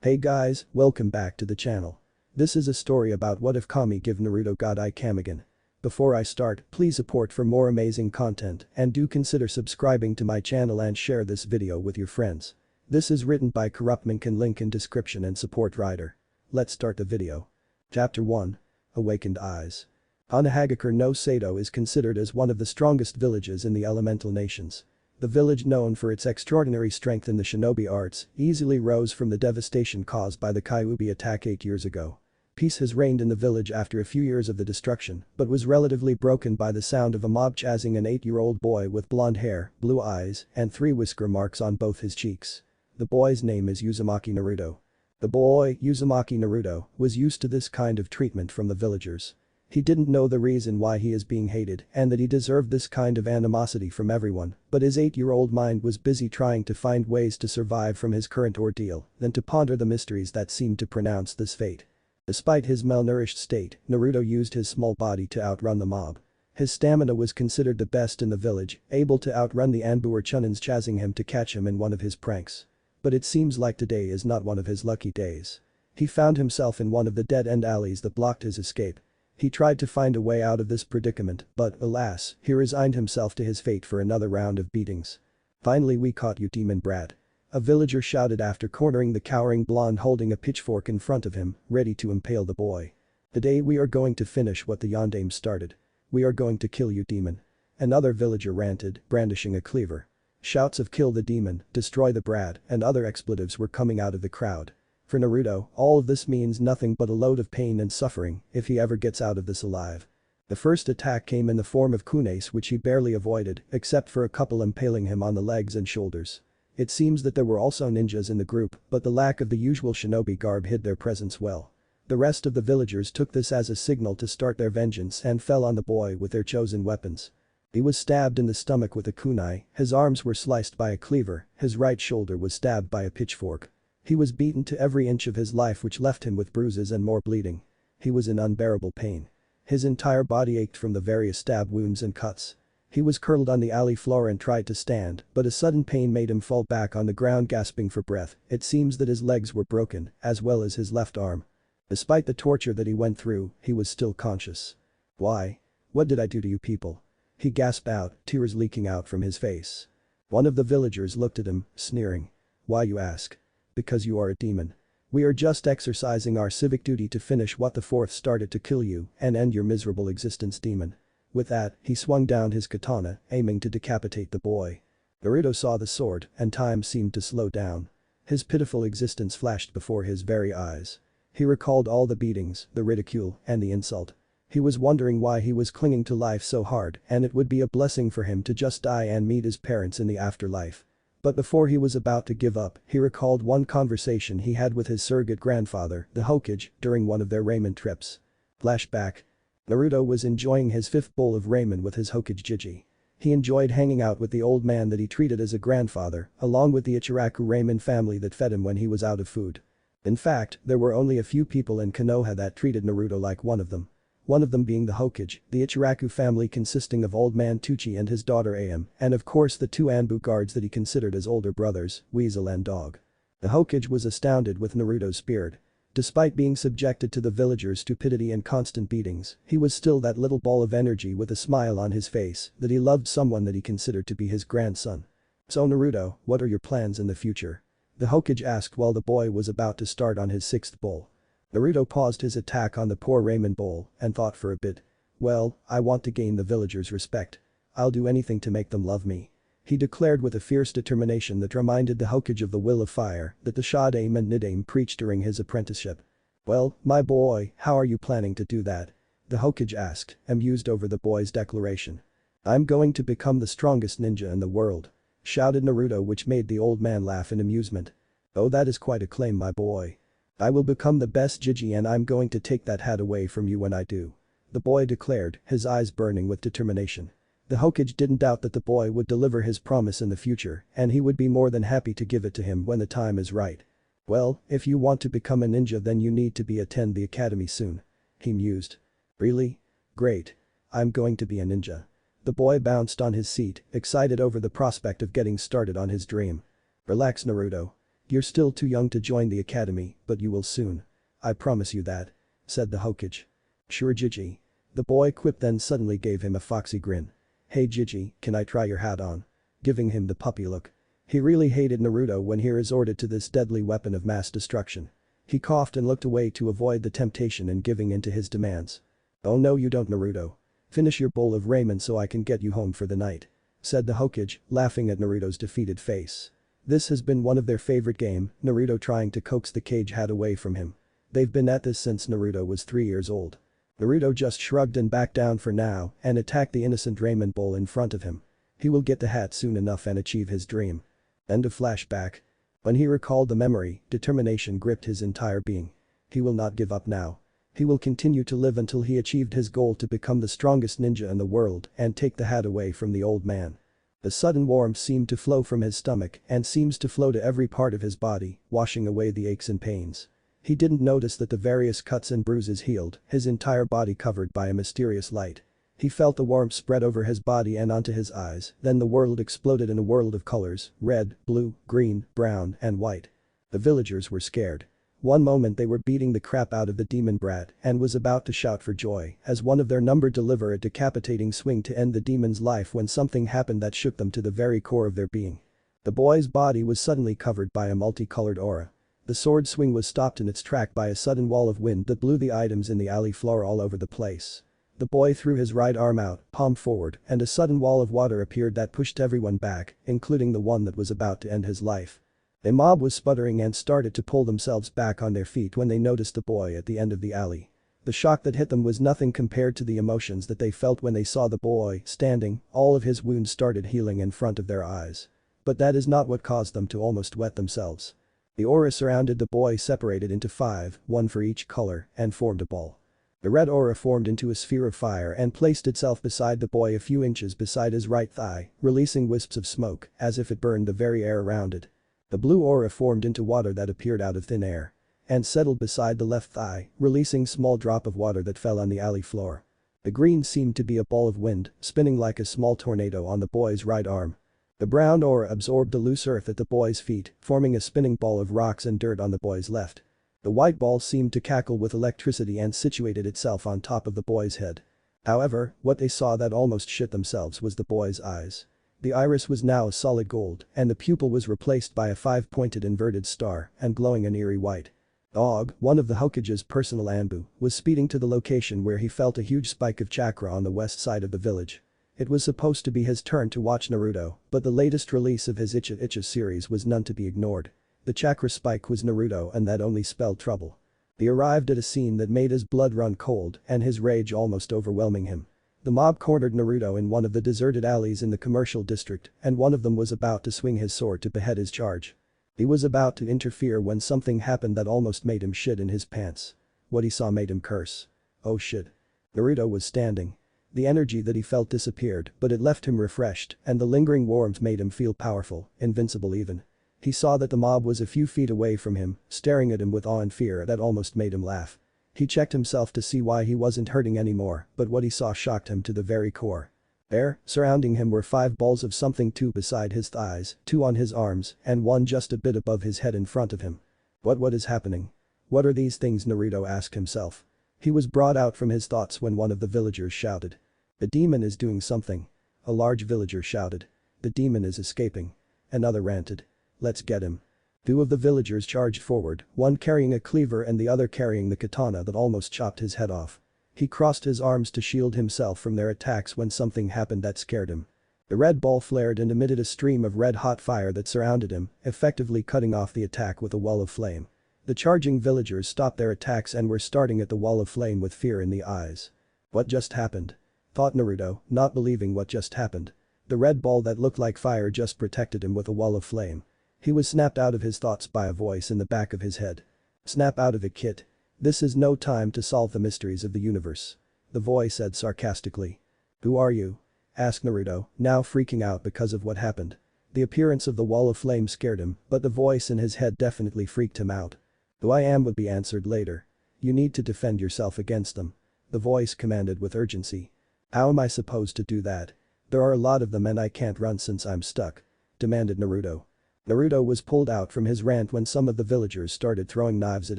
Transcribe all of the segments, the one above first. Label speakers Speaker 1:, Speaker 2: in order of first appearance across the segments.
Speaker 1: Hey guys, welcome back to the channel. This is a story about what if Kami give Naruto God-Eye Kamigan. Before I start, please support for more amazing content and do consider subscribing to my channel and share this video with your friends. This is written by Corruptmonk and link in description and support writer. Let's start the video. Chapter 1. Awakened Eyes. Hanahagakure no Sato is considered as one of the strongest villages in the elemental nations. The village, known for its extraordinary strength in the shinobi arts, easily rose from the devastation caused by the Kyuubi attack 8 years ago. Peace has reigned in the village after a few years of the destruction, but was relatively broken by the sound of a mob chasing an 8-year-old boy with blonde hair, blue eyes, and 3 whisker marks on both his cheeks. The boy's name is Uzumaki Naruto. The boy, Uzumaki Naruto, was used to this kind of treatment from the villagers. He didn't know the reason why he is being hated and that he deserved this kind of animosity from everyone, but his 8-year-old mind was busy trying to find ways to survive from his current ordeal than to ponder the mysteries that seemed to pronounce this fate. Despite his malnourished state, Naruto used his small body to outrun the mob. His stamina was considered the best in the village, able to outrun the Anbu or Chunins chasing him to catch him in one of his pranks. But it seems like today is not one of his lucky days. He found himself in one of the dead-end alleys that blocked his escape. He tried to find a way out of this predicament, but alas, he resigned himself to his fate for another round of beatings. "Finally we caught you, demon brat," a villager shouted after cornering the cowering blonde holding a pitchfork in front of him, ready to impale the boy. "Today we are going to finish what the Yondaime started. We are going to kill you, demon," another villager ranted, brandishing a cleaver. Shouts of "kill the demon," "destroy the brat," and other expletives were coming out of the crowd. For Naruto, all of this means nothing but a load of pain and suffering if he ever gets out of this alive. The first attack came in the form of kunes, which he barely avoided except for a couple impaling him on the legs and shoulders. It seems that there were also ninjas in the group, but the lack of the usual shinobi garb hid their presence well. The rest of the villagers took this as a signal to start their vengeance and fell on the boy with their chosen weapons. He was stabbed in the stomach with a kunai, his arms were sliced by a cleaver, his right shoulder was stabbed by a pitchfork. He was beaten to every inch of his life, which left him with bruises and more bleeding. He was in unbearable pain. His entire body ached from the various stab wounds and cuts. He was curled on the alley floor and tried to stand, but a sudden pain made him fall back on the ground, gasping for breath. It seems that his legs were broken, as well as his left arm. Despite the torture that he went through, he was still conscious. "Why? What did I do to you people?" he gasped out, tears leaking out from his face. One of the villagers looked at him, sneering. "Why, you ask? Because you are a demon. We are just exercising our civic duty to finish what the fourth started, to kill you and end your miserable existence, demon." With that, he swung down his katana, aiming to decapitate the boy. Naruto saw the sword and time seemed to slow down. His pitiful existence flashed before his very eyes. He recalled all the beatings, the ridicule, and the insult. He was wondering why he was clinging to life so hard, and it would be a blessing for him to just die and meet his parents in the afterlife. But before he was about to give up, he recalled one conversation he had with his surrogate grandfather, the Hokage, during one of their ramen trips. Flashback. Naruto was enjoying his 5th bowl of ramen with his Hokage Jiji. He enjoyed hanging out with the old man that he treated as a grandfather, along with the Ichiraku ramen family that fed him when he was out of food. In fact, there were only a few people in Konoha that treated Naruto like one of them. One of them being the Hokage, the Ichiraku family consisting of old man Tuchi and his daughter Am, and of course the 2 Anbu guards that he considered as older brothers, Weasel and Dog. The Hokage was astounded with Naruto's spirit. Despite being subjected to the villagers' stupidity and constant beatings, he was still that little ball of energy with a smile on his face that he loved someone that he considered to be his grandson. "So Naruto, what are your plans in the future?" the Hokage asked while the boy was about to start on his 6th bowl. Naruto paused his attack on the poor ramen bowl and thought for a bit. "Well, I want to gain the villagers' respect. I'll do anything to make them love me," he declared with a fierce determination that reminded the Hokage of the will of fire that the Shodaime and Nidaime preached during his apprenticeship. "Well, my boy, how are you planning to do that?" the Hokage asked, amused over the boy's declaration. "I'm going to become the strongest ninja in the world," shouted Naruto, which made the old man laugh in amusement. "Oh, that is quite a claim, my boy. I will become the best Jiji and I'm going to take that hat away from you when I do," the boy declared, his eyes burning with determination. The Hokage didn't doubt that the boy would deliver his promise in the future and he would be more than happy to give it to him when the time is right. "Well, if you want to become a ninja then you need to attend the academy soon," he mused. "Really? Great. I'm going to be a ninja." The boy bounced on his seat, excited over the prospect of getting started on his dream. "Relax, Naruto. "You're still too young to join the academy, but you will soon. I promise you that," said the Hokage. "Sure Gigi." The boy quipped, then suddenly gave him a foxy grin. "Hey Gigi, can I try your hat on?" Giving him the puppy look. He really hated Naruto when he resorted to this deadly weapon of mass destruction. He coughed and looked away to avoid the temptation in giving in to his demands. "Oh no you don't Naruto. Finish your bowl of ramen so I can get you home for the night," said the Hokage, laughing at Naruto's defeated face. This has been one of their favorite game, Naruto trying to coax the cage hat away from him. They've been at this since Naruto was 3 years old. Naruto just shrugged and backed down for now and attacked the innocent ramen bowl in front of him. He will get the hat soon enough and achieve his dream. End of flashback. When he recalled the memory, determination gripped his entire being. He will not give up now. He will continue to live until he achieved his goal to become the strongest ninja in the world and take the hat away from the old man. A sudden warmth seemed to flow from his stomach and seems to flow to every part of his body, washing away the aches and pains. He didn't notice that the various cuts and bruises healed, his entire body covered by a mysterious light. He felt the warmth spread over his body and onto his eyes, then the world exploded in a world of colors, red, blue, green, brown, and white. The villagers were scared. One moment they were beating the crap out of the demon brat and was about to shout for joy as one of their number deliver a decapitating swing to end the demon's life when something happened that shook them to the very core of their being. The boy's body was suddenly covered by a multicolored aura. The sword swing was stopped in its track by a sudden wall of wind that blew the items in the alley floor all over the place. The boy threw his right arm out, palm forward, and a sudden wall of water appeared that pushed everyone back, including the one that was about to end his life. A mob was sputtering and started to pull themselves back on their feet when they noticed the boy at the end of the alley. The shock that hit them was nothing compared to the emotions that they felt when they saw the boy standing, all of his wounds started healing in front of their eyes. But that is not what caused them to almost wet themselves. The aura surrounded the boy separated into 5, one for each color, and formed a ball. The red aura formed into a sphere of fire and placed itself beside the boy a few inches beside his right thigh, releasing wisps of smoke as if it burned the very air around it. The blue aura formed into water that appeared out of thin air and settled beside the left thigh, releasing small drop of water that fell on the alley floor. The green seemed to be a ball of wind, spinning like a small tornado on the boy's right arm. The brown aura absorbed the loose earth at the boy's feet, forming a spinning ball of rocks and dirt on the boy's left. The white ball seemed to cackle with electricity and situated itself on top of the boy's head. However, what they saw that almost shit themselves was the boy's eyes. The iris was now a solid gold, and the pupil was replaced by a 5-pointed inverted star and glowing an eerie white. Og, one of the Hokage's personal Anbu, was speeding to the location where he felt a huge spike of chakra on the west side of the village. It was supposed to be his turn to watch Naruto, but the latest release of his Icha Icha series was none to be ignored. The chakra spike was Naruto and that only spelled trouble. He arrived at a scene that made his blood run cold and his rage almost overwhelming him. The mob cornered Naruto in one of the deserted alleys in the commercial district and one of them was about to swing his sword to behead his charge. He was about to interfere when something happened that almost made him shit in his pants. What he saw made him curse. Oh shit. Naruto was standing. The energy that he felt disappeared but it left him refreshed and the lingering warmth made him feel powerful, invincible even. He saw that the mob was a few feet away from him, staring at him with awe and fear that almost made him laugh. He checked himself to see why he wasn't hurting anymore, but what he saw shocked him to the very core. There, surrounding him were 5 balls of something, 2 beside his thighs, 2 on his arms, and 1 just a bit above his head in front of him. What is happening? What are these things? Naruto asked himself. He was brought out from his thoughts when one of the villagers shouted. The demon is doing something. A large villager shouted. The demon is escaping. Another ranted. Let's get him. 2 of the villagers charged forward, one carrying a cleaver and the other carrying the katana that almost chopped his head off. He crossed his arms to shield himself from their attacks when something happened that scared him. The red ball flared and emitted a stream of red-hot fire that surrounded him, effectively cutting off the attack with a wall of flame. The charging villagers stopped their attacks and were starting at the wall of flame with fear in the eyes. What just happened? Thought Naruto, not believing what just happened. The red ball that looked like fire just protected him with a wall of flame. He was snapped out of his thoughts by a voice in the back of his head. Snap out of it, kid. This is no time to solve the mysteries of the universe. The voice said sarcastically. Who are you? Asked Naruto, now freaking out because of what happened. The appearance of the wall of flame scared him, but the voice in his head definitely freaked him out. Who I am would be answered later. You need to defend yourself against them. The voice commanded with urgency. How am I supposed to do that? There are a lot of them and I can't run since I'm stuck. Demanded Naruto. Naruto was pulled out from his rant when some of the villagers started throwing knives at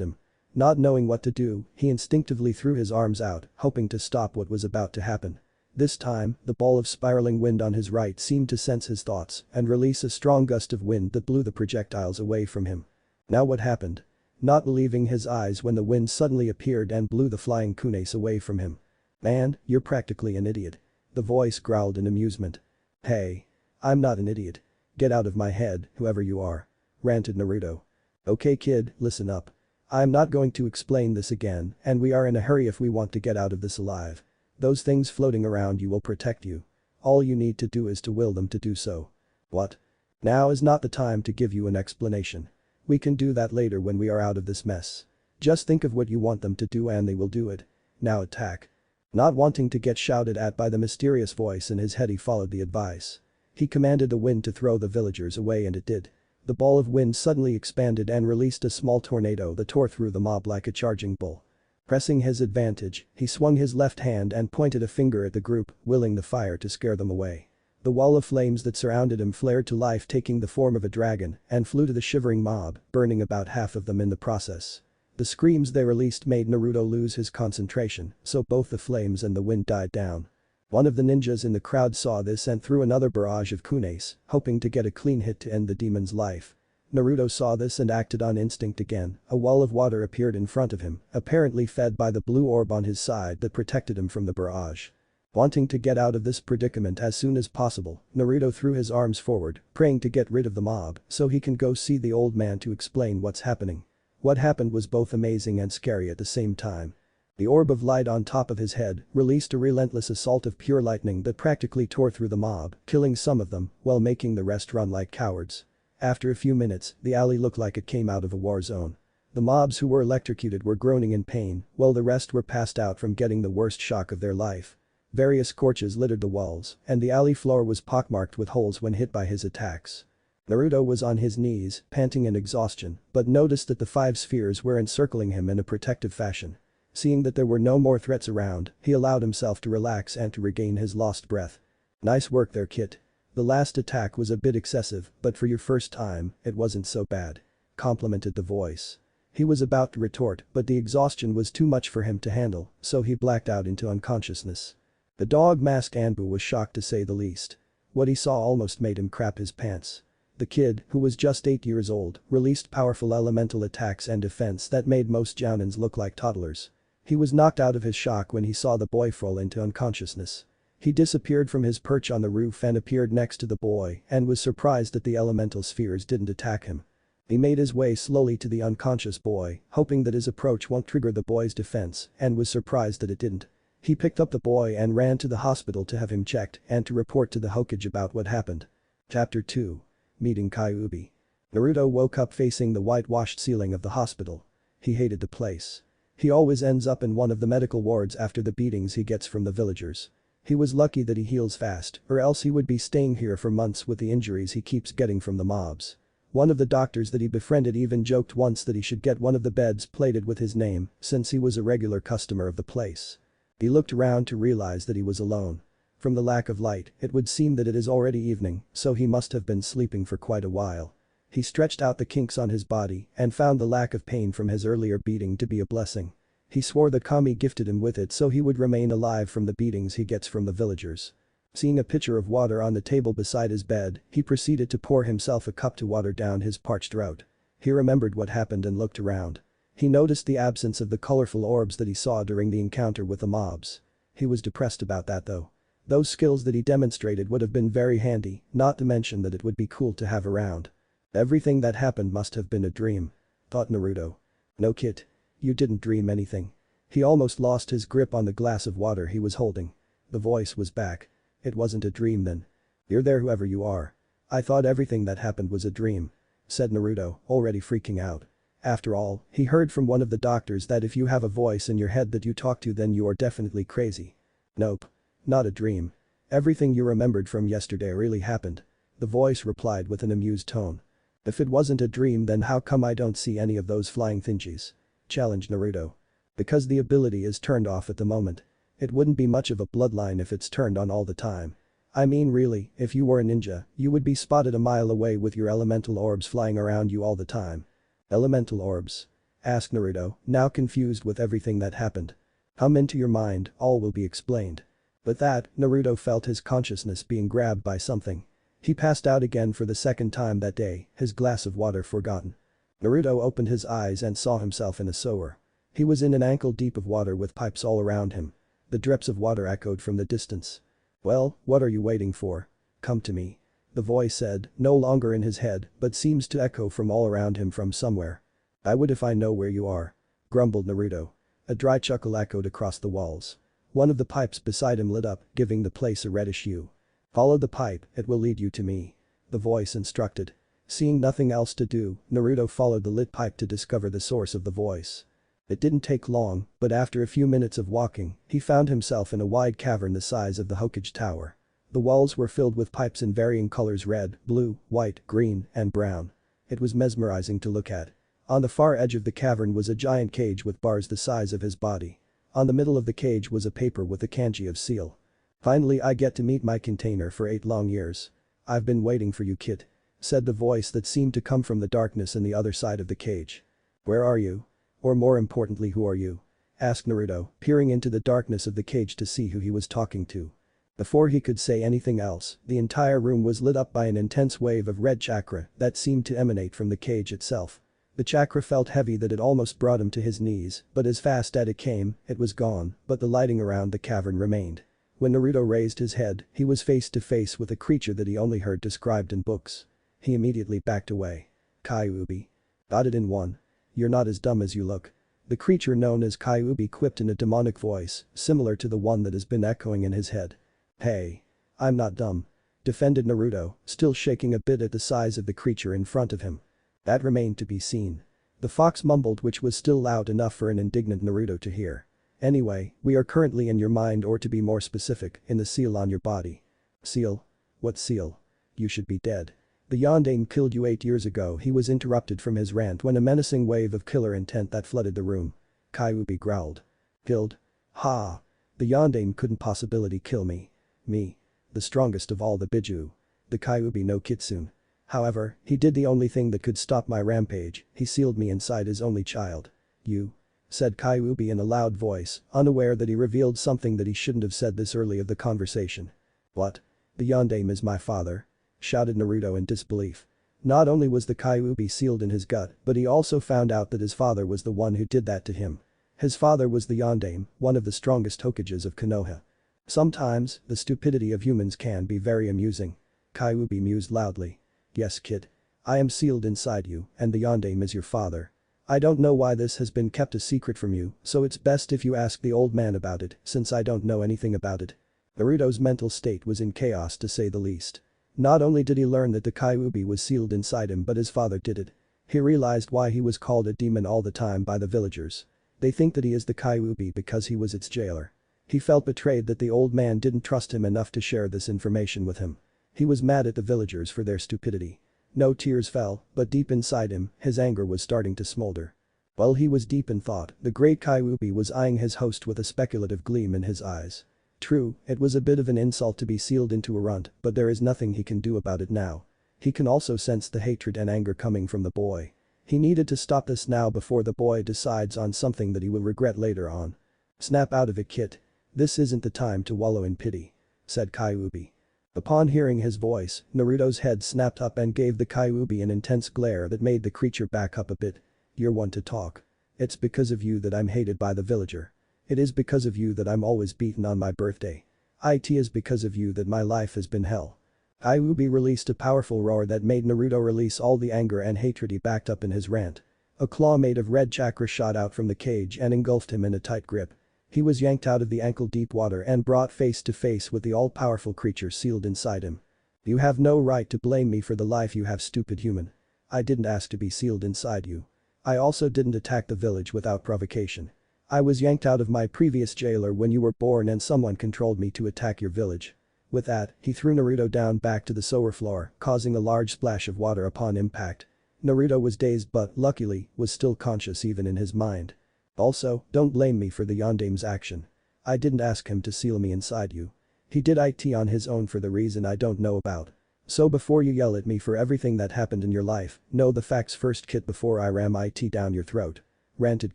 Speaker 1: him. Not knowing what to do, he instinctively threw his arms out, hoping to stop what was about to happen. This time, the ball of spiraling wind on his right seemed to sense his thoughts and release a strong gust of wind that blew the projectiles away from him. Now what happened? Not believing his eyes when the wind suddenly appeared and blew the flying kunais away from him. Man, you're practically an idiot. The voice growled in amusement. Hey. I'm not an idiot. Get out of my head, whoever you are. Ranted Naruto. Okay kid, listen up. I'm not going to explain this again, and we are in a hurry if we want to get out of this alive. Those things floating around you will protect you. All you need to do is to will them to do so. What? Now is not the time to give you an explanation. We can do that later when we are out of this mess. Just think of what you want them to do and they will do it. Now attack. Not wanting to get shouted at by the mysterious voice in his head, he followed the advice. He commanded the wind to throw the villagers away and it did. The ball of wind suddenly expanded and released a small tornado that tore through the mob like a charging bull. Pressing his advantage, he swung his left hand and pointed a finger at the group, willing the fire to scare them away. The wall of flames that surrounded him flared to life, taking the form of a dragon, and flew to the shivering mob, burning about half of them in the process. The screams they released made Naruto lose his concentration, so both the flames and the wind died down. One of the ninjas in the crowd saw this and threw another barrage of kunais, hoping to get a clean hit to end the demon's life. Naruto saw this and acted on instinct again. A wall of water appeared in front of him, apparently fed by the blue orb on his side that protected him from the barrage. Wanting to get out of this predicament as soon as possible, Naruto threw his arms forward, praying to get rid of the mob so he can go see the old man to explain what's happening. What happened was both amazing and scary at the same time. The orb of light on top of his head released a relentless assault of pure lightning that practically tore through the mob, killing some of them while making the rest run like cowards. After a few minutes, the alley looked like it came out of a war zone. The mobs who were electrocuted were groaning in pain, while the rest were passed out from getting the worst shock of their life. Various scorches littered the walls, and the alley floor was pockmarked with holes when hit by his attacks. Naruto was on his knees, panting in exhaustion, but noticed that the 5 spheres were encircling him in a protective fashion. Seeing that there were no more threats around, he allowed himself to relax and to regain his lost breath. Nice work there, kid. The last attack was a bit excessive, but for your first time, it wasn't so bad. Complimented the voice. He was about to retort, but the exhaustion was too much for him to handle, so he blacked out into unconsciousness. The dog-masked Anbu was shocked to say the least. What he saw almost made him crap his pants. The kid, who was just 8 years old, released powerful elemental attacks and defense that made most jounins look like toddlers. He was knocked out of his shock when he saw the boy fall into unconsciousness. He disappeared from his perch on the roof and appeared next to the boy and was surprised that the elemental spheres didn't attack him. He made his way slowly to the unconscious boy, hoping that his approach won't trigger the boy's defense, and was surprised that it didn't. He picked up the boy and ran to the hospital to have him checked and to report to the Hokage about what happened. Chapter 2. Meeting Kyuubi. Naruto woke up facing the whitewashed ceiling of the hospital. He hated the place. He always ends up in one of the medical wards after the beatings he gets from the villagers. He was lucky that he heals fast, or else he would be staying here for months with the injuries he keeps getting from the mobs. One of the doctors that he befriended even joked once that he should get one of the beds plated with his name, since he was a regular customer of the place. He looked around to realize that he was alone. From the lack of light, it would seem that it is already evening, so he must have been sleeping for quite a while. He stretched out the kinks on his body and found the lack of pain from his earlier beating to be a blessing. He swore that Kami gifted him with it so he would remain alive from the beatings he gets from the villagers. Seeing a pitcher of water on the table beside his bed, he proceeded to pour himself a cup to water down his parched throat. He remembered what happened and looked around. He noticed the absence of the colorful orbs that he saw during the encounter with the mobs. He was depressed about that though. Those skills that he demonstrated would have been very handy, not to mention that it would be cool to have around. Everything that happened must have been a dream. Thought Naruto. No kid. You didn't dream anything. He almost lost his grip on the glass of water he was holding. The voice was back. It wasn't a dream then. You're there whoever you are. I thought everything that happened was a dream. Said Naruto, already freaking out. After all, he heard from one of the doctors that if you have a voice in your head that you talk to then you are definitely crazy. Nope. Not a dream. Everything you remembered from yesterday really happened. The voice replied with an amused tone. If it wasn't a dream then how come I don't see any of those flying thingies? Challenged Naruto. Because the ability is turned off at the moment. It wouldn't be much of a bloodline if it's turned on all the time. I mean really, if you were a ninja, you would be spotted a mile away with your elemental orbs flying around you all the time. Elemental orbs? Asked Naruto, now confused with everything that happened. Come into your mind, all will be explained. With that, Naruto felt his consciousness being grabbed by something. He passed out again for the second time that day, his glass of water forgotten. Naruto opened his eyes and saw himself in a sewer. He was in an ankle deep of water with pipes all around him. The drips of water echoed from the distance. Well, what are you waiting for? Come to me. The voice said, no longer in his head, but seems to echo from all around him from somewhere. I would if I know where you are. Grumbled Naruto. A dry chuckle echoed across the walls. One of the pipes beside him lit up, giving the place a reddish hue. Follow the pipe, it will lead you to me. The voice instructed. Seeing nothing else to do, Naruto followed the lit pipe to discover the source of the voice. It didn't take long, but after a few minutes of walking, he found himself in a wide cavern the size of the Hokage Tower. The walls were filled with pipes in varying colors: red, blue, white, green, and brown. It was mesmerizing to look at. On the far edge of the cavern was a giant cage with bars the size of his body. On the middle of the cage was a paper with the kanji of seal. Finally I get to meet my container for 8 long years. I've been waiting for you, kid. Said the voice that seemed to come from the darkness in the other side of the cage. Where are you? Or more importantly, who are you? Asked Naruto, peering into the darkness of the cage to see who he was talking to. Before he could say anything else, the entire room was lit up by an intense wave of red chakra that seemed to emanate from the cage itself. The chakra felt heavy that it almost brought him to his knees, but as fast as it came, it was gone, but the lighting around the cavern remained. When Naruto raised his head, he was face to face with a creature that he only heard described in books. He immediately backed away. Kyuubi. Got it in one. You're not as dumb as you look. The creature known as Kyuubi quipped in a demonic voice, similar to the one that has been echoing in his head. Hey. I'm not dumb. Defended Naruto, still shaking a bit at the size of the creature in front of him. That remained to be seen. The fox mumbled, which was still loud enough for an indignant Naruto to hear. Anyway, we are currently in your mind, or to be more specific, in the seal on your body. Seal? What seal? You should be dead. The Yondaime killed you 8 years ago. He was interrupted from his rant when a menacing wave of killer intent that flooded the room. Kyuubi growled. Killed? Ha! The Yondaime couldn't possibly kill me. Me. The strongest of all the Biju. The Kyuubi no Kitsune. However, he did the only thing that could stop my rampage. He sealed me inside his only child. You? Said Kyuubi in a loud voice, unaware that he revealed something that he shouldn't have said this early of the conversation. What? The Yondaime is my father? Shouted Naruto in disbelief. Not only was the Kyuubi sealed in his gut, but he also found out that his father was the one who did that to him. His father was the Yondaime, one of the strongest Hokages of Konoha. Sometimes, the stupidity of humans can be very amusing. Kyuubi mused loudly. Yes, kid. I am sealed inside you, and the Yondaime is your father. I don't know why this has been kept a secret from you, so it's best if you ask the old man about it, since I don't know anything about it. Naruto's mental state was in chaos to say the least. Not only did he learn that the Kyuubi was sealed inside him, but his father did it. He realized why he was called a demon all the time by the villagers. They think that he is the Kyuubi because he was its jailer. He felt betrayed that the old man didn't trust him enough to share this information with him. He was mad at the villagers for their stupidity. No tears fell, but deep inside him, his anger was starting to smolder. While he was deep in thought, the great Kyuubi was eyeing his host with a speculative gleam in his eyes. True, it was a bit of an insult to be sealed into a runt, but there is nothing he can do about it now. He can also sense the hatred and anger coming from the boy. He needed to stop this now before the boy decides on something that he will regret later on. Snap out of it, kid. This isn't the time to wallow in pity. Said Kyuubi. Upon hearing his voice, Naruto's head snapped up and gave the Kyuubi an intense glare that made the creature back up a bit. You're one to talk. It's because of you that I'm hated by the villager. It is because of you that I'm always beaten on my birthday. It is because of you that my life has been hell. Kyuubi released a powerful roar that made Naruto release all the anger and hatred he backed up in his rant. A claw made of red chakra shot out from the cage and engulfed him in a tight grip. He was yanked out of the ankle-deep water and brought face to face with the all-powerful creature sealed inside him. You have no right to blame me for the life you have, stupid human. I didn't ask to be sealed inside you. I also didn't attack the village without provocation. I was yanked out of my previous jailer when you were born and someone controlled me to attack your village. With that, he threw Naruto down back to the sewer floor, causing a large splash of water upon impact. Naruto was dazed but, luckily, was still conscious even in his mind. Also, don't blame me for the Yondaime's action. I didn't ask him to seal me inside you. He did it on his own for the reason I don't know about. So before you yell at me for everything that happened in your life, know the facts first kid before I ram it down your throat. Ranted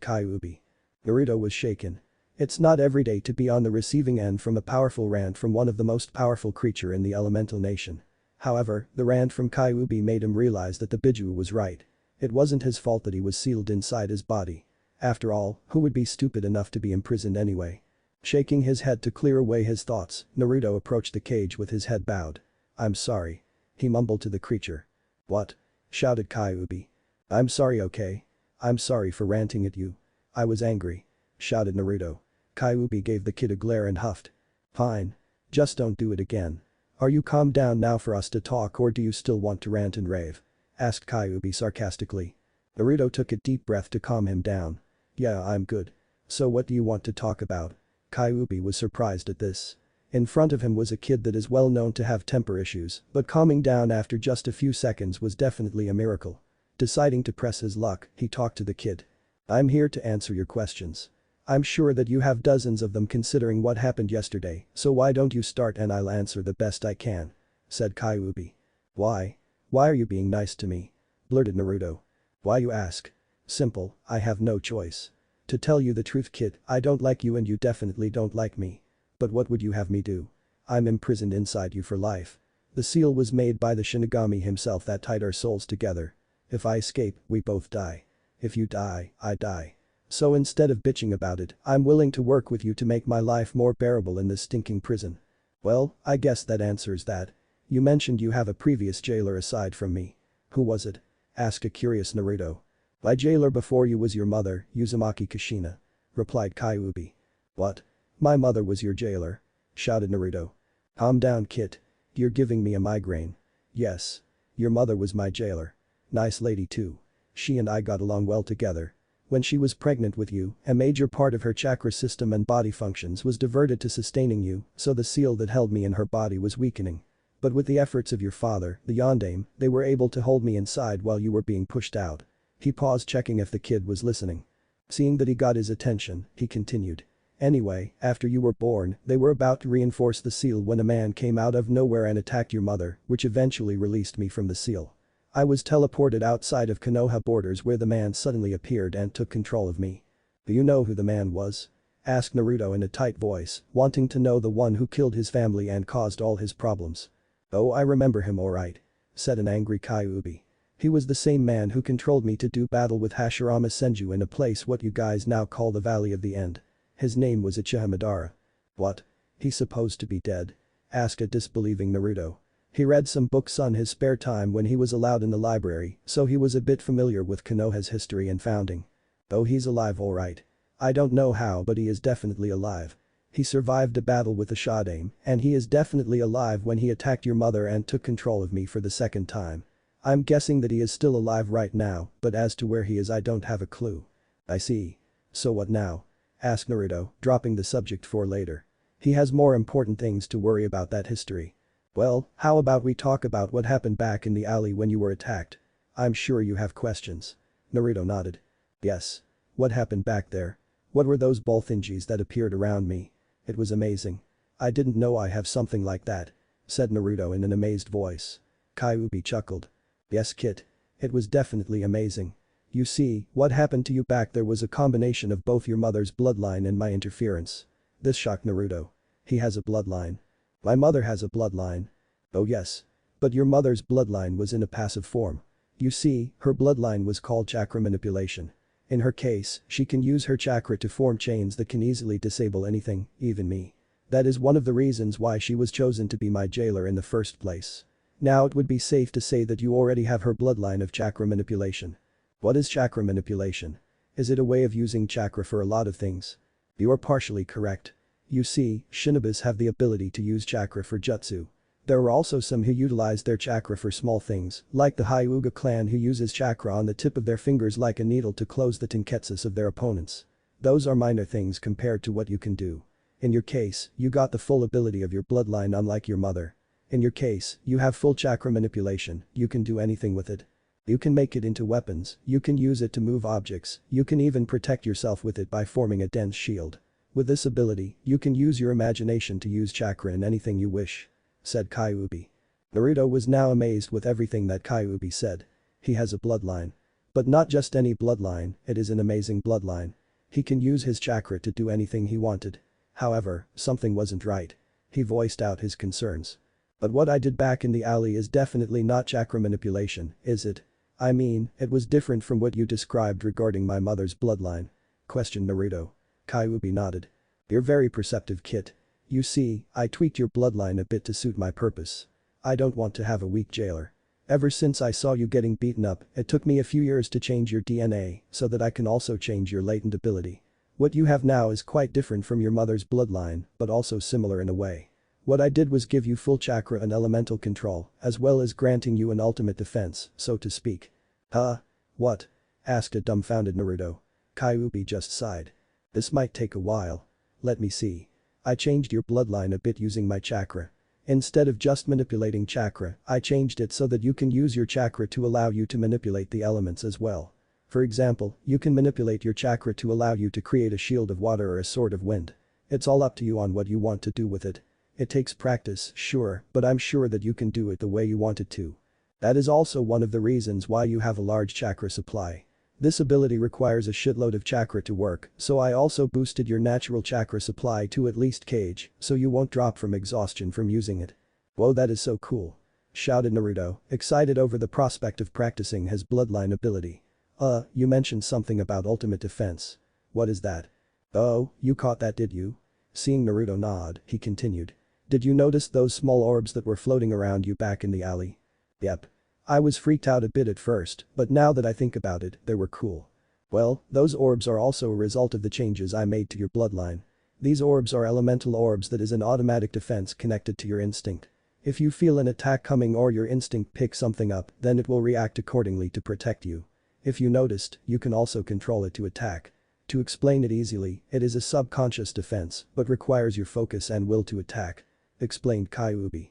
Speaker 1: Kyuubi. Naruto was shaken. It's not every day to be on the receiving end from a powerful rant from one of the most powerful creature in the elemental nation. However, the rant from Kyuubi made him realize that the Biju was right. It wasn't his fault that he was sealed inside his body. After all, who would be stupid enough to be imprisoned anyway? Shaking his head to clear away his thoughts, Naruto approached the cage with his head bowed. I'm sorry. He mumbled to the creature. What? Shouted Kyuubi. I'm sorry, okay? I'm sorry for ranting at you. I was angry. Shouted Naruto. Kyuubi gave the kid a glare and huffed. Fine. Just don't do it again. Are you calmed down now for us to talk or do you still want to rant and rave? Asked Kyuubi sarcastically. Naruto took a deep breath to calm him down. Yeah, I'm good. So what do you want to talk about? Kyuubi was surprised at this. In front of him was a kid that is well known to have temper issues, but calming down after just a few seconds was definitely a miracle. Deciding to press his luck, he talked to the kid. I'm here to answer your questions. I'm sure that you have dozens of them considering what happened yesterday, so why don't you start and I'll answer the best I can? Said Kyuubi. Why? Why are you being nice to me? Blurted Naruto. Why you ask? Simple, I have no choice. To tell you the truth kid, I don't like you and you definitely don't like me. But what would you have me do? I'm imprisoned inside you for life. The seal was made by the Shinigami himself that tied our souls together. If I escape, we both die. If you die, I die. So instead of bitching about it, I'm willing to work with you to make my life more bearable in this stinking prison. Well, I guess that answers that. You mentioned you have a previous jailer aside from me. Who was it? Asked a curious Naruto. My jailer before you was your mother, Uzumaki Kushina. Replied Kyuubi. What? My mother was your jailer? Shouted Naruto. Calm down kid. You're giving me a migraine. Yes. Your mother was my jailer. Nice lady too. She and I got along well together. When she was pregnant with you, a major part of her chakra system and body functions was diverted to sustaining you, so the seal that held me in her body was weakening. But with the efforts of your father, the Yondaime, they were able to hold me inside while you were being pushed out. He paused checking if the kid was listening. Seeing that he got his attention, he continued. Anyway, after you were born, they were about to reinforce the seal when a man came out of nowhere and attacked your mother, which eventually released me from the seal. I was teleported outside of Konoha borders where the man suddenly appeared and took control of me. Do you know who the man was? Asked Naruto in a tight voice, wanting to know the one who killed his family and caused all his problems. Oh, I remember him alright. Said an angry Kyuubi. He was the same man who controlled me to do battle with Hashirama Senju in a place what you guys now call the Valley of the End. His name was Uchiha Madara. What? He's supposed to be dead? Asked a disbelieving Naruto. He read some books on his spare time when he was allowed in the library, so he was a bit familiar with Konoha's history and founding. Oh, he's alive alright. I don't know how but he is definitely alive. He survived a battle with the Yondaime, and he is definitely alive when he attacked your mother and took control of me for the second time. I'm guessing that he is still alive right now, but as to where he is I don't have a clue. I see. So what now? Asked Naruto, dropping the subject for later. He has more important things to worry about that history. Well, how about we talk about what happened back in the alley when you were attacked? I'm sure you have questions. Naruto nodded. Yes. What happened back there? What were those bullfinches that appeared around me? It was amazing. I didn't know I have something like that. Said Naruto in an amazed voice. Kyuubi chuckled. Yes kid. It was definitely amazing. You see, what happened to you back there was a combination of both your mother's bloodline and my interference. This shocked Naruto. He has a bloodline. My mother has a bloodline. Oh yes. But your mother's bloodline was in a passive form. You see, her bloodline was called chakra manipulation. In her case, she can use her chakra to form chains that can easily disable anything, even me. That is one of the reasons why she was chosen to be my jailer in the first place. Now it would be safe to say that you already have her bloodline of chakra manipulation. What is chakra manipulation? Is it a way of using chakra for a lot of things? You are partially correct. You see, shinobis have the ability to use chakra for jutsu. There are also some who utilize their chakra for small things, like the Hyuga clan who uses chakra on the tip of their fingers like a needle to close the tenketsus of their opponents. Those are minor things compared to what you can do. In your case, you got the full ability of your bloodline unlike your mother. In your case, you have full chakra manipulation, you can do anything with it. You can make it into weapons, you can use it to move objects, you can even protect yourself with it by forming a dense shield. With this ability, you can use your imagination to use chakra in anything you wish," said Kyuubi. Naruto was now amazed with everything that Kyuubi said. He has a bloodline. But not just any bloodline, it is an amazing bloodline. He can use his chakra to do anything he wanted. However, something wasn't right. He voiced out his concerns. "But what I did back in the alley is definitely not chakra manipulation, is it? I mean, it was different from what you described regarding my mother's bloodline," questioned Naruto. Kyuubi nodded. "You're very perceptive, kid. You see, I tweaked your bloodline a bit to suit my purpose. I don't want to have a weak jailer. Ever since I saw you getting beaten up, it took me a few years to change your DNA so that I can also change your latent ability. What you have now is quite different from your mother's bloodline, but also similar in a way. What I did was give you full chakra and elemental control, as well as granting you an ultimate defense, so to speak." "Huh? What?" asked a dumbfounded Naruto. Kyuubi just sighed. "This might take a while. Let me see. I changed your bloodline a bit using my chakra. Instead of just manipulating chakra, I changed it so that you can use your chakra to allow you to manipulate the elements as well. For example, you can manipulate your chakra to allow you to create a shield of water or a sword of wind. It's all up to you on what you want to do with it. It takes practice, sure, but I'm sure that you can do it the way you want it to. That is also one of the reasons why you have a large chakra supply. This ability requires a shitload of chakra to work, so I also boosted your natural chakra supply to at least Cage, so you won't drop from exhaustion from using it." "Whoa, that is so cool," shouted Naruto, excited over the prospect of practicing his bloodline ability. You mentioned something about ultimate defense. What is that?" "Oh, you caught that, did you?" Seeing Naruto nod, he continued. "Did you notice those small orbs that were floating around you back in the alley?" "Yep. I was freaked out a bit at first, but now that I think about it, they were cool. Well, those orbs are also a result of the changes I made to your bloodline. These orbs are elemental orbs that is an automatic defense connected to your instinct. If you feel an attack coming or your instinct picks something up, then it will react accordingly to protect you. If you noticed, you can also control it to attack. To explain it easily, it is a subconscious defense, but requires your focus and will to attack," explained Kyuubi.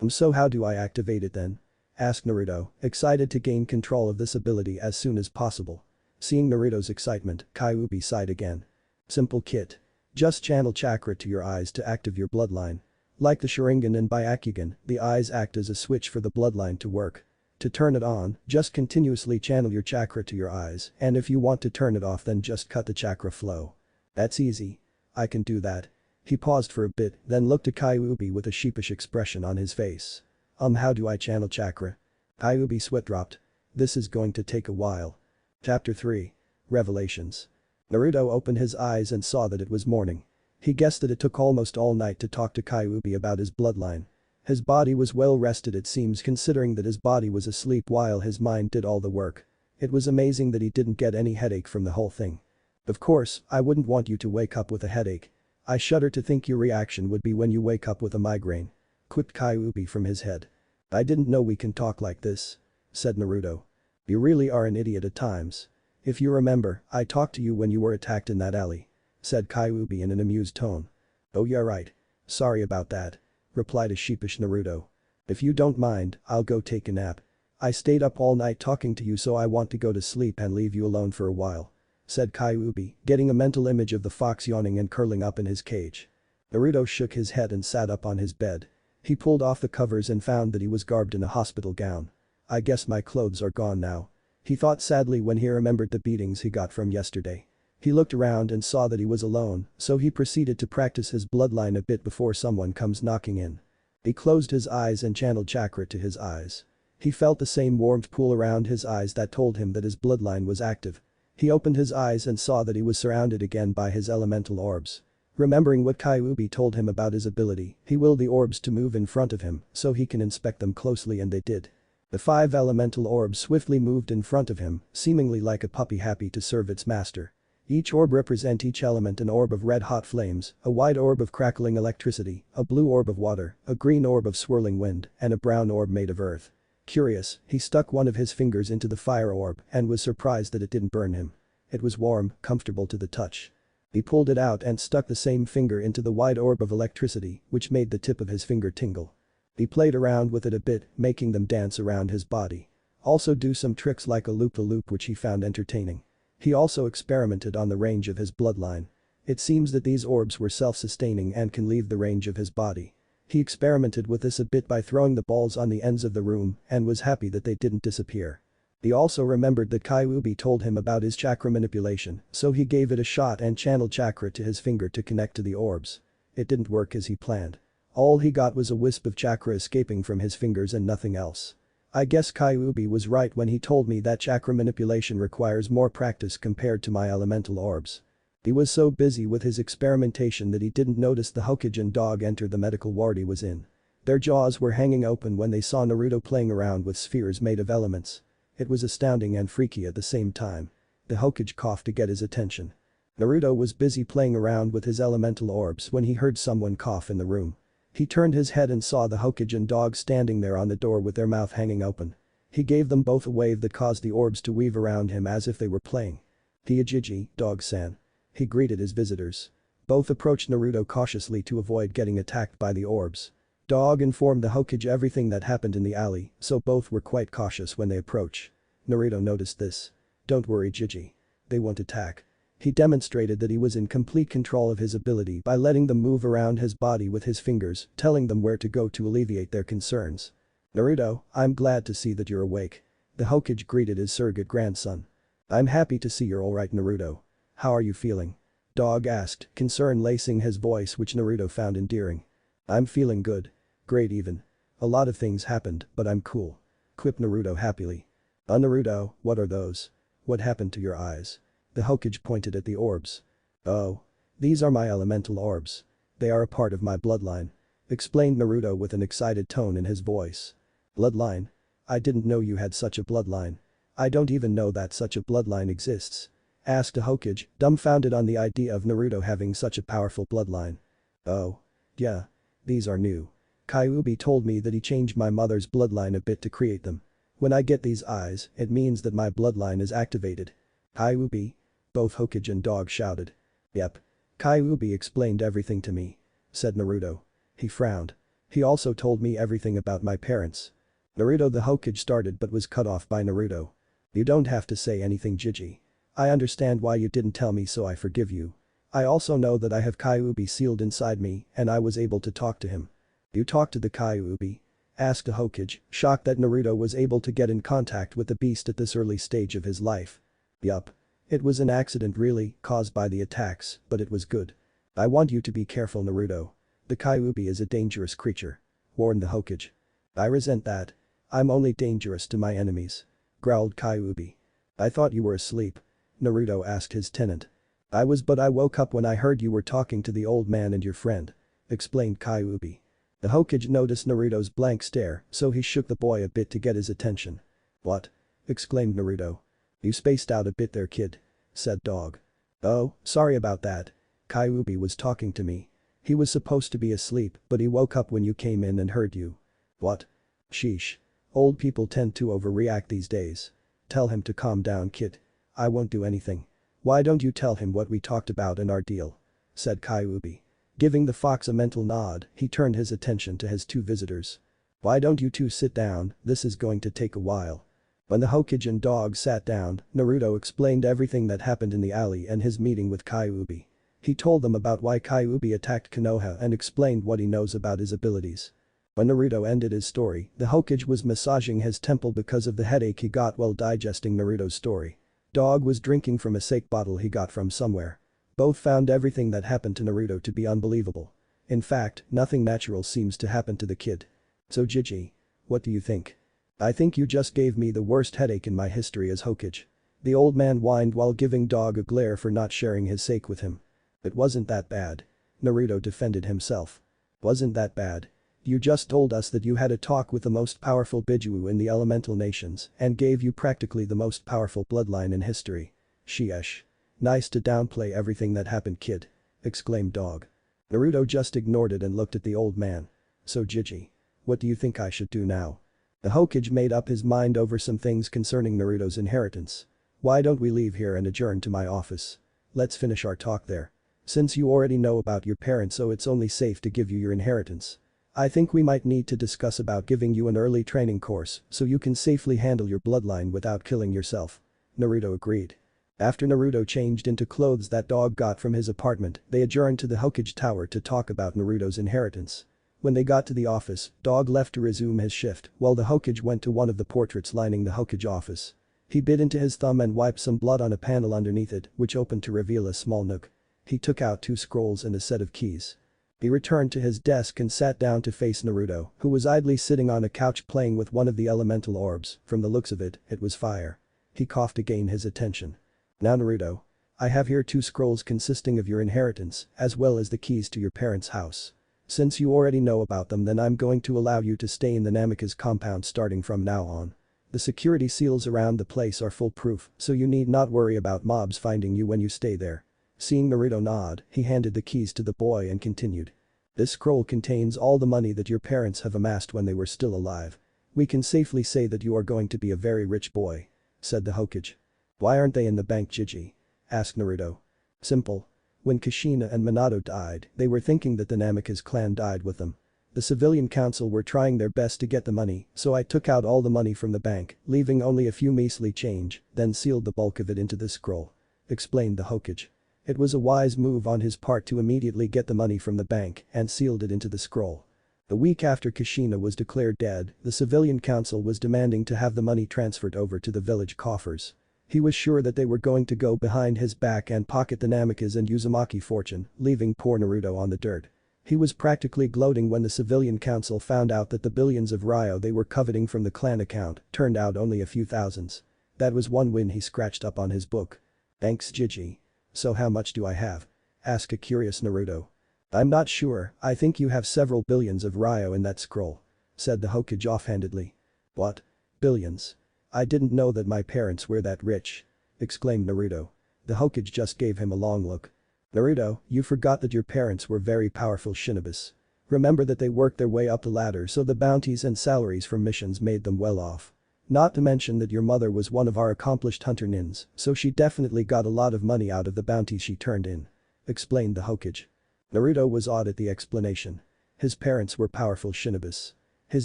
Speaker 1: "So how do I activate it then?" asked Naruto, excited to gain control of this ability as soon as possible. Seeing Naruto's excitement, Kyuubi sighed again. "Simple, kid. Just channel chakra to your eyes to activate your bloodline. Like the Sharingan and Byakugan, the eyes act as a switch for the bloodline to work. To turn it on, just continuously channel your chakra to your eyes, and if you want to turn it off then just cut the chakra flow. That's easy. I can do that." He paused for a bit, then looked at Kyuubi with a sheepish expression on his face. How do I channel chakra?" Kyuubi sweat dropped. "This is going to take a while." Chapter 3. Revelations. Naruto opened his eyes and saw that it was morning. He guessed that it took almost all night to talk to Kyuubi about his bloodline. His body was well rested, it seems, considering that his body was asleep while his mind did all the work. It was amazing that he didn't get any headache from the whole thing. "Of course, I wouldn't want you to wake up with a headache. I shudder to think your reaction would be when you wake up with a migraine," quipped Kyuubi from his head. "I didn't know we can talk like this," said Naruto. "You really are an idiot at times. If you remember, I talked to you when you were attacked in that alley," said Kyuubi in an amused tone. "Oh yeah, right. Sorry about that," replied a sheepish Naruto. "If you don't mind, I'll go take a nap. I stayed up all night talking to you, so I want to go to sleep and leave you alone for a while," said Kyuubi, getting a mental image of the fox yawning and curling up in his cage. Naruto shook his head and sat up on his bed. He pulled off the covers and found that he was garbed in a hospital gown. "I guess my clothes are gone now," he thought sadly when he remembered the beatings he got from yesterday. He looked around and saw that he was alone, so he proceeded to practice his bloodline a bit before someone comes knocking in. He closed his eyes and channeled chakra to his eyes. He felt the same warmth pool around his eyes that told him that his bloodline was active. He opened his eyes and saw that he was surrounded again by his elemental orbs. Remembering what Kyuubi told him about his ability, he willed the orbs to move in front of him so he can inspect them closely, and they did. The 5 elemental orbs swiftly moved in front of him, seemingly like a puppy happy to serve its master. Each orb represent each element: an orb of red-hot flames, a white orb of crackling electricity, a blue orb of water, a green orb of swirling wind, and a brown orb made of earth. Curious, he stuck one of his fingers into the fire orb and was surprised that it didn't burn him. It was warm, comfortable to the touch. He pulled it out and stuck the same finger into the white orb of electricity, which made the tip of his finger tingle. He played around with it a bit, making them dance around his body. Also do some tricks like a loop-the-loop, which he found entertaining. He also experimented on the range of his bloodline. It seems that these orbs were self-sustaining and can leave the range of his body. He experimented with this a bit by throwing the balls on the ends of the room and was happy that they didn't disappear. He also remembered that Kyuubi told him about his chakra manipulation, so he gave it a shot and channeled chakra to his finger to connect to the orbs. It didn't work as he planned. All he got was a wisp of chakra escaping from his fingers and nothing else. I guess Kyuubi was right when he told me that chakra manipulation requires more practice compared to my elemental orbs. He was so busy with his experimentation that he didn't notice the Hokage dog enter the medical ward he was in. Their jaws were hanging open when they saw Naruto playing around with spheres made of elements. It was astounding and freaky at the same time. The Hokage coughed to get his attention. Naruto was busy playing around with his elemental orbs when he heard someone cough in the room. He turned his head and saw the Hokage dog standing there on the door with their mouth hanging open. He gave them both a wave that caused the orbs to weave around him as if they were playing. "Hyojiji, dog-san." He greeted his visitors. Both approached Naruto cautiously to avoid getting attacked by the orbs. Dog informed the Hokage everything that happened in the alley, so both were quite cautious when they approach. Naruto noticed this. "Don't worry, Jiji. They won't attack." He demonstrated that he was in complete control of his ability by letting them move around his body with his fingers, telling them where to go to alleviate their concerns. "Naruto, I'm glad to see that you're awake." The Hokage greeted his surrogate grandson. "I'm happy to see you're alright, Naruto. How are you feeling?" Dog asked, concern lacing his voice which Naruto found endearing. "I'm feeling good. Great even. A lot of things happened, but I'm cool," quipped Naruto happily. Naruto, what are those? What happened to your eyes?" The Hokage pointed at the orbs. "Oh. These are my elemental orbs. They are a part of my bloodline," explained Naruto with an excited tone in his voice. "Bloodline? I didn't know you had such a bloodline. I don't even know that such a bloodline exists," asked the Hokage, dumbfounded on the idea of Naruto having such a powerful bloodline. "Oh. Yeah. These are new. Kyuubi told me that he changed my mother's bloodline a bit to create them. When I get these eyes, it means that my bloodline is activated." "Kyuubi?" Both Hokage and Dog shouted. "Yep. Kyuubi explained everything to me," said Naruto. He frowned. "He also told me everything about my parents." Naruto the Hokage started but was cut off by Naruto. "You don't have to say anything, Jiji. I understand why you didn't tell me, so I forgive you. I also know that I have Kyuubi sealed inside me and I was able to talk to him." "You talked to the Kyuubi?" asked the Hokage, shocked that Naruto was able to get in contact with the beast at this early stage of his life. "Yup. It was an accident really, caused by the attacks, but it was good. I want you to be careful, Naruto. The Kyuubi is a dangerous creature," warned the Hokage. "I resent that. I'm only dangerous to my enemies," growled Kyuubi. "I thought you were asleep," Naruto asked his tenant. "I was, but I woke up when I heard you were talking to the old man and your friend," explained Kyuubi. The Hokage noticed Naruto's blank stare, so he shook the boy a bit to get his attention. "What?" exclaimed Naruto. "You spaced out a bit there, kid," said Dog. "Oh, sorry about that. Kyuubi was talking to me. He was supposed to be asleep, but he woke up when you came in and heard you." "What?" "Sheesh. Old people tend to overreact these days. Tell him to calm down, kid. I won't do anything." "Why don't you tell him what we talked about in our deal?" said Kyuubi. Giving the fox a mental nod, he turned his attention to his two visitors. "Why don't you two sit down, this is going to take a while." When the Hokage and Dog sat down, Naruto explained everything that happened in the alley and his meeting with Kyuubi. He told them about why Kyuubi attacked Konoha and explained what he knows about his abilities. When Naruto ended his story, the Hokage was massaging his temple because of the headache he got while digesting Naruto's story. Dog was drinking from a sake bottle he got from somewhere. Both found everything that happened to Naruto to be unbelievable. In fact, nothing natural seems to happen to the kid. "So Jiji, what do you think?" "I think you just gave me the worst headache in my history as Hokage." The old man whined while giving Dog a glare for not sharing his sake with him. "It wasn't that bad." Naruto defended himself. "Wasn't that bad? You just told us that you had a talk with the most powerful Biju in the elemental nations and gave you practically the most powerful bloodline in history." "Sheesh. Nice to downplay everything that happened, kid," exclaimed Dog. Naruto just ignored it and looked at the old man. "So Jiji, what do you think I should do now?" The Hokage made up his mind over some things concerning Naruto's inheritance. "Why don't we leave here and adjourn to my office? Let's finish our talk there. Since you already know about your parents, so it's only safe to give you your inheritance. I think we might need to discuss about giving you an early training course so you can safely handle your bloodline without killing yourself." Naruto agreed. After Naruto changed into clothes that dog got from his apartment, they adjourned to the Hokage Tower to talk about Naruto's inheritance. When they got to the office, Dog left to resume his shift, while the Hokage went to one of the portraits lining the Hokage office. He bit into his thumb and wiped some blood on a panel underneath it, which opened to reveal a small nook. He took out 2 scrolls and a set of keys. He returned to his desk and sat down to face Naruto, who was idly sitting on a couch playing with one of the elemental orbs. From the looks of it, it was fire. He coughed to gain his attention. Now Naruto. I have here 2 scrolls consisting of your inheritance, as well as the keys to your parents' house. Since you already know about them, then I'm going to allow you to stay in the Namikaze compound starting from now on. The security seals around the place are foolproof, so you need not worry about mobs finding you when you stay there. Seeing Naruto nod, he handed the keys to the boy and continued. This scroll contains all the money that your parents have amassed when they were still alive. We can safely say that you are going to be a very rich boy, said the Hokage. Why aren't they in the bank, Jiji? Asked Naruto. Simple. When Kushina and Minato died, they were thinking that the Namikaze clan died with them. The civilian council were trying their best to get the money, so I took out all the money from the bank, leaving only a few measly change, then sealed the bulk of it into this scroll. Explained the Hokage. It was a wise move on his part to immediately get the money from the bank and sealed it into the scroll. The week after Kushina was declared dead, the civilian council was demanding to have the money transferred over to the village coffers. He was sure that they were going to go behind his back and pocket the Namikaze and Uzumaki fortune, leaving poor Naruto on the dirt. He was practically gloating when the civilian council found out that the billions of Ryo they were coveting from the clan account turned out only a few thousands. That was one win he scratched up on his book. Thanks, Jiji. So how much do I have? Asked a curious Naruto. I'm not sure, I think you have several billions of Ryo in that scroll, said the Hokage offhandedly. What? Billions? I didn't know that my parents were that rich, exclaimed Naruto. The Hokage just gave him a long look. Naruto, you forgot that your parents were very powerful shinobis. Remember that they worked their way up the ladder, so the bounties and salaries from missions made them well off. Not to mention that your mother was one of our accomplished hunter nins, so she definitely got a lot of money out of the bounties she turned in, explained the Hokage. Naruto was awed at the explanation. His parents were powerful shinobis. His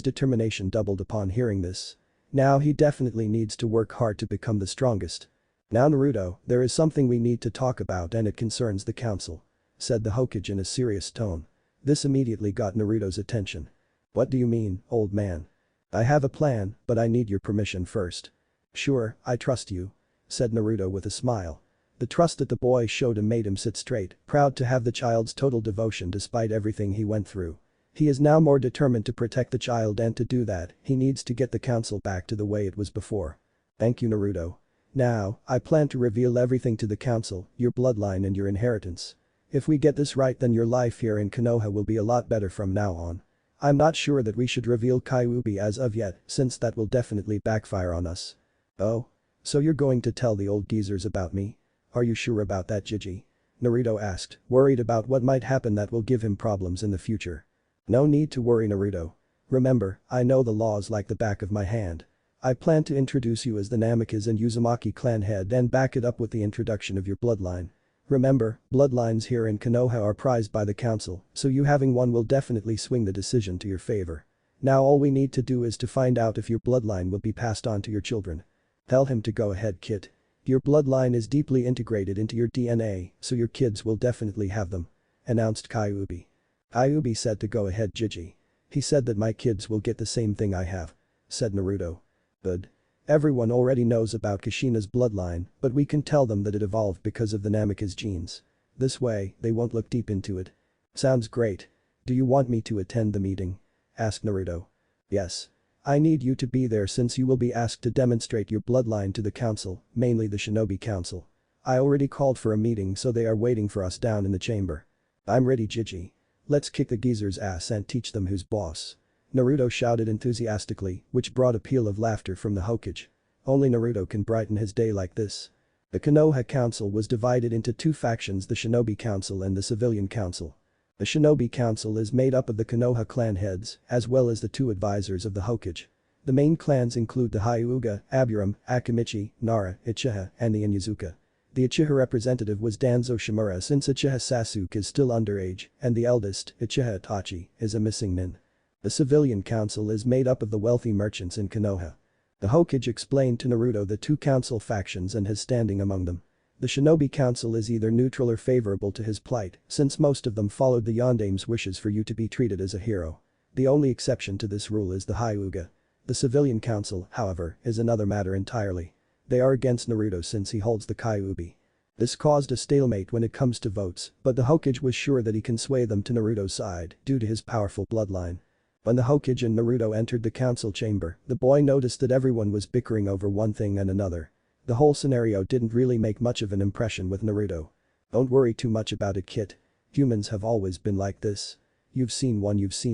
Speaker 1: determination doubled upon hearing this. Now he definitely needs to work hard to become the strongest. Now Naruto, there is something we need to talk about and it concerns the council, said the Hokage in a serious tone. This immediately got Naruto's attention. What do you mean, old man? I have a plan, but I need your permission first. Sure, I trust you, said Naruto with a smile. The trust that the boy showed him made him sit straight, proud to have the child's total devotion despite everything he went through. He is now more determined to protect the child, and to do that, he needs to get the council back to the way it was before. Thank you, Naruto. Now, I plan to reveal everything to the council, your bloodline and your inheritance. If we get this right, then your life here in Konoha will be a lot better from now on. I'm not sure that we should reveal Kyuubi as of yet, since that will definitely backfire on us. Oh? So you're going to tell the old geezers about me? Are you sure about that, Jiji? Naruto asked, worried about what might happen that will give him problems in the future. No need to worry, Naruto. Remember, I know the laws like the back of my hand. I plan to introduce you as the Namikaze and Uzumaki clan head and back it up with the introduction of your bloodline. Remember, bloodlines here in Konoha are prized by the council, so you having one will definitely swing the decision to your favor. Now all we need to do is to find out if your bloodline will be passed on to your children. Tell him to go ahead, kid. Your bloodline is deeply integrated into your DNA, so your kids will definitely have them, announced Kyuubi. Kyuubi said to go ahead, Jiji. He said that my kids will get the same thing I have, said Naruto. Good. Everyone already knows about Kushina's bloodline, but we can tell them that it evolved because of the Namikaze genes. This way, they won't look deep into it. Sounds great. Do you want me to attend the meeting? Asked Naruto. Yes. I need you to be there since you will be asked to demonstrate your bloodline to the council, mainly the Shinobi Council. I already called for a meeting, so they are waiting for us down in the chamber. I'm ready, Jiji. Let's kick the geezer's ass and teach them who's boss. Naruto shouted enthusiastically, which brought a peal of laughter from the Hokage. Only Naruto can brighten his day like this. The Konoha Council was divided into 2 factions, the Shinobi Council and the Civilian Council. The Shinobi Council is made up of the Konoha clan heads, as well as the 2 advisors of the Hokage. The main clans include the Hyuga, Aburame, Akimichi, Nara, Uchiha, and the Inyazuka. The Uchiha representative was Danzo Shimura, since Uchiha Sasuke is still underage, and the eldest, Uchiha Itachi, is a missing nin. The Civilian Council is made up of the wealthy merchants in Konoha. The Hokage explained to Naruto the 2 council factions and his standing among them. The Shinobi Council is either neutral or favorable to his plight, since most of them followed the Yondame's wishes for you to be treated as a hero. The only exception to this rule is the Hyuga. The Civilian Council, however, is another matter entirely. They are against Naruto since he holds the Kyuubi. This caused a stalemate when it comes to votes, but the Hokage was sure that he can sway them to Naruto's side due to his powerful bloodline. When the Hokage and Naruto entered the council chamber, the boy noticed that everyone was bickering over one thing and another. The whole scenario didn't really make much of an impression with Naruto. Don't worry too much about it, kid. Humans have always been like this. You've seen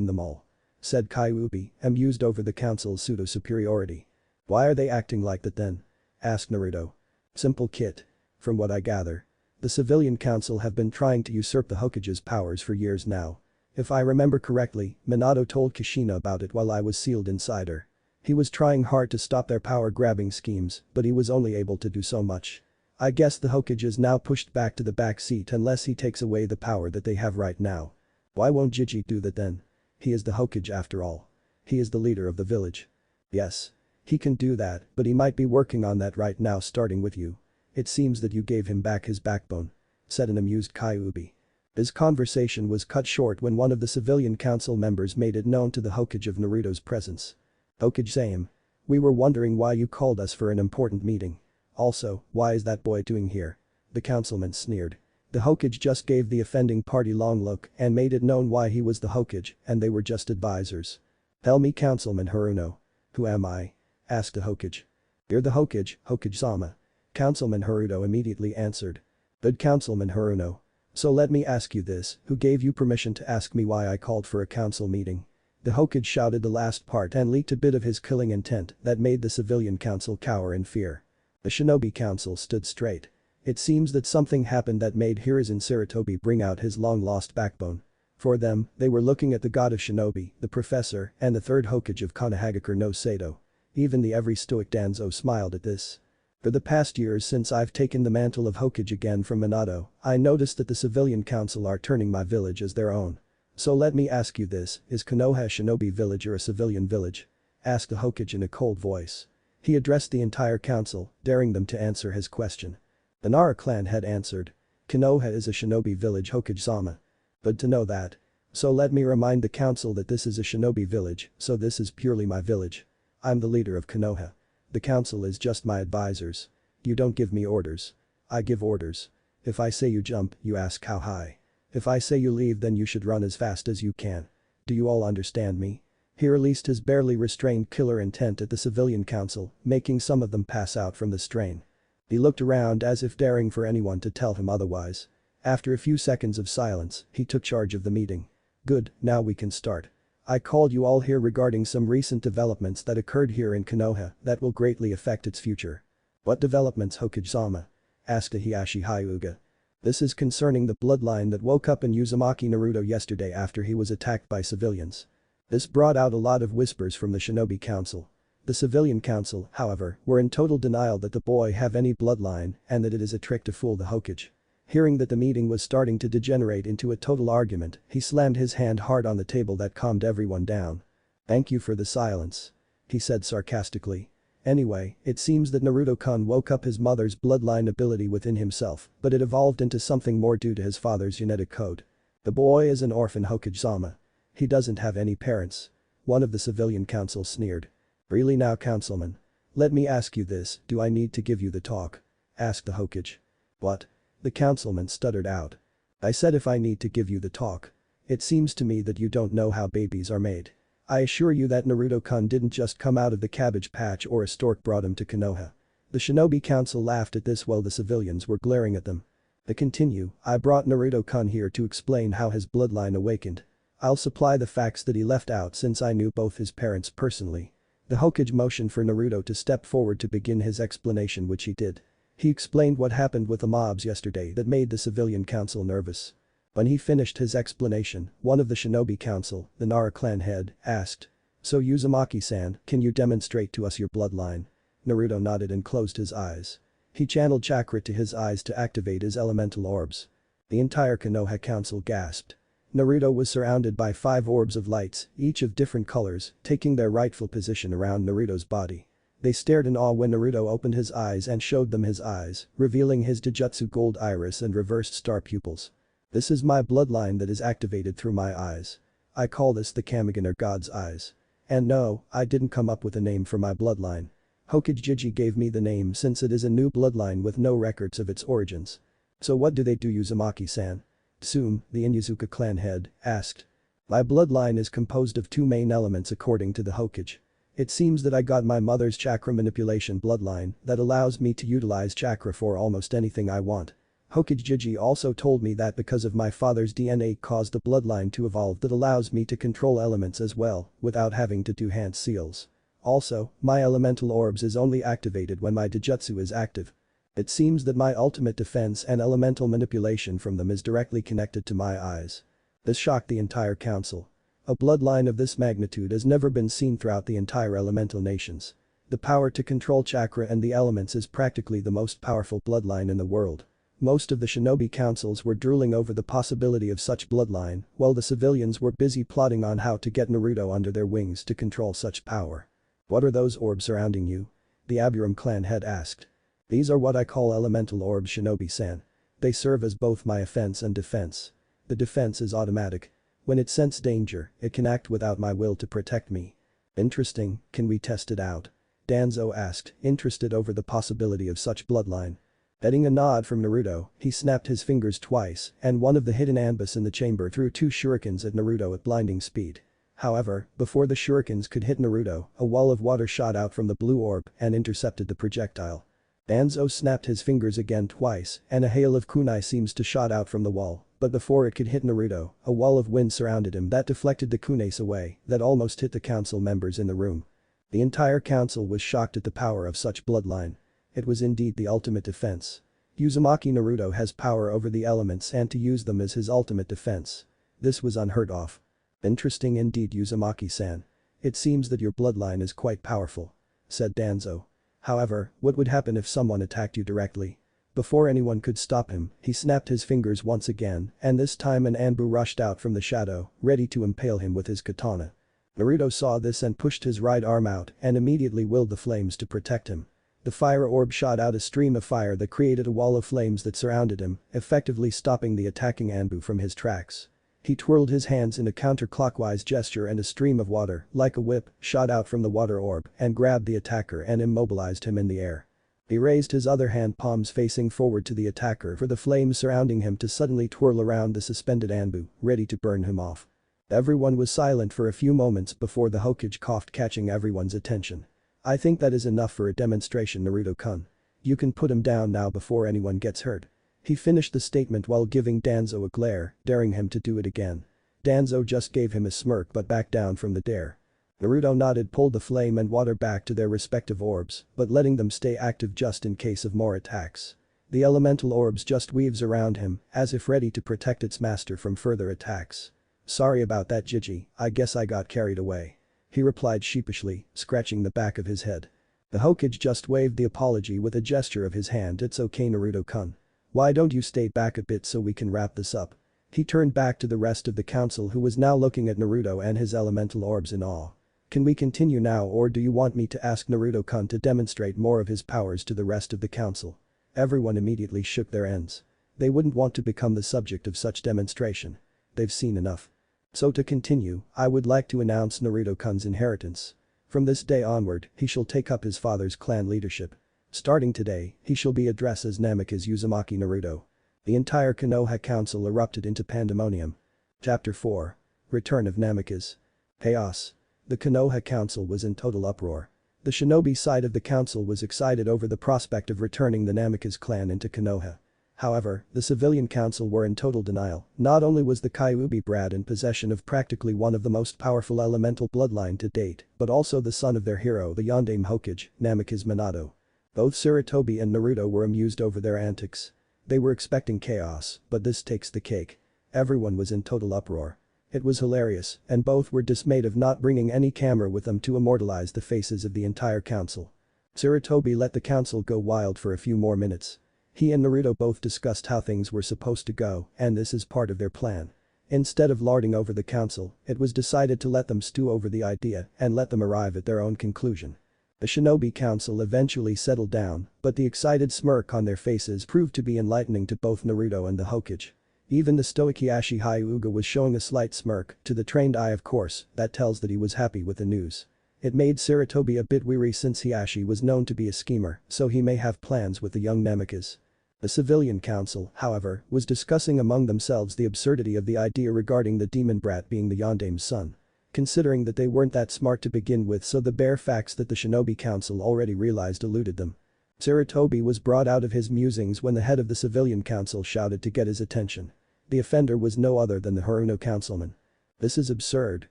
Speaker 1: them all. Said Kyuubi, amused over the council's pseudo-superiority. Why are they acting like that then? Asked Naruto. Simple, kid. From what I gather, the Civilian Council have been trying to usurp the Hokage's powers for years now. If I remember correctly, Minato told Kushina about it while I was sealed inside her. He was trying hard to stop their power-grabbing schemes, but he was only able to do so much. I guess the Hokage is now pushed back to the back seat unless he takes away the power that they have right now. Why won't Jiji do that then? He is the Hokage after all. He is the leader of the village. Yes. He can do that, but he might be working on that right now starting with you. It seems that you gave him back his backbone. Said an amused Kyuubi. His conversation was cut short when one of the Civilian Council members made it known to the Hokage of Naruto's presence. Hokage-sama. We were wondering why you called us for an important meeting. Also, why is that boy doing here? The councilman sneered. The Hokage just gave the offending party long look and made it known why he was the Hokage and they were just advisors. Tell me, Councilman Haruno. Who am I? Asked the Hokage. You're the Hokage, Hokage-sama. Councilman Haruno immediately answered. Good Councilman Haruno. So let me ask you this, who gave you permission to ask me why I called for a council meeting? The Hokage shouted the last part and leaked a bit of his killing intent that made the Civilian Council cower in fear. The Shinobi Council stood straight. It seems that something happened that made Hiruzen Sarutobi bring out his long-lost backbone. For them, they were looking at the god of Shinobi, the professor, and the third Hokage of Konohagakure no Sato. Even the ever stoic Danzo smiled at this. For the past years since I've taken the mantle of Hokage again from Minato, I noticed that the Civilian Council are turning my village as their own. So let me ask you this, is Konoha a shinobi village or a civilian village? Asked the Hokage in a cold voice. He addressed the entire council, daring them to answer his question. The Nara clan had answered. Konoha is a shinobi village, Hokage-sama. Good to know that. So let me remind the council that this is a shinobi village, so this is purely my village. I'm the leader of Konoha. The council is just my advisors. You don't give me orders. I give orders. If I say you jump, you ask how high. If I say you leave, then you should run as fast as you can. Do you all understand me? He released his barely restrained killer intent at the Civilian Council, making some of them pass out from the strain. He looked around as if daring for anyone to tell him otherwise. After a few seconds of silence, he took charge of the meeting. Good, now we can start. I called you all here regarding some recent developments that occurred here in Konoha that will greatly affect its future. What developments, Hokage-sama? Asked a Hiyashi Hyuga. This is concerning the bloodline that woke up in Uzumaki Naruto yesterday after he was attacked by civilians. This brought out a lot of whispers from the Shinobi Council. The Civilian Council, however, were in total denial that the boy have any bloodline and that it is a trick to fool the Hokage. Hearing that the meeting was starting to degenerate into a total argument, he slammed his hand hard on the table that calmed everyone down. Thank you for the silence. He said sarcastically. Anyway, it seems that Naruto-kun woke up his mother's bloodline ability within himself, but it evolved into something more due to his father's genetic code. The boy is an orphan, Hokage-sama. He doesn't have any parents. One of the Civilian Council sneered. Really now, Councilman? Let me ask you this, do I need to give you the talk? Asked the Hokage. What? The councilman stuttered out. I said if I need to give you the talk. It seems to me that you don't know how babies are made. I assure you that Naruto-kun didn't just come out of the cabbage patch or a stork brought him to Konoha. The Shinobi Council laughed at this while the civilians were glaring at them. To continue, I brought Naruto-kun here to explain how his bloodline awakened. I'll supply the facts that he left out since I knew both his parents personally. The Hokage motioned for Naruto to step forward to begin his explanation, which he did. He explained what happened with the mobs yesterday that made the Civilian Council nervous. When he finished his explanation, one of the Shinobi Council, the Nara clan head, asked. So Uzumaki-san, can you demonstrate to us your bloodline? Naruto nodded and closed his eyes. He channeled chakra to his eyes to activate his elemental orbs. The entire Konoha Council gasped. Naruto was surrounded by 5 orbs of lights, each of different colors, taking their rightful position around Naruto's body. They stared in awe when Naruto opened his eyes and showed them his eyes, revealing his Jujutsu gold iris and reversed star pupils. This is my bloodline that is activated through my eyes. I call this the kamigan or God's eyes. And no, I didn't come up with a name for my bloodline. Hokage gave me the name since it is a new bloodline with no records of its origins. So what do they do, Uzumaki-san? Tsume, the Inyazuka clan head, asked. My bloodline is composed of two main elements according to the Hokage. It seems that I got my mother's chakra manipulation bloodline that allows me to utilize chakra for almost anything I want. Hokage also told me that because of my father's DNA caused a bloodline to evolve that allows me to control elements as well, without having to do hand seals. Also, my elemental orbs is only activated when my Jujutsu is active. It seems that my ultimate defense and elemental manipulation from them is directly connected to my eyes. This shocked the entire council. A bloodline of this magnitude has never been seen throughout the entire elemental nations. The power to control chakra and the elements is practically the most powerful bloodline in the world. Most of the shinobi councils were drooling over the possibility of such bloodline, while the civilians were busy plotting on how to get Naruto under their wings to control such power. What are those orbs surrounding you? The Aburam clan head asked. These are what I call elemental orbs, Shinobi-san. They serve as both my offense and defense. The defense is automatic. When it senses danger, it can act without my will to protect me. Interesting, can we test it out? Danzo asked, interested over the possibility of such bloodline. Getting a nod from Naruto, he snapped his fingers twice and one of the hidden ambus in the chamber threw two shurikens at Naruto at blinding speed. However, before the shurikens could hit Naruto, a wall of water shot out from the blue orb and intercepted the projectile. Danzo snapped his fingers again twice and a hail of kunai seems to shot out from the wall, but before it could hit Naruto, a wall of wind surrounded him that deflected the kunais away that almost hit the council members in the room. The entire council was shocked at the power of such bloodline. It was indeed the ultimate defense. Uzumaki Naruto has power over the elements and to use them as his ultimate defense. This was unheard of. Interesting indeed, Uzumaki-san. It seems that your bloodline is quite powerful, said Danzo. However, what would happen if someone attacked you directly? Before anyone could stop him, he snapped his fingers once again and this time an Anbu rushed out from the shadow, ready to impale him with his katana. Naruto saw this and pushed his right arm out and immediately willed the flames to protect him. The fire orb shot out a stream of fire that created a wall of flames that surrounded him, effectively stopping the attacking Anbu from his tracks. He twirled his hands in a counterclockwise gesture and a stream of water, like a whip, shot out from the water orb and grabbed the attacker and immobilized him in the air. He raised his other hand palms facing forward to the attacker for the flames surrounding him to suddenly twirl around the suspended Anbu, ready to burn him off. Everyone was silent for a few moments before the Hokage coughed, catching everyone's attention. I think that is enough for a demonstration, Naruto-kun. You can put him down now before anyone gets hurt. He finished the statement while giving Danzo a glare, daring him to do it again. Danzo just gave him a smirk but backed down from the dare. Naruto nodded, pulled the flame and water back to their respective orbs, but letting them stay active just in case of more attacks. The elemental orbs just weaves around him, as if ready to protect its master from further attacks. Sorry about that, Jiji, I guess I got carried away. He replied sheepishly, scratching the back of his head. The Hokage just waved the apology with a gesture of his hand. It's okay, Naruto-kun. Why don't you stay back a bit so we can wrap this up? He turned back to the rest of the council who was now looking at Naruto and his elemental orbs in awe. Can we continue now, or do you want me to ask Naruto-kun to demonstrate more of his powers to the rest of the council? Everyone immediately shook their ends. They wouldn't want to become the subject of such demonstration. They've seen enough. So to continue, I would like to announce Naruto-kun's inheritance. From this day onward, he shall take up his father's clan leadership. Starting today, he shall be addressed as Namikaze Uzumaki Naruto. The entire Konoha council erupted into pandemonium. Chapter 4. Return of Namikaze. Chaos. The Konoha council was in total uproar. The shinobi side of the council was excited over the prospect of returning the Namikaze clan into Konoha. However, the civilian council were in total denial. Not only was the Kyuubi brat in possession of practically one of the most powerful elemental bloodline to date, but also the son of their hero, the Yondaime Hokage, Namikaze Minato. Both Sarutobi and Naruto were amused over their antics. They were expecting chaos, but this takes the cake. Everyone was in total uproar. It was hilarious, and both were dismayed of not bringing any camera with them to immortalize the faces of the entire council. Sarutobi let the council go wild for a few more minutes. He and Naruto both discussed how things were supposed to go, and this is part of their plan. Instead of lording over the council, it was decided to let them stew over the idea and let them arrive at their own conclusion. The shinobi council eventually settled down, but the excited smirk on their faces proved to be enlightening to both Naruto and the Hokage. Even the stoic Ieyashi Hyuga was showing a slight smirk, to the trained eye of course, that tells that he was happy with the news. It made Sarutobi a bit weary since Ieyashi was known to be a schemer, so he may have plans with the young Namikaze. The civilian council, however, was discussing among themselves the absurdity of the idea regarding the demon brat being the Yandame's son. Considering that they weren't that smart to begin with, so the bare facts that the shinobi council already realized eluded them. Sarutobi was brought out of his musings when the head of the civilian council shouted to get his attention. The offender was no other than the Haruno councilman. "This is absurd,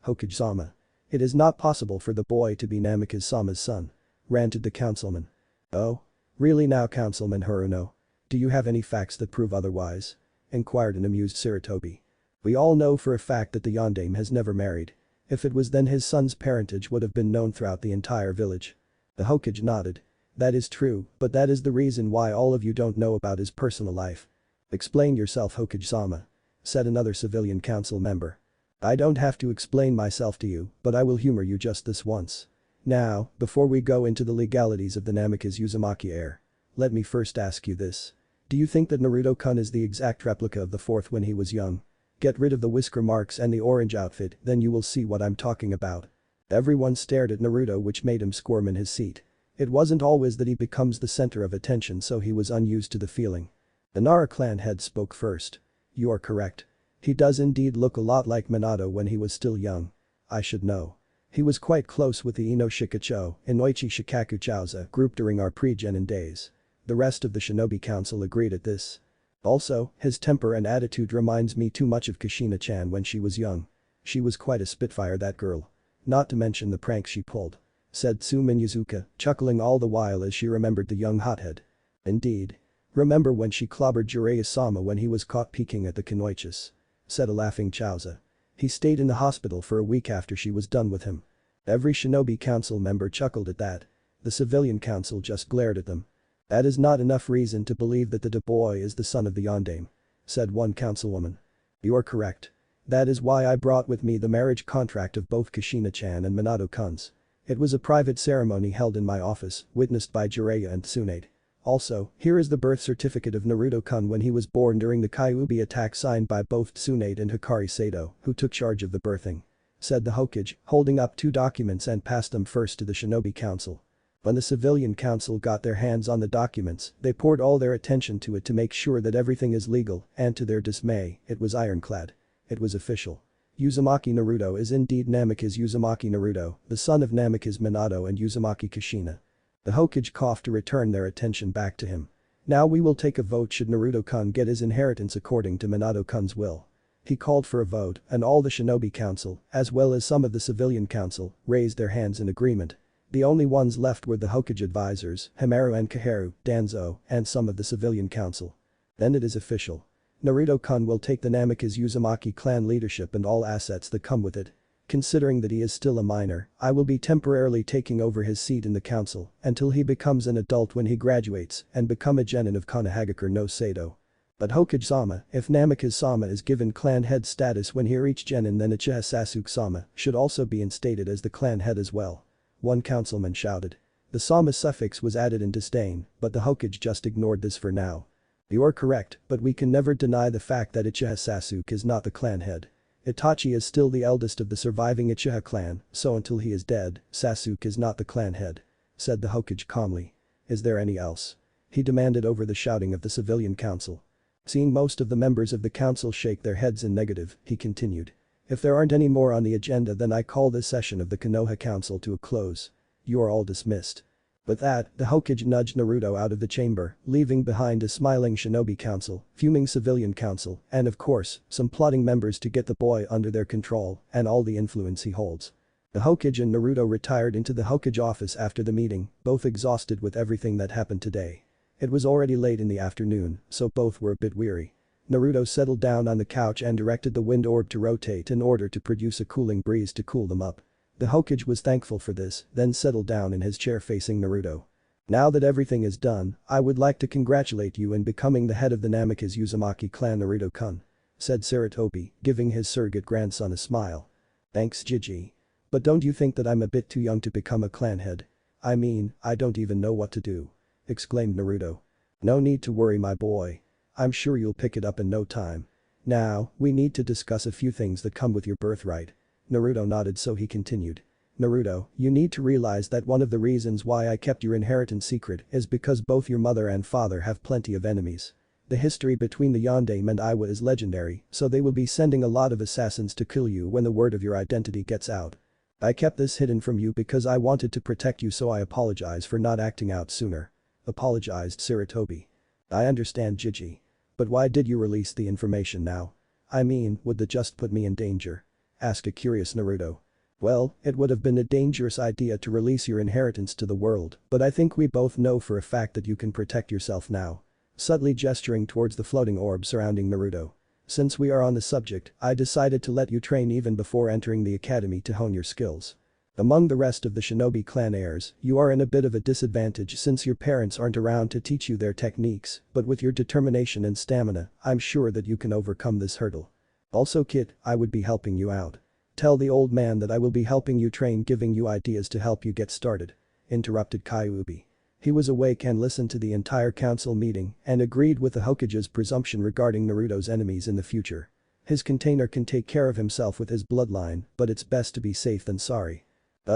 Speaker 1: Hokage-sama. It is not possible for the boy to be Namikaze-sama's son," ranted the councilman. "Oh? Really now, Councilman Haruno? Do you have any facts that prove otherwise?" inquired an amused Sarutobi. "We all know for a fact that the Yandame has never married. If it was, then his son's parentage would have been known throughout the entire village." The Hokage nodded. "That is true, but that is the reason why all of you don't know about his personal life." "Explain yourself, Hokage-sama," said another civilian council member. "I don't have to explain myself to you, but I will humor you just this once. Now, before we go into the legalities of the Namikaze Uzumaki heir, let me first ask you this. Do you think that Naruto-kun is the exact replica of the fourth when he was young? Get rid of the whisker marks and the orange outfit, then you will see what I'm talking about." Everyone stared at Naruto, which made him squirm in his seat. It wasn't always that he becomes the center of attention, so he was unused to the feeling. The Nara clan head spoke first. "You are correct. He does indeed look a lot like Minato when he was still young. I should know. He was quite close with the Ino Shikacho, Inoichi Shikaku Chauza group during our pre-genin days." The rest of the shinobi council agreed at this. "Also, his temper and attitude reminds me too much of Kushina-chan when she was young. She was quite a spitfire, that girl. Not to mention the pranks she pulled," said Tsumin Yuzuka, chuckling all the while as she remembered the young hothead. "Indeed. Remember when she clobbered Jiraiya-sama when he was caught peeking at the Kunoichis?" said a laughing Chauza. "He stayed in the hospital for a week after she was done with him." Every shinobi council member chuckled at that. The civilian council just glared at them. "That is not enough reason to believe that the boy is the son of the Yandame," said one councilwoman. "You are correct. That is why I brought with me the marriage contract of both Kushina-chan and Minato-kun's. It was a private ceremony held in my office, witnessed by Jiraiya and Tsunade. Also, here is the birth certificate of Naruto-kun when he was born during the Kyuubi attack, signed by both Tsunade and Hikari Sato, who took charge of the birthing," said the Hokage, holding up two documents and passed them first to the shinobi council. When the civilian council got their hands on the documents, they poured all their attention to it to make sure that everything is legal, and to their dismay, it was ironclad. It was official. Uzumaki Naruto is indeed Namikaze Uzumaki Naruto, the son of Namikaze Minato and Uzumaki Kushina. The Hokage coughed to return their attention back to him. "Now we will take a vote should Naruto-kun get his inheritance according to Minato-kun's will." He called for a vote, and all the shinobi council, as well as some of the civilian council, raised their hands in agreement. The only ones left were the Hokage advisors, Himaru and Kaharu, Danzo, and some of the civilian council. "Then it is official. Naruto-kun will take the Namikaze Uzumaki clan leadership and all assets that come with it. Considering that he is still a minor, I will be temporarily taking over his seat in the council until he becomes an adult when he graduates and become a genin of Konohagakure no Sato. But Hokage-sama, if Namikaze-sama is given clan head status when he reaches genin, then Uchiha Sasuke-sama should also be instated as the clan head as well," one councilman shouted. The sama suffix was added in disdain, but the Hokage just ignored this for now. "You are correct, but we can never deny the fact that Uchiha Sasuke is not the clan head. Itachi is still the eldest of the surviving Uchiha clan, so until he is dead, Sasuke is not the clan head," said the Hokage calmly. "Is there any else?" he demanded over the shouting of the civilian council. Seeing most of the members of the council shake their heads in negative, he continued. "If there aren't any more on the agenda, then I call this session of the Konoha Council to a close. You are all dismissed." With that, the Hokage nudged Naruto out of the chamber, leaving behind a smiling shinobi council, fuming civilian council, and of course, some plotting members to get the boy under their control and all the influence he holds. The Hokage and Naruto retired into the Hokage office after the meeting, both exhausted with everything that happened today. It was already late in the afternoon, so both were a bit weary. Naruto settled down on the couch and directed the wind orb to rotate in order to produce a cooling breeze to cool them up. The Hokage was thankful for this, then settled down in his chair facing Naruto. "Now that everything is done, I would like to congratulate you in becoming the head of the Namikaze Uzumaki clan, Naruto-kun," said Sarutobi, giving his surrogate grandson a smile. "Thanks, Jiji. But don't you think that I'm a bit too young to become a clan head?" I mean, I don't even know what to do," exclaimed Naruto. "No need to worry, my boy. I'm sure you'll pick it up in no time. Now, we need to discuss a few things that come with your birthright." Naruto nodded, so he continued. "Naruto, you need to realize that one of the reasons why I kept your inheritance secret is because both your mother and father have plenty of enemies. The history between the Yondaime and Iwa is legendary, so they will be sending a lot of assassins to kill you when the word of your identity gets out. I kept this hidden from you because I wanted to protect you, so I apologize for not acting out sooner," apologized Sarutobi. "I understand, Gigi. But why did you release the information now? I mean, would that just put me in danger?" asked a curious Naruto. "Well, it would have been a dangerous idea to release your inheritance to the world, but I think we both know for a fact that you can protect yourself now," subtly gesturing towards the floating orb surrounding Naruto. "Since we are on the subject, I decided to let you train even before entering the academy to hone your skills. Among the rest of the shinobi clan heirs, you are in a bit of a disadvantage since your parents aren't around to teach you their techniques, but with your determination and stamina, I'm sure that you can overcome this hurdle. Also kid, I would be helping you out. Tell the old man that I will be helping you train, giving you ideas to help you get started," interrupted Kyuubi. He was awake and listened to the entire council meeting and agreed with the Hokage's presumption regarding Naruto's enemies in the future. His container can take care of himself with his bloodline, but it's best to be safe than sorry.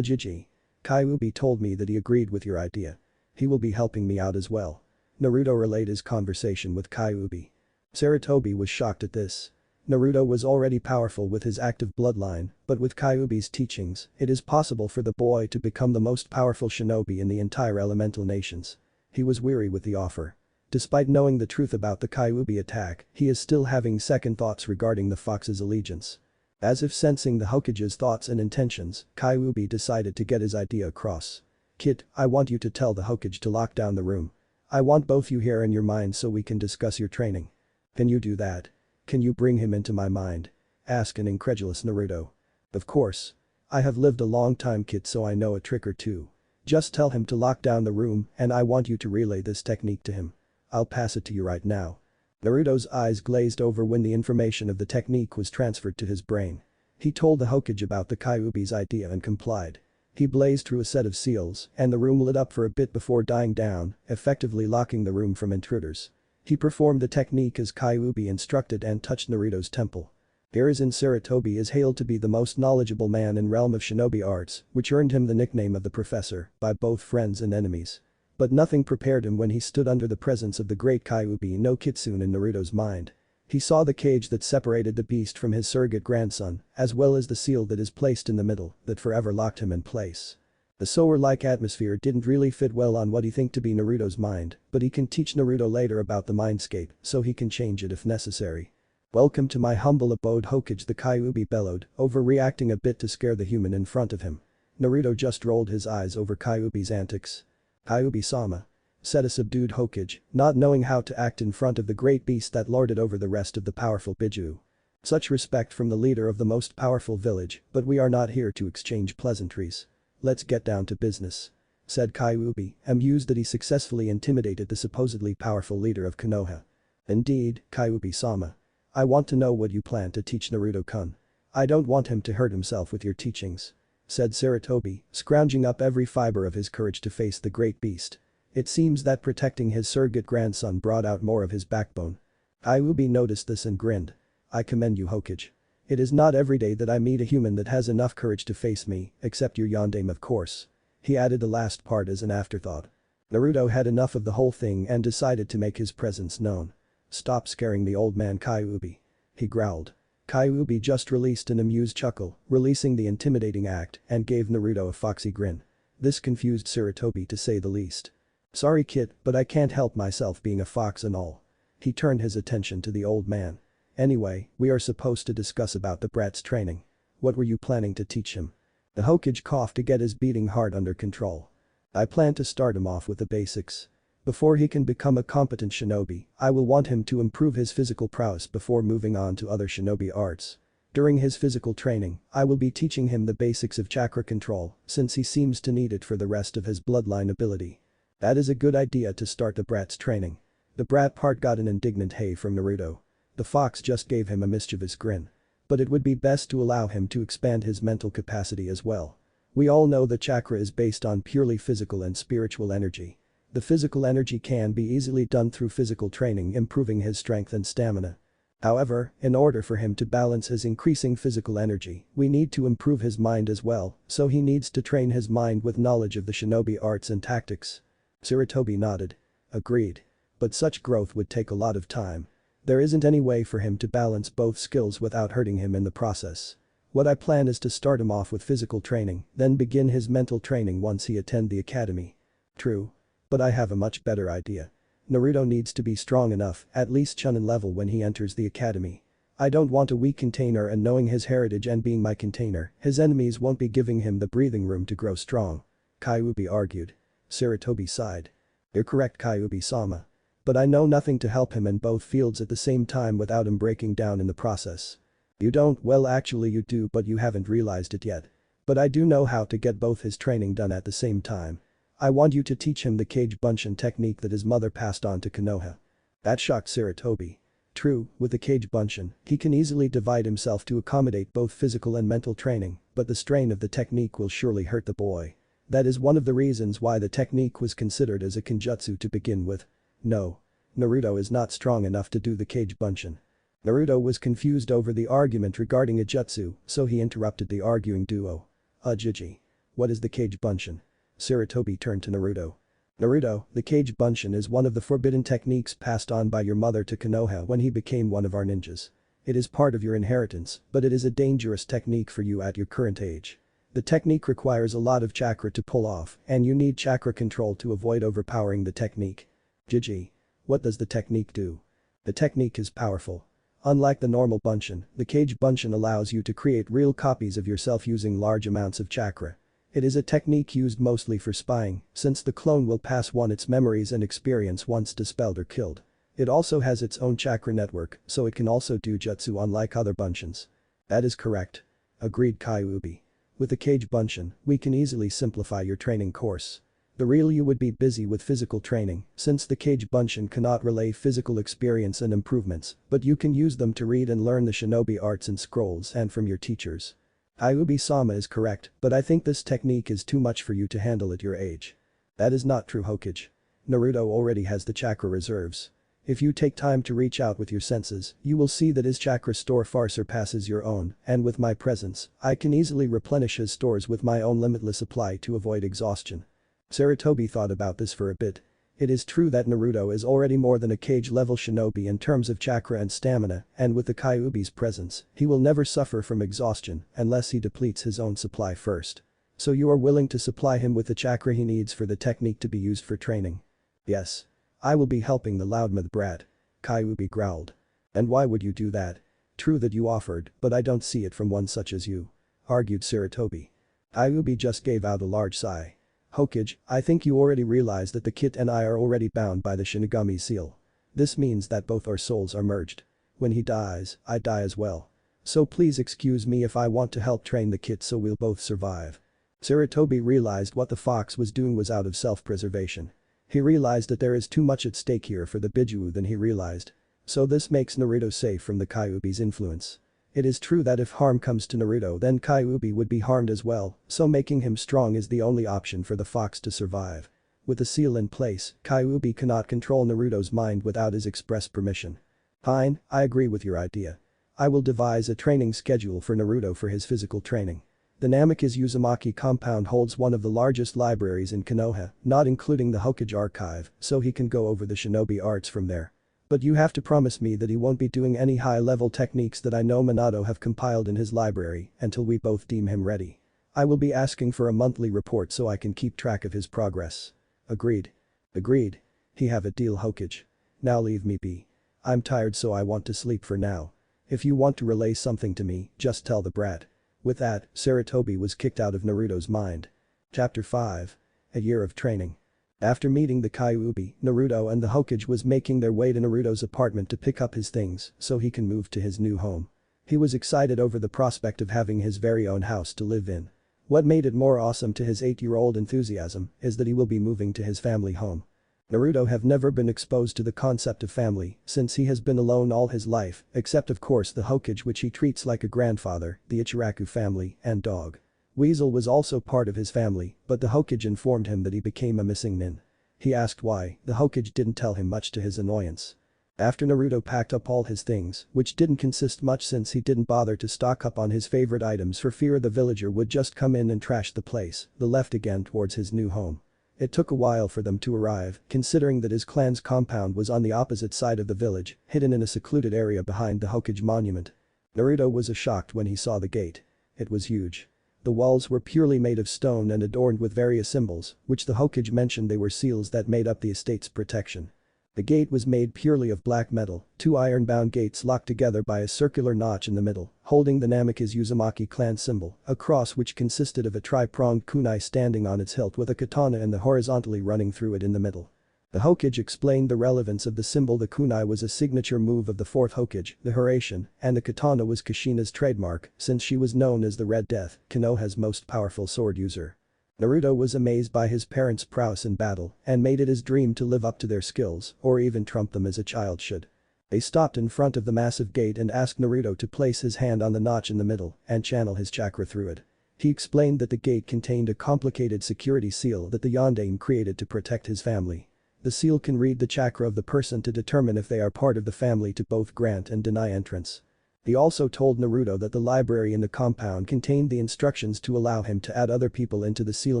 Speaker 1: Gigi. Kyuubi told me that he agreed with your idea. He will be helping me out as well." Naruto relayed his conversation with Kyuubi. Sarutobi was shocked at this. Naruto was already powerful with his active bloodline, but with Kyuubi's teachings, it is possible for the boy to become the most powerful shinobi in the entire elemental nations. He was weary with the offer. Despite knowing the truth about the Kyuubi attack, he is still having second thoughts regarding the fox's allegiance. As if sensing the Hokage's thoughts and intentions, Kyuubi decided to get his idea across. "Kid, I want you to tell the Hokage to lock down the room. I want both you here in your mind so we can discuss your training." "Can you do that? Can you bring him into my mind?" asked an incredulous Naruto. "Of course. I have lived a long time kid, so I know a trick or two. Just tell him to lock down the room and I want you to relay this technique to him. I'll pass it to you right now." Naruto's eyes glazed over when the information of the technique was transferred to his brain. He told the Hokage about the Kyuubi's idea and complied. He blazed through a set of seals and the room lit up for a bit before dying down, effectively locking the room from intruders. He performed the technique as Kyuubi instructed and touched Naruto's temple. Hiruzen Sarutobi is hailed to be the most knowledgeable man in realm of shinobi arts, which earned him the nickname of the Professor by both friends and enemies. But nothing prepared him when he stood under the presence of the great Kyuubi no Kitsune in Naruto's mind. He saw the cage that separated the beast from his surrogate grandson, as well as the seal that is placed in the middle that forever locked him in place. The sewer-like atmosphere didn't really fit well on what he think to be Naruto's mind, but he can teach Naruto later about the mindscape so he can change it if necessary. "Welcome to my humble abode Hokage," the Kyuubi bellowed, overreacting a bit to scare the human in front of him. Naruto just rolled his eyes over Kyuubi's antics. "Kyuubi-sama," said a subdued Hokage, not knowing how to act in front of the great beast that lorded over the rest of the powerful Biju. "Such respect from the leader of the most powerful village, but we are not here to exchange pleasantries. Let's get down to business," said Kyuubi, amused that he successfully intimidated the supposedly powerful leader of Konoha. "Indeed, Kyuubi-sama. I want to know what you plan to teach Naruto-kun. I don't want him to hurt himself with your teachings," said Sarutobi, scrounging up every fiber of his courage to face the great beast. It seems that protecting his surrogate grandson brought out more of his backbone. Kyuubi noticed this and grinned. "I commend you Hokage. It is not every day that I meet a human that has enough courage to face me, except your Yondaime of course." He added the last part as an afterthought. Naruto had enough of the whole thing and decided to make his presence known. "Stop scaring the old man Kyuubi," he growled. Kyuubi just released an amused chuckle, releasing the intimidating act and gave Naruto a foxy grin. This confused Sarutobi to say the least. "Sorry kid, but I can't help myself being a fox and all." He turned his attention to the old man. "Anyway, we are supposed to discuss about the brat's training. What were you planning to teach him?" The Hokage coughed to get his beating heart under control. "I plan to start him off with the basics. Before he can become a competent shinobi, I will want him to improve his physical prowess before moving on to other shinobi arts. During his physical training, I will be teaching him the basics of chakra control since he seems to need it for the rest of his bloodline ability." "That is a good idea to start the brat's training." The brat part got an indignant hey from Naruto. The fox just gave him a mischievous grin. "But it would be best to allow him to expand his mental capacity as well." We all know that chakra is based on purely physical and spiritual energy. The physical energy can be easily done through physical training, improving his strength and stamina. However, in order for him to balance his increasing physical energy, we need to improve his mind as well, so he needs to train his mind with knowledge of the shinobi arts and tactics. Sarutobi nodded. Agreed. But such growth would take a lot of time. There isn't any way for him to balance both skills without hurting him in the process. What I plan is to start him off with physical training, then begin his mental training once he attend the academy. True. But I have a much better idea. Naruto needs to be strong enough, at least Chunin level when he enters the academy. I don't want a weak container, and knowing his heritage and being my container, his enemies won't be giving him the breathing room to grow strong. Kyuubi argued. Sarutobi sighed. You're correct, Kyuubi-sama. But I know nothing to help him in both fields at the same time without him breaking down in the process. You don't? Well, actually you do, but you haven't realized it yet. But I do know how to get both his training done at the same time. I want you to teach him the Kage Bunshin technique that his mother passed on to Konoha. That shocked Sarutobi. True, with the Kage Bunshin, he can easily divide himself to accommodate both physical and mental training, but the strain of the technique will surely hurt the boy. That is one of the reasons why the technique was considered as a kenjutsu to begin with. No. Naruto is not strong enough to do the Kage Bunshin. Naruto was confused over the argument regarding a jutsu, so he interrupted the arguing duo. Jiji. What is the Kage Bunshin? Sarutobi turned to Naruto. Naruto, the Kage Bunshin is one of the forbidden techniques passed on by your mother to Konoha when he became one of our ninjas. It is part of your inheritance, but it is a dangerous technique for you at your current age. The technique requires a lot of chakra to pull off, and you need chakra control to avoid overpowering the technique. Jiji. What does the technique do? The technique is powerful. Unlike the normal Bunshin, the Kage Bunshin allows you to create real copies of yourself using large amounts of chakra. It is a technique used mostly for spying, since the clone will pass on its memories and experience once dispelled or killed. It also has its own chakra network, so it can also do jutsu unlike other Bunshins. That is correct. Agreed Kyuubi. With the Kage Bunshin, we can easily simplify your training course. The real you would be busy with physical training, since the Kage Bunshin cannot relay physical experience and improvements, but you can use them to read and learn the shinobi arts and scrolls and from your teachers. Kyuubi-sama is correct, but I think this technique is too much for you to handle at your age. That is not true, Hokage. Naruto already has the chakra reserves. If you take time to reach out with your senses, you will see that his chakra store far surpasses your own, and with my presence, I can easily replenish his stores with my own limitless supply to avoid exhaustion. Sarutobi thought about this for a bit. It is true that Naruto is already more than a Kage-level shinobi in terms of chakra and stamina, and with the Kyuubi's presence, he will never suffer from exhaustion unless he depletes his own supply first. So you are willing to supply him with the chakra he needs for the technique to be used for training? Yes. I will be helping the loudmouth brat. Kyuubi growled. And why would you do that? True that you offered, but I don't see it from one such as you. Argued Sarutobi. Kyuubi just gave out a large sigh. Hokage, I think you already realize that the kit and I are already bound by the Shinigami seal. This means that both our souls are merged. When he dies, I die as well. So please excuse me if I want to help train the kit so we'll both survive. Sarutobi realized what the fox was doing was out of self-preservation. He realized that there is too much at stake here for the Bijuu than he realized. So this makes Naruto safe from the Kyuubi's influence. It is true that if harm comes to Naruto, then Kyuubi would be harmed as well, so making him strong is the only option for the fox to survive. With the seal in place, Kyuubi cannot control Naruto's mind without his express permission. Fine, I agree with your idea. I will devise a training schedule for Naruto for his physical training. The Namikaze Uzumaki compound holds one of the largest libraries in Konoha, not including the Hokage archive, so he can go over the shinobi arts from there. But you have to promise me that he won't be doing any high-level techniques that I know Minato have compiled in his library until we both deem him ready. I will be asking for a monthly report so I can keep track of his progress. Agreed. Agreed. He have a deal, Hokage. Now leave me be. I'm tired so I want to sleep for now. If you want to relay something to me, just tell the brat. With that, Sarutobi was kicked out of Naruto's mind. Chapter 5. A Year of Training. After meeting the Kyuubi, Naruto and the Hokage was making their way to Naruto's apartment to pick up his things so he can move to his new home. He was excited over the prospect of having his very own house to live in. What made it more awesome to his 8-year-old enthusiasm is that he will be moving to his family home. Naruto have never been exposed to the concept of family since he has been alone all his life, except of course the Hokage which he treats like a grandfather, the Ichiraku family, and dog. Weasel was also part of his family, but the Hokage informed him that he became a missing nin. He asked why, the Hokage didn't tell him much to his annoyance. After Naruto packed up all his things, which didn't consist much since he didn't bother to stock up on his favorite items for fear the villager would just come in and trash the place, they left again towards his new home. It took a while for them to arrive, considering that his clan's compound was on the opposite side of the village, hidden in a secluded area behind the Hokage monument. Naruto was shocked when he saw the gate. It was huge. The walls were purely made of stone and adorned with various symbols, which the Hokage mentioned they were seals that made up the estate's protection. The gate was made purely of black metal, two iron-bound gates locked together by a circular notch in the middle, holding the Namikaze Uzumaki clan symbol, a cross which consisted of a tri-pronged kunai standing on its hilt with a katana and the horizontally running through it in the middle. The Hokage explained the relevance of the symbol. The kunai was a signature move of the fourth Hokage, the Hiraishin, and the katana was Kushina's trademark, since she was known as the Red Death, Konoha's most powerful sword user. Naruto was amazed by his parents' prowess in battle and made it his dream to live up to their skills or even trump them as a child should. They stopped in front of the massive gate and asked Naruto to place his hand on the notch in the middle and channel his chakra through it. He explained that the gate contained a complicated security seal that the Yondaime created to protect his family. The seal can read the chakra of the person to determine if they are part of the family to both grant and deny entrance. He also told Naruto that the library in the compound contained the instructions to allow him to add other people into the seal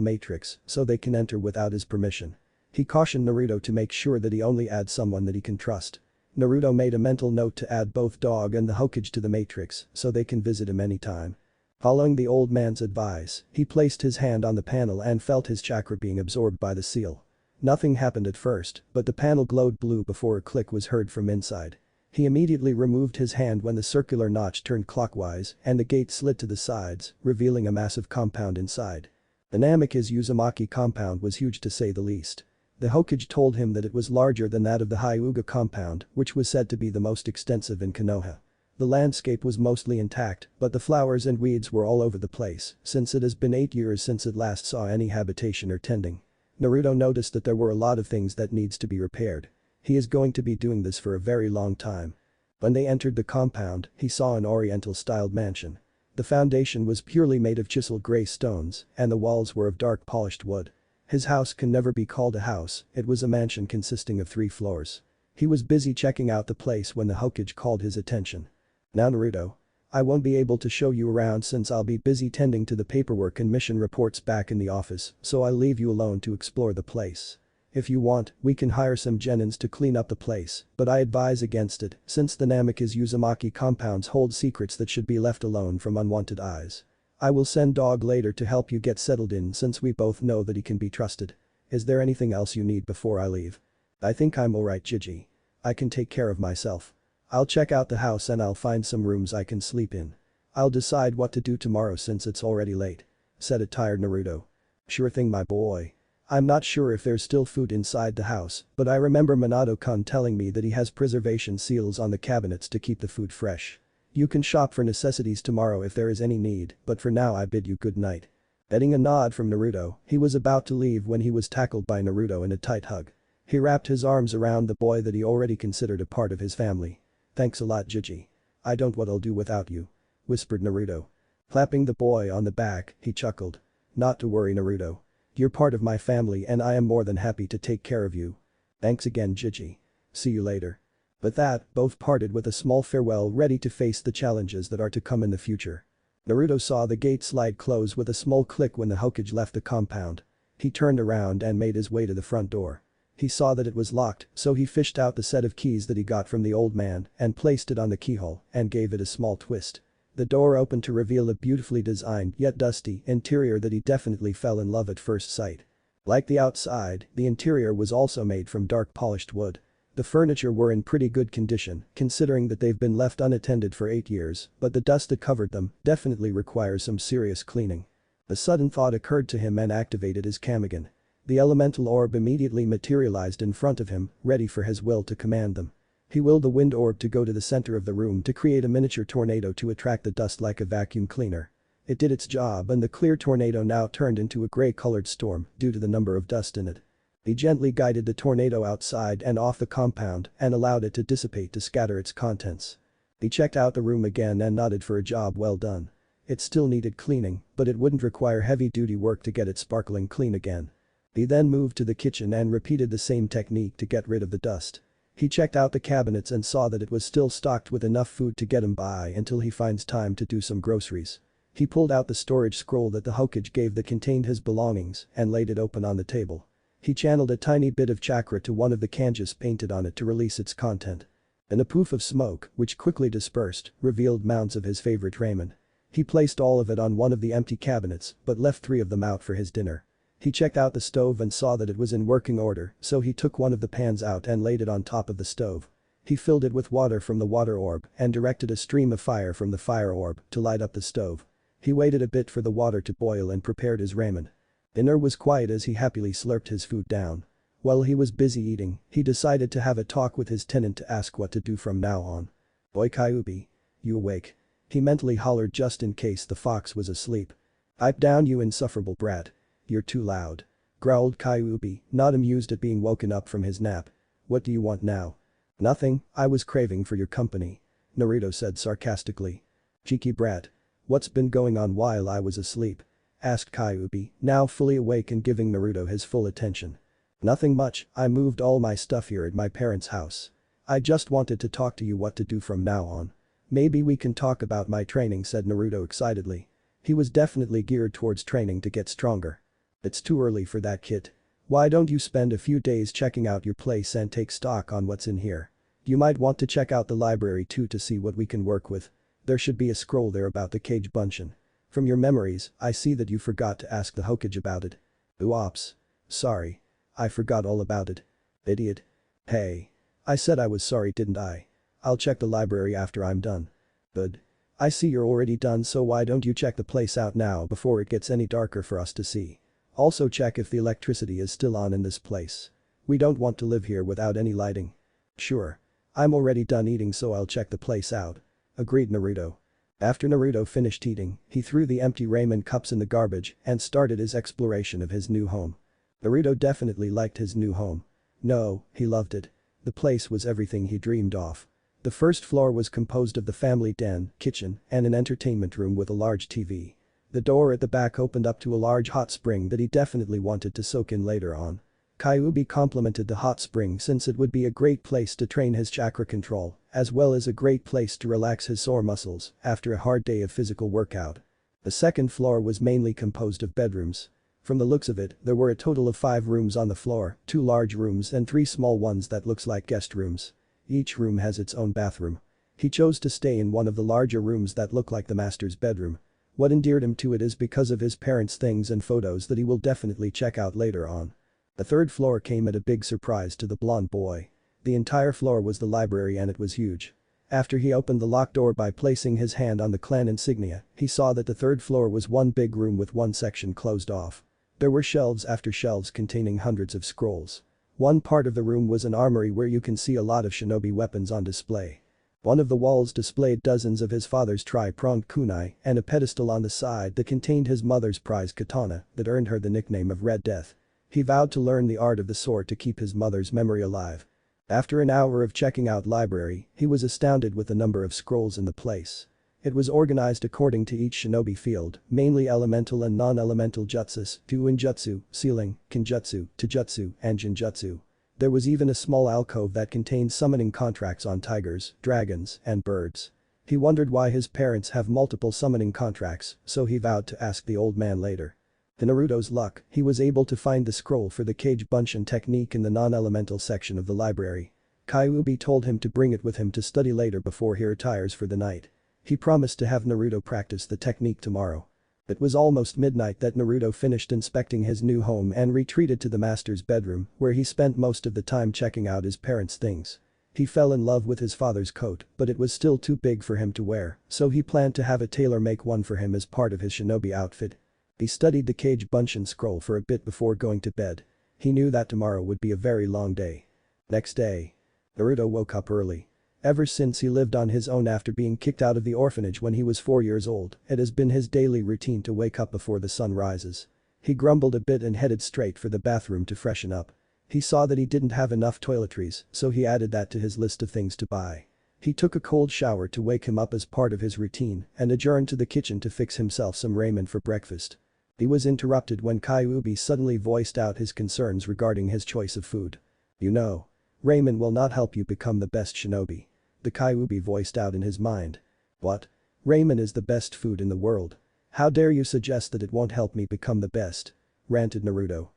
Speaker 1: matrix so they can enter without his permission. He cautioned Naruto to make sure that he only adds someone that he can trust. Naruto made a mental note to add both Dog and the Hokage to the matrix so they can visit him anytime. Following the old man's advice, he placed his hand on the panel and felt his chakra being absorbed by the seal. Nothing happened at first, but the panel glowed blue before a click was heard from inside. He immediately removed his hand when the circular notch turned clockwise and the gate slid to the sides, revealing a massive compound inside. The Namikaze Uzumaki compound was huge to say the least. The Hokage told him that it was larger than that of the Hyuga compound, which was said to be the most extensive in Konoha. The landscape was mostly intact, but the flowers and weeds were all over the place, since it has been 8 years since it last saw any habitation or tending. Naruto noticed that there were a lot of things that needs to be repaired. He is going to be doing this for a very long time. When they entered the compound, he saw an oriental-styled mansion. The foundation was purely made of chiseled gray stones, and the walls were of dark polished wood. His house can never be called a house, it was a mansion consisting of 3 floors. He was busy checking out the place when the Hokage called his attention. "Now Naruto. I won't be able to show you around since I'll be busy tending to the paperwork and mission reports back in the office, so I'll leave you alone to explore the place. If you want, we can hire some genins to clean up the place, but I advise against it since the Namikaze Uzumaki compounds hold secrets that should be left alone from unwanted eyes. I will send Dog later to help you get settled in since we both know that he can be trusted. Is there anything else you need before I leave?" "I think I'm alright, Gigi. I can take care of myself. I'll check out the house and I'll find some rooms I can sleep in. I'll decide what to do tomorrow since it's already late," said a tired Naruto. "Sure thing, my boy. I'm not sure if there's still food inside the house, but I remember Minato-kun telling me that he has preservation seals on the cabinets to keep the food fresh. You can shop for necessities tomorrow if there is any need, but for now I bid you good night." Getting a nod from Naruto, he was about to leave when he was tackled by Naruto in a tight hug. He wrapped his arms around the boy that he already considered a part of his family. "Thanks a lot, Gigi. I don't know what I'll do without you," whispered Naruto. Clapping the boy on the back, he chuckled. "Not to worry, Naruto. You're part of my family and I am more than happy to take care of you. Thanks again, Gigi. See you later." With that, both parted with a small farewell, ready to face the challenges that are to come in the future. Naruto saw the gate slide close with a small click when the Hokage left the compound. He turned around and made his way to the front door. He saw that it was locked, so he fished out the set of keys that he got from the old man and placed it on the keyhole and gave it a small twist. The door opened to reveal a beautifully designed yet dusty interior that he definitely fell in love at first sight. Like the outside, the interior was also made from dark polished wood. The furniture were in pretty good condition, considering that they've been left unattended for 8 years, but the dust that covered them definitely requires some serious cleaning. A sudden thought occurred to him and activated his kamigan. The elemental orb immediately materialized in front of him, ready for his will to command them. He willed the wind orb to go to the center of the room to create a miniature tornado to attract the dust like a vacuum cleaner. It did its job and the clear tornado now turned into a gray-colored storm due to the number of dust in it. He gently guided the tornado outside and off the compound and allowed it to dissipate to scatter its contents. He checked out the room again and nodded for a job well done. It still needed cleaning, but it wouldn't require heavy-duty work to get it sparkling clean again. He then moved to the kitchen and repeated the same technique to get rid of the dust. He checked out the cabinets and saw that it was still stocked with enough food to get him by until he finds time to do some groceries. He pulled out the storage scroll that the Hokage gave that contained his belongings and laid it open on the table. He channeled a tiny bit of chakra to one of the kanjis painted on it to release its content. And a poof of smoke, which quickly dispersed, revealed mounds of his favorite ramen. He placed all of it on one of the empty cabinets but left 3 of them out for his dinner. He checked out the stove and saw that it was in working order, so he took one of the pans out and laid it on top of the stove. He filled it with water from the water orb and directed a stream of fire from the fire orb to light up the stove. He waited a bit for the water to boil and prepared his ramen. Dinner was quiet as he happily slurped his food down. While he was busy eating, he decided to have a talk with his tenant to ask what to do from now on. "Oi Kyuubi. You awake?" He mentally hollered just in case the fox was asleep. "Pipe down you insufferable brat. You're too loud," growled Kyuubi, not amused at being woken up from his nap. "What do you want now?" "Nothing, I was craving for your company," Naruto said sarcastically. "Cheeky brat. What's been going on while I was asleep?" asked Kyuubi, now fully awake and giving Naruto his full attention. "Nothing much, I moved all my stuff here at my parents' house. I just wanted to talk to you what to do from now on." "Maybe we can talk about my training," said Naruto excitedly. He was definitely geared towards training to get stronger. "It's too early for that, kid. Why don't you spend a few days checking out your place and take stock on what's in here? You might want to check out the library too to see what we can work with. There should be a scroll there about the Kage Bunshin. From your memories, I see that you forgot to ask the Hokage about it." "Oops. Sorry. I forgot all about it. Idiot. Hey. I said I was sorry, didn't I? I'll check the library after I'm done." "But I see you're already done, so why don't you check the place out now before it gets any darker for us to see? Also check if the electricity is still on in this place. We don't want to live here without any lighting." "Sure. I'm already done eating, so I'll check the place out," agreed Naruto. After Naruto finished eating, he threw the empty ramen cups in the garbage and started his exploration of his new home. Naruto definitely liked his new home. No, he loved it. The place was everything he dreamed of. The first floor was composed of the family den, kitchen, and an entertainment room with a large TV. The door at the back opened up to a large hot spring that he definitely wanted to soak in later on. Kyuubi complimented the hot spring since it would be a great place to train his chakra control, as well as a great place to relax his sore muscles after a hard day of physical workout. The second floor was mainly composed of bedrooms. From the looks of it, there were a total of 5 rooms on the floor, 2 large rooms and 3 small ones that looks like guest rooms. Each room has its own bathroom. He chose to stay in one of the larger rooms that look like the master's bedroom. What endeared him to it is because of his parents' things and photos that he will definitely check out later on. The third floor came at a big surprise to the blonde boy. The entire floor was the library and it was huge. After he opened the locked door by placing his hand on the clan insignia, he saw that the third floor was one big room with one section closed off. There were shelves after shelves containing hundreds of scrolls. One part of the room was an armory where you can see a lot of shinobi weapons on display. One of the walls displayed dozens of his father's tri-pronged kunai and a pedestal on the side that contained his mother's prized katana that earned her the nickname of Red Death. He vowed to learn the art of the sword to keep his mother's memory alive. After an hour of checking out library, he was astounded with the number of scrolls in the place. It was organized according to each shinobi field, mainly elemental and non-elemental jutsus, Fuinjutsu, Sealing, Kinjutsu, Taijutsu, and Jinjutsu. There was even a small alcove that contained summoning contracts on tigers, dragons, and birds. He wondered why his parents have multiple summoning contracts, so he vowed to ask the old man later. To Naruto's luck, he was able to find the scroll for the Kage Bunshin technique in the non-elemental section of the library. Kyuubi told him to bring it with him to study later before he retires for the night. He promised to have Naruto practice the technique tomorrow. It was almost midnight that Naruto finished inspecting his new home and retreated to the master's bedroom, where he spent most of the time checking out his parents' things. He fell in love with his father's coat, but it was still too big for him to wear, so he planned to have a tailor make one for him as part of his shinobi outfit. He studied the Kage Bunshin scroll for a bit before going to bed. He knew that tomorrow would be a very long day. Next day. Naruto woke up early. Ever since he lived on his own after being kicked out of the orphanage when he was 4 years old, it has been his daily routine to wake up before the sun rises. He grumbled a bit and headed straight for the bathroom to freshen up. He saw that he didn't have enough toiletries, so he added that to his list of things to buy. He took a cold shower to wake him up as part of his routine and adjourned to the kitchen to fix himself some ramen for breakfast. He was interrupted when Kyuubi suddenly voiced out his concerns regarding his choice of food. You know, ramen will not help you become the best shinobi. The Kyuubi voiced out in his mind. What? Ramen is the best food in the world. How dare you suggest that it won't help me become the best? Ranted Naruto.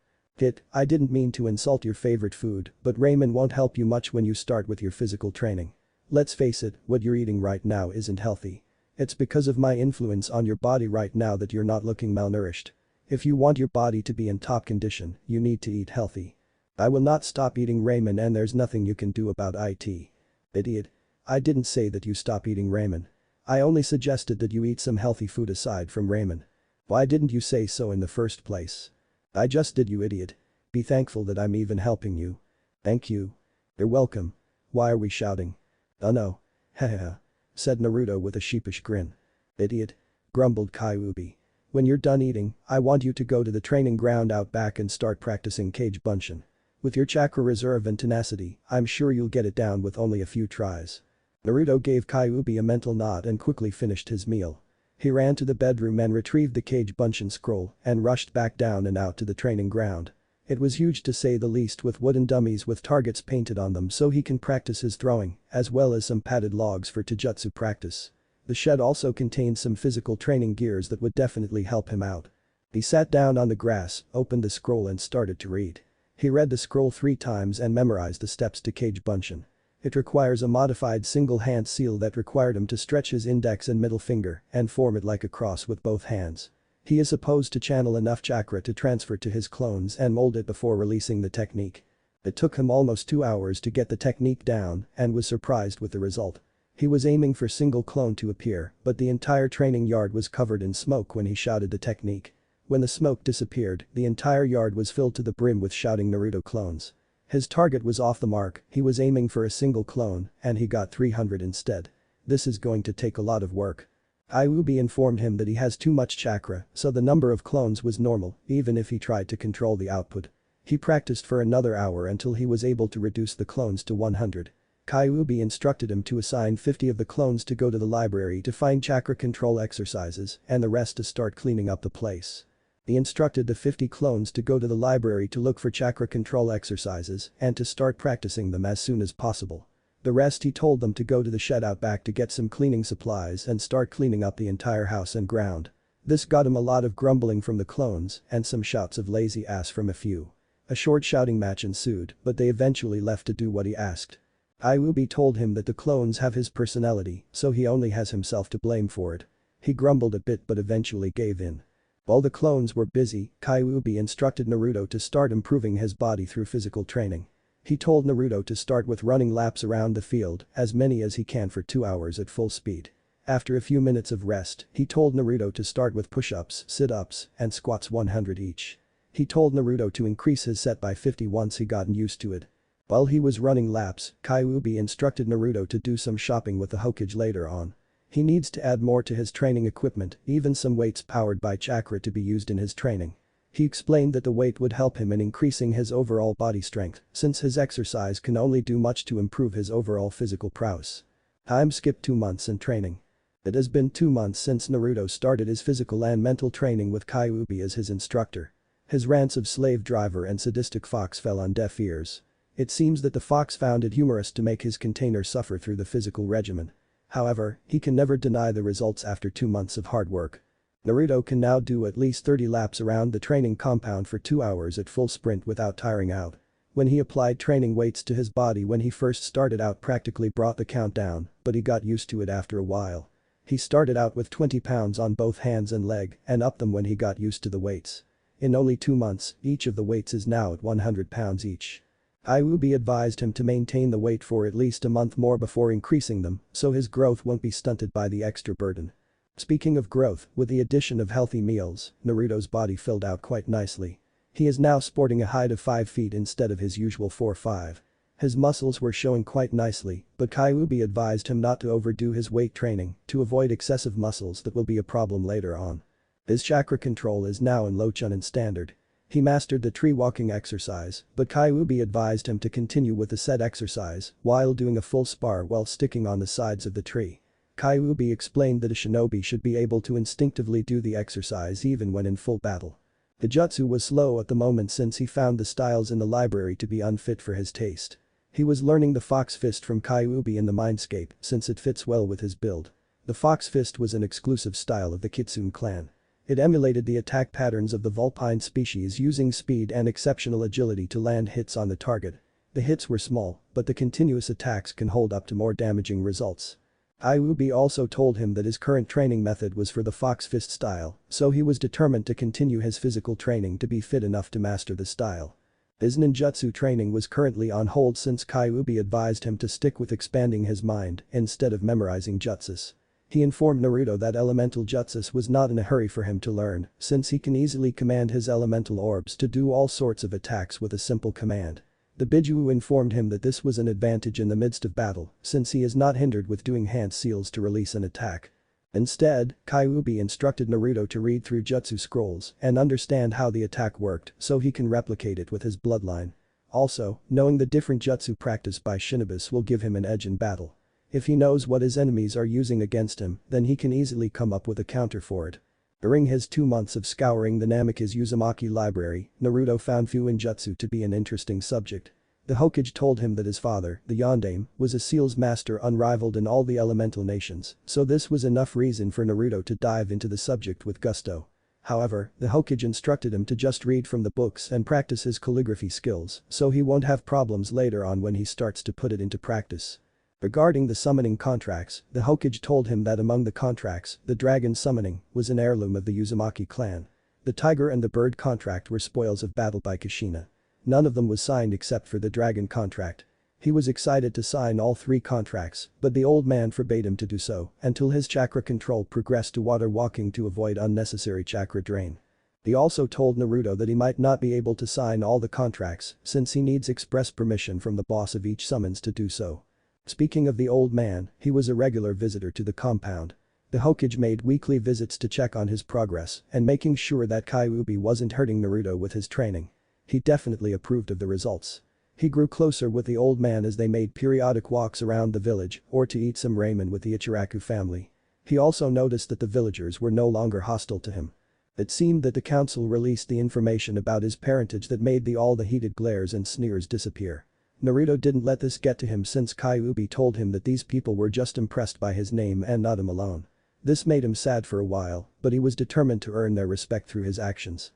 Speaker 1: I didn't mean to insult your favorite food, but ramen won't help you much when you start with your physical training. Let's face it, what you're eating right now isn't healthy. It's because of my influence on your body right now that you're not looking malnourished. If you want your body to be in top condition, you need to eat healthy. I will not stop eating ramen and there's nothing you can do about it. Idiot. I didn't say that you stop eating ramen. I only suggested that you eat some healthy food aside from ramen. Why didn't you say so in the first place? I just did, you idiot. Be thankful that I'm even helping you. Thank you. You're welcome. Why are we shouting? Oh no. Hahaha. Said Naruto with a sheepish grin. Idiot. Grumbled Kyuubi. When you're done eating, I want you to go to the training ground out back and start practicing cage bunshin. With your chakra reserve and tenacity, I'm sure you'll get it down with only a few tries. Naruto gave Kyuubi a mental nod and quickly finished his meal. He ran to the bedroom and retrieved the cage bunshin scroll and rushed back down and out to the training ground. It was huge to say the least, with wooden dummies with targets painted on them so he can practice his throwing, as well as some padded logs for taijutsu practice. The shed also contained some physical training gears that would definitely help him out. He sat down on the grass, opened the scroll and started to read. He read the scroll 3 times and memorized the steps to cage bunshin. It requires a modified single-hand seal that required him to stretch his index and middle finger and form it like a cross with both hands. He is supposed to channel enough chakra to transfer to his clones and mold it before releasing the technique. It took him almost 2 hours to get the technique down and was surprised with the result. He was aiming for single clone to appear, but the entire training yard was covered in smoke when he shouted the technique. When the smoke disappeared, the entire yard was filled to the brim with shouting Naruto clones. His target was off the mark, he was aiming for a single clone, and he got 300 instead. This is going to take a lot of work. Kyuubi informed him that he has too much chakra, so the number of clones was normal, even if he tried to control the output. He practiced for another hour until he was able to reduce the clones to 100. Kyuubi instructed him to assign 50 of the clones to go to the library to find chakra control exercises and the rest to start cleaning up the place. He instructed the 50 clones to go to the library to look for chakra control exercises and to start practicing them as soon as possible. The rest he told them to go to the shed out back to get some cleaning supplies and start cleaning up the entire house and ground. This got him a lot of grumbling from the clones and some shouts of lazy ass from a few. A short shouting match ensued, but they eventually left to do what he asked. Kyuubi told him that the clones have his personality, so he only has himself to blame for it. He grumbled a bit but eventually gave in. While the clones were busy, Kyuubi instructed Naruto to start improving his body through physical training. He told Naruto to start with running laps around the field, as many as he can for 2 hours at full speed. After a few minutes of rest, he told Naruto to start with push-ups, sit-ups, and squats 100 each. He told Naruto to increase his set by 50 once he gotten used to it. While he was running laps, Kyuubi instructed Naruto to do some shopping with the Hokage later on. He needs to add more to his training equipment, even some weights powered by chakra to be used in his training. He explained that the weight would help him in increasing his overall body strength, since his exercise can only do much to improve his overall physical prowess. Time skipped 2 months in training. It has been 2 months since Naruto started his physical and mental training with Kyuubi as his instructor. His rants of slave driver and sadistic fox fell on deaf ears. It seems that the fox found it humorous to make his container suffer through the physical regimen. However, he can never deny the results after 2 months of hard work. Naruto can now do at least 30 laps around the training compound for 2 hours at full sprint without tiring out. When he applied training weights to his body when he first started out practically brought the count down, but he got used to it after a while. He started out with 20 pounds on both hands and leg and upped them when he got used to the weights. In only 2 months, each of the weights is now at 100 pounds each. Kyuubi advised him to maintain the weight for at least a month more before increasing them, so his growth won't be stunted by the extra burden. Speaking of growth, with the addition of healthy meals, Naruto's body filled out quite nicely. He is now sporting a height of 5 feet instead of his usual 4'5". His muscles were showing quite nicely, but Kyuubi advised him not to overdo his weight training to avoid excessive muscles that will be a problem later on. His chakra control is now in low chunin standard. He mastered the tree walking exercise, but Kyuubi advised him to continue with the said exercise while doing a full spar while sticking on the sides of the tree. Kyuubi explained that a shinobi should be able to instinctively do the exercise even when in full battle. The jutsu was slow at the moment since he found the styles in the library to be unfit for his taste. He was learning the fox fist from Kyuubi in the mindscape since it fits well with his build. The fox fist was an exclusive style of the Kitsune clan. It emulated the attack patterns of the vulpine species using speed and exceptional agility to land hits on the target. The hits were small, but the continuous attacks can hold up to more damaging results. Kyuubi also told him that his current training method was for the fox fist style, so he was determined to continue his physical training to be fit enough to master the style. His ninjutsu training was currently on hold since Kyuubi advised him to stick with expanding his mind instead of memorizing jutsus. He informed Naruto that elemental jutsus was not in a hurry for him to learn since he can easily command his elemental orbs to do all sorts of attacks with a simple command. The Biju informed him that this was an advantage in the midst of battle since he is not hindered with doing hand seals to release an attack. Instead, Kyuubi instructed Naruto to read through jutsu scrolls and understand how the attack worked so he can replicate it with his bloodline. Also, knowing the different jutsu practiced by shinobis will give him an edge in battle. If he knows what his enemies are using against him, then he can easily come up with a counter for it. During his 2 months of scouring the Namikaze Uzumaki library, Naruto found Fuinjutsu to be an interesting subject. The Hokage told him that his father, the Yondaime, was a seals master unrivaled in all the elemental nations, so this was enough reason for Naruto to dive into the subject with gusto. However, the Hokage instructed him to just read from the books and practice his calligraphy skills so he won't have problems later on when he starts to put it into practice. Regarding the summoning contracts, the Hokage told him that among the contracts, the dragon summoning was an heirloom of the Uzumaki clan. The tiger and the bird contract were spoils of battle by Kushina. None of them was signed except for the dragon contract. He was excited to sign all 3 contracts, but the old man forbade him to do so until his chakra control progressed to water walking to avoid unnecessary chakra drain. He also told Naruto that he might not be able to sign all the contracts since he needs express permission from the boss of each summons to do so. Speaking of the old man, he was a regular visitor to the compound. The Hokage made weekly visits to check on his progress and making sure that Kyuubi wasn't hurting Naruto with his training. He definitely approved of the results. He grew closer with the old man as they made periodic walks around the village or to eat some ramen with the Ichiraku family. He also noticed that the villagers were no longer hostile to him. It seemed that the council released the information about his parentage that made all the heated glares and sneers disappear. Naruto didn't let this get to him since Kyuubi told him that these people were just impressed by his name and not him alone. This made him sad for a while, but he was determined to earn their respect through his actions.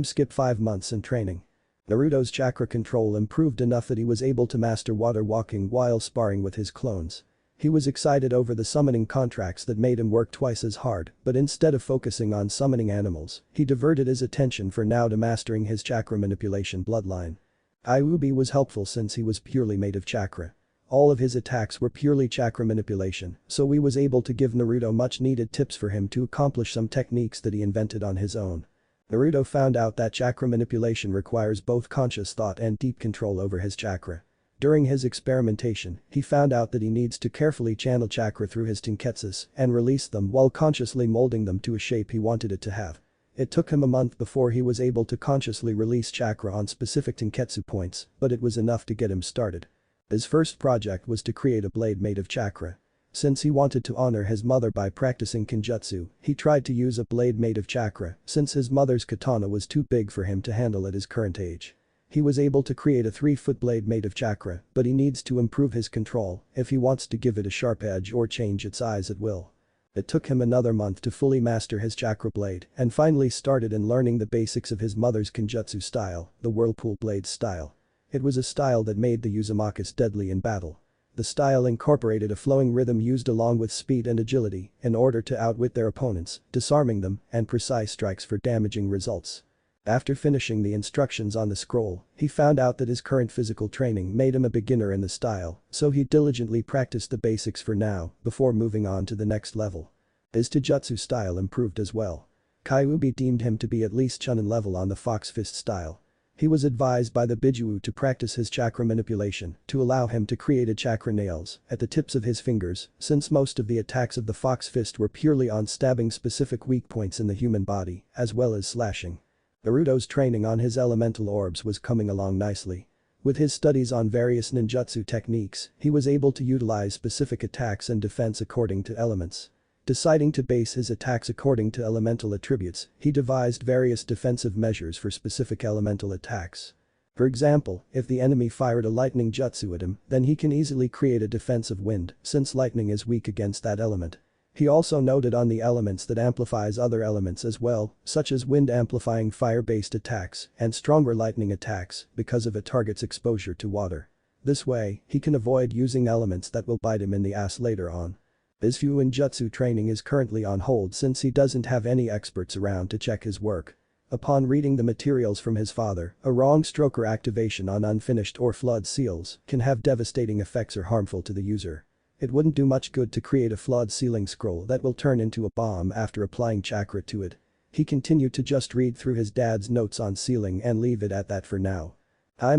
Speaker 1: Skip 5 months in training. Naruto's chakra control improved enough that he was able to master water walking while sparring with his clones. He was excited over the summoning contracts that made him work twice as hard, but instead of focusing on summoning animals, he diverted his attention for now to mastering his chakra manipulation bloodline. Kyuubi was helpful since he was purely made of chakra. All of his attacks were purely chakra manipulation, so he was able to give Naruto much needed tips for him to accomplish some techniques that he invented on his own. Naruto found out that chakra manipulation requires both conscious thought and deep control over his chakra. During his experimentation, he found out that he needs to carefully channel chakra through his tenketsus and release them while consciously molding them to a shape he wanted it to have. It took him a month before he was able to consciously release chakra on specific tenketsu points, but it was enough to get him started. His first project was to create a blade made of chakra. Since he wanted to honor his mother by practicing kenjutsu, he tried to use a blade made of chakra since his mother's katana was too big for him to handle at his current age. He was able to create a 3-foot blade made of chakra, but he needs to improve his control if he wants to give it a sharp edge or change its size at will. It took him another month to fully master his chakra blade and finally started in learning the basics of his mother's kenjutsu style, the whirlpool blade style. It was a style that made the Uzumakis deadly in battle. The style incorporated a flowing rhythm used along with speed and agility in order to outwit their opponents, disarming them, and precise strikes for damaging results. After finishing the instructions on the scroll, he found out that his current physical training made him a beginner in the style, so he diligently practiced the basics for now before moving on to the next level. His taijutsu style improved as well. Kyuubi deemed him to be at least chunin level on the fox fist style. He was advised by the Bijuu to practice his chakra manipulation to allow him to create a chakra nails at the tips of his fingers since most of the attacks of the fox fist were purely on stabbing specific weak points in the human body as well as slashing. Naruto's training on his elemental orbs was coming along nicely. With his studies on various ninjutsu techniques, he was able to utilize specific attacks and defense according to elements. Deciding to base his attacks according to elemental attributes, he devised various defensive measures for specific elemental attacks. For example, if the enemy fired a lightning jutsu at him, then he can easily create a defense of wind, since lightning is weak against that element. He also noted on the elements that amplifies other elements as well, such as wind amplifying fire-based attacks and stronger lightning attacks because of a target's exposure to water. This way, he can avoid using elements that will bite him in the ass later on. His jutsu training is currently on hold since he doesn't have any experts around to check his work. Upon reading the materials from his father, a wrong stroke or activation on unfinished or flood seals can have devastating effects or harmful to the user. It wouldn't do much good to create a flawed sealing scroll that will turn into a bomb after applying chakra to it. He continued to just read through his dad's notes on sealing and leave it at that for now.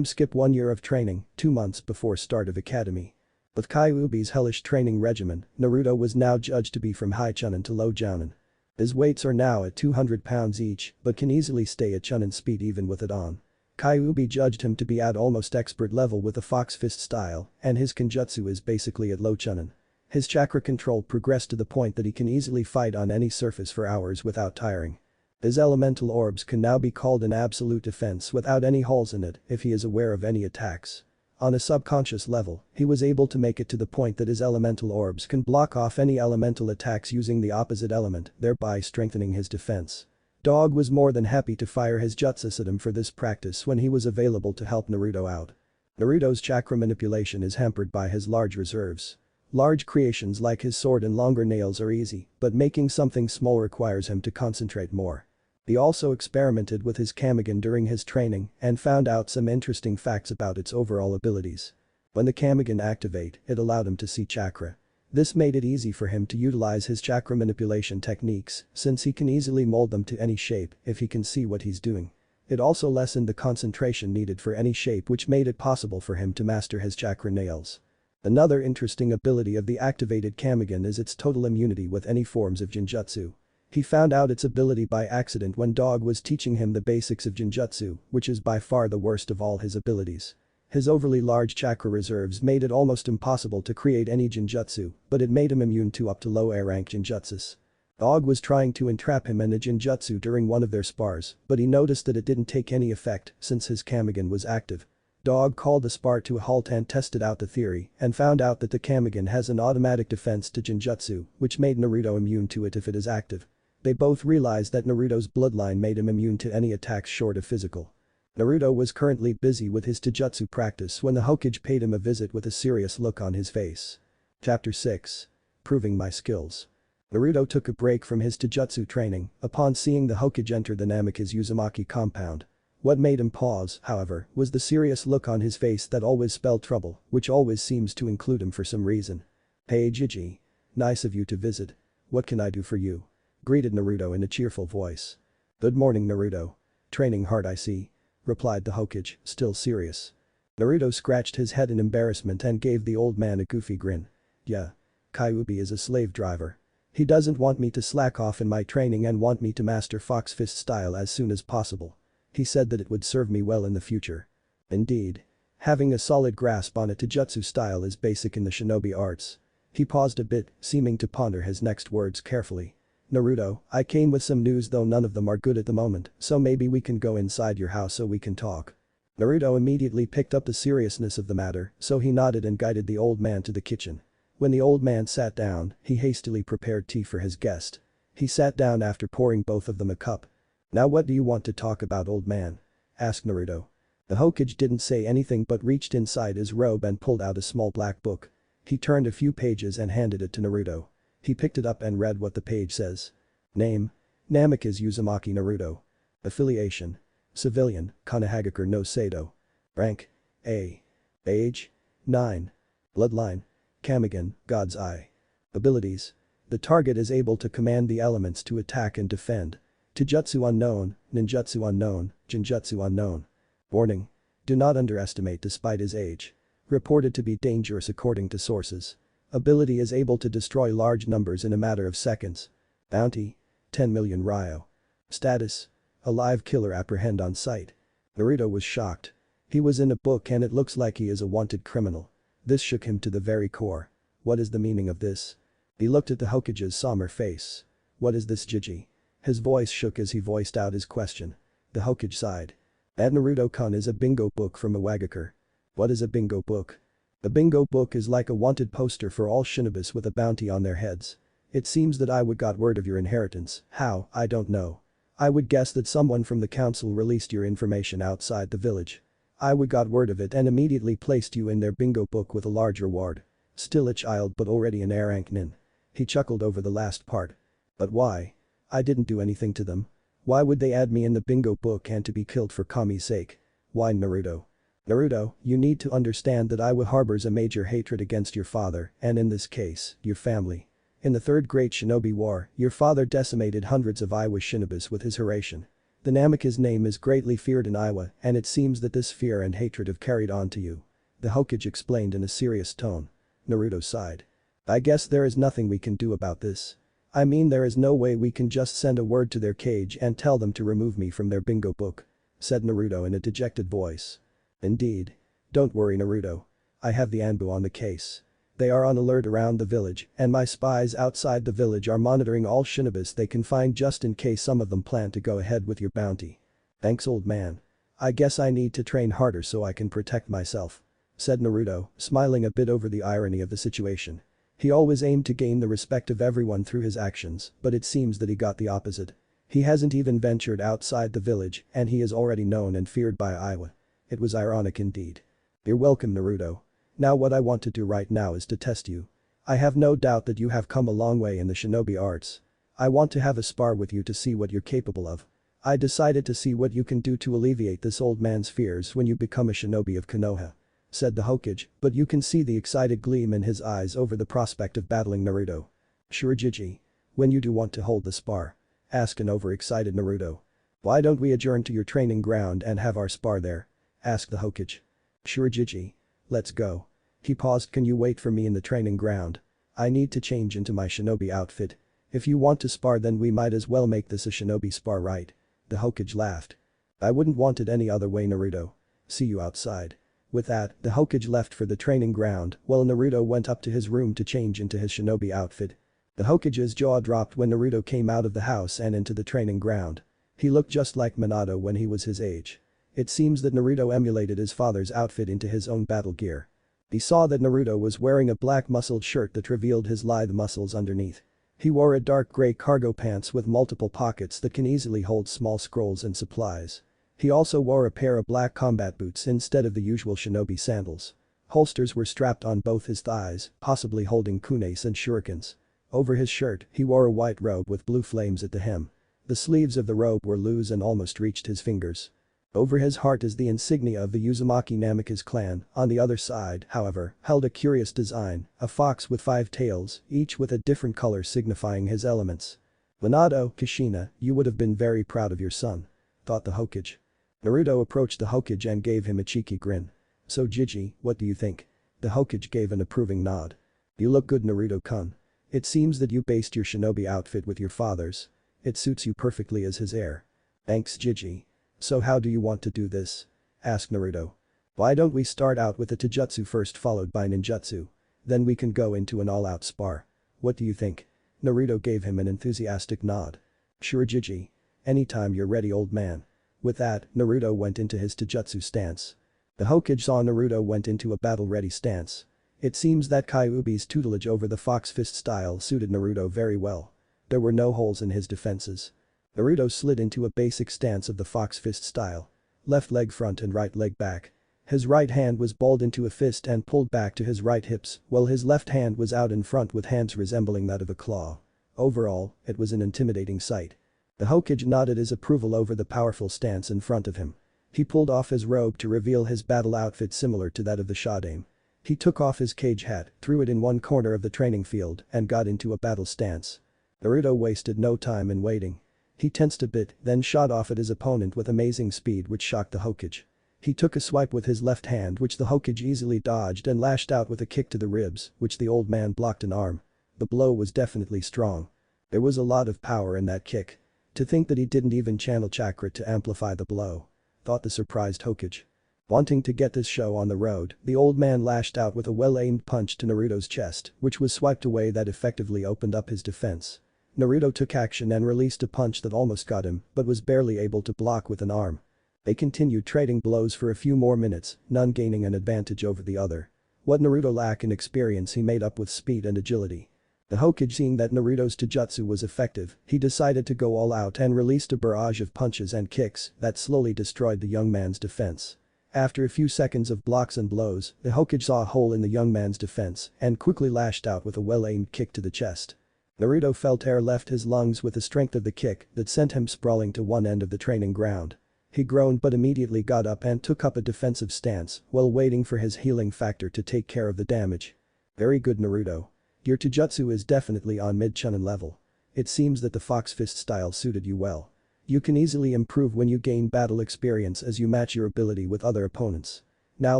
Speaker 1: Skip 1 year of training, 2 months before start of academy. With Kyuubi's hellish training regimen, Naruto was now judged to be from high chunin to low jounin. His weights are now at 200 pounds each but can easily stay at chunin speed even with it on. Kyuubi judged him to be at almost expert level with a fox fist style and his kenjutsu is basically at low chunin. His chakra control progressed to the point that he can easily fight on any surface for hours without tiring. His elemental orbs can now be called an absolute defense without any holes in it if he is aware of any attacks. On a subconscious level, he was able to make it to the point that his elemental orbs can block off any elemental attacks using the opposite element, thereby strengthening his defense. Dog was more than happy to fire his jutsus at him for this practice when he was available to help Naruto out. Naruto's chakra manipulation is hampered by his large reserves. Large creations like his sword and longer nails are easy, but making something small requires him to concentrate more. He also experimented with his kamigan during his training and found out some interesting facts about its overall abilities. When the kamigan activate, it allowed him to see chakra. This made it easy for him to utilize his chakra manipulation techniques since he can easily mold them to any shape if he can see what he's doing. It also lessened the concentration needed for any shape which made it possible for him to master his chakra nails. Another interesting ability of the activated kamigan is its total immunity with any forms of genjutsu. He found out its ability by accident when Dog was teaching him the basics of genjutsu, which is by far the worst of all his abilities. His overly large chakra reserves made it almost impossible to create any genjutsu, but it made him immune to up to low A rank genjutsus. Dog was trying to entrap him in a genjutsu during one of their spars, but he noticed that it didn't take any effect since his kamigan was active. Dog called the spar to a halt and tested out the theory and found out that the kamigan has an automatic defense to genjutsu, which made Naruto immune to it if it is active. They both realized that Naruto's bloodline made him immune to any attacks short of physical. Naruto was currently busy with his taijutsu practice when the Hokage paid him a visit with a serious look on his face. Chapter 6. Proving my skills. Naruto took a break from his taijutsu training upon seeing the Hokage enter the Namikaze Uzumaki compound. What made him pause, however, was the serious look on his face that always spelled trouble, which always seems to include him for some reason. "Hey Jiji. Nice of you to visit. What can I do for you?" greeted Naruto in a cheerful voice. "Good morning Naruto. Training hard I see," replied the Hokage, still serious. Naruto scratched his head in embarrassment and gave the old man a goofy grin. "Yeah. Kyuubi is a slave driver. He doesn't want me to slack off in my training and want me to master Fox Fist style as soon as possible. He said that it would serve me well in the future." Indeed. Having a solid grasp on a taijutsu style is basic in the shinobi arts. He paused a bit, seeming to ponder his next words carefully. "Naruto, I came with some news though none of them are good at the moment, so maybe we can go inside your house so we can talk." Naruto immediately picked up the seriousness of the matter, so he nodded and guided the old man to the kitchen. When the old man sat down, he hastily prepared tea for his guest. He sat down after pouring both of them a cup. "Now what do you want to talk about, old man?" asked Naruto. The Hokage didn't say anything but reached inside his robe and pulled out a small black book. He turned a few pages and handed it to Naruto. He picked it up and read what the page says. Name: Namikaze Uzumaki Naruto. Affiliation: Civilian, Konohagakure no Sado. Rank: A. Age: 9. Bloodline: Kamigan, God's Eye. Abilities: the target is able to command the elements to attack and defend. Taijutsu unknown, ninjutsu unknown, genjutsu unknown. Warning: do not underestimate despite his age. Reported to be dangerous according to sources. Ability is able to destroy large numbers in a matter of seconds. Bounty: 10 million ryo. Status: A live killer apprehend on sight. Naruto was shocked. He was in a book and it looks like he is a wanted criminal. This shook him to the very core. What is the meaning of this? He looked at the Hokage's somber face. What is this, Jiji? His voice shook as he voiced out his question. The Hokage sighed. That Naruto-kun is a bingo book from Iwagakure. What is a bingo book? A bingo book is like a wanted poster for all shinobis with a bounty on their heads. It seems that Iwa got word of your inheritance. How, I don't know. I would guess that someone from the council released your information outside the village. Iwa got word of it and immediately placed you in their bingo book with a large reward. Still a child but already an heir nin. He chuckled over the last part. But why? I didn't do anything to them. Why would they add me in the bingo book and to be killed for Kami's sake? Whined Naruto. Naruto, you need to understand that Iwa harbors a major hatred against your father and in this case, your family. In the Third Great Shinobi War, your father decimated hundreds of Iwa shinobis with his Hiraishin. The Namika's name is greatly feared in Iwa and it seems that this fear and hatred have carried on to you. The Hokage explained in a serious tone. Naruto sighed. I guess there is nothing we can do about this. I mean there is no way we can just send a word to their cage and tell them to remove me from their bingo book. Said Naruto in a dejected voice. Indeed. Don't worry Naruto. I have the Anbu on the case. They are on alert around the village and my spies outside the village are monitoring all shinobis they can find just in case some of them plan to go ahead with your bounty. Thanks old man. I guess I need to train harder so I can protect myself. Said Naruto, smiling a bit over the irony of the situation. He always aimed to gain the respect of everyone through his actions, but it seems that he got the opposite. He hasn't even ventured outside the village and he is already known and feared by Iwa. It was ironic indeed. You're welcome Naruto. Now what I want to do right now is to test you. I have no doubt that you have come a long way in the shinobi arts. I want to have a spar with you to see what you're capable of. I decided to see what you can do to alleviate this old man's fears when you become a shinobi of Konoha. Said the Hokage, but you can see the excited gleam in his eyes over the prospect of battling Naruto. Sure Jiji. When you do want to hold the spar? Asked an overexcited Naruto. Why don't we adjourn to your training ground and have our spar there? Asked the Hokage. Sure Jiji. Let's go. He paused. Can you wait for me in the training ground? I need to change into my shinobi outfit. If you want to spar then we might as well make this a shinobi spar, right? The Hokage laughed. I wouldn't want it any other way Naruto. See you outside. With that, the Hokage left for the training ground while Naruto went up to his room to change into his shinobi outfit. The Hokage's jaw dropped when Naruto came out of the house and into the training ground. He looked just like Minato when he was his age. It seems that Naruto emulated his father's outfit into his own battle gear. He saw that Naruto was wearing a black muscled shirt that revealed his lithe muscles underneath. He wore a dark gray cargo pants with multiple pockets that can easily hold small scrolls and supplies. He also wore a pair of black combat boots instead of the usual shinobi sandals. Holsters were strapped on both his thighs, possibly holding kunes and shurikens. Over his shirt, he wore a white robe with blue flames at the hem. The sleeves of the robe were loose and almost reached his fingers. Over his heart is the insignia of the Uzumaki Namikaze clan. On the other side, however, held a curious design, a fox with 5 tails, each with a different color signifying his elements. Minato, Kushina, you would have been very proud of your son. Thought the Hokage. Naruto approached the Hokage and gave him a cheeky grin. So Jiji, what do you think? The Hokage gave an approving nod. You look good Naruto-kun. It seems that you based your shinobi outfit with your father's. It suits you perfectly as his heir. Thanks Jiji. So how do you want to do this? Asked Naruto. Why don't we start out with a taijutsu first followed by ninjutsu? Then we can go into an all-out spar. What do you think? Naruto gave him an enthusiastic nod. Sure Jiji. Anytime you're ready old man. With that, Naruto went into his taijutsu stance. The Hokage saw Naruto went into a battle-ready stance. It seems that Kyuubi's tutelage over the fox fist style suited Naruto very well. There were no holes in his defenses. Naruto slid into a basic stance of the fox fist style. Left leg front and right leg back. His right hand was balled into a fist and pulled back to his right hips, while his left hand was out in front with hands resembling that of a claw. Overall, it was an intimidating sight. The Hokage nodded his approval over the powerful stance in front of him. He pulled off his robe to reveal his battle outfit similar to that of the Shadame. He took off his cage hat, threw it in one corner of the training field and got into a battle stance. Naruto wasted no time in waiting. He tensed a bit, then shot off at his opponent with amazing speed which shocked the Hokage. He took a swipe with his left hand which the Hokage easily dodged and lashed out with a kick to the ribs, which the old man blocked an arm. The blow was definitely strong. There was a lot of power in that kick. To think that he didn't even channel chakra to amplify the blow. Thought the surprised Hokage. Wanting to get this show on the road, the old man lashed out with a well-aimed punch to Naruto's chest, which was swiped away that effectively opened up his defense. Naruto took action and released a punch that almost got him, but was barely able to block with an arm. They continued trading blows for a few more minutes, none gaining an advantage over the other. What Naruto lacked in experience he made up with speed and agility. The Hokage, seeing that Naruto's taijutsu was effective, he decided to go all out and released a barrage of punches and kicks that slowly destroyed the young man's defense. After a few seconds of blocks and blows, the Hokage saw a hole in the young man's defense and quickly lashed out with a well-aimed kick to the chest. Naruto felt air left his lungs with the strength of the kick that sent him sprawling to one end of the training ground. He groaned but immediately got up and took up a defensive stance while waiting for his healing factor to take care of the damage. Very good, Naruto. Your taijutsu is definitely on mid-chunin level. It seems that the Fox Fist style suited you well. You can easily improve when you gain battle experience as you match your ability with other opponents. Now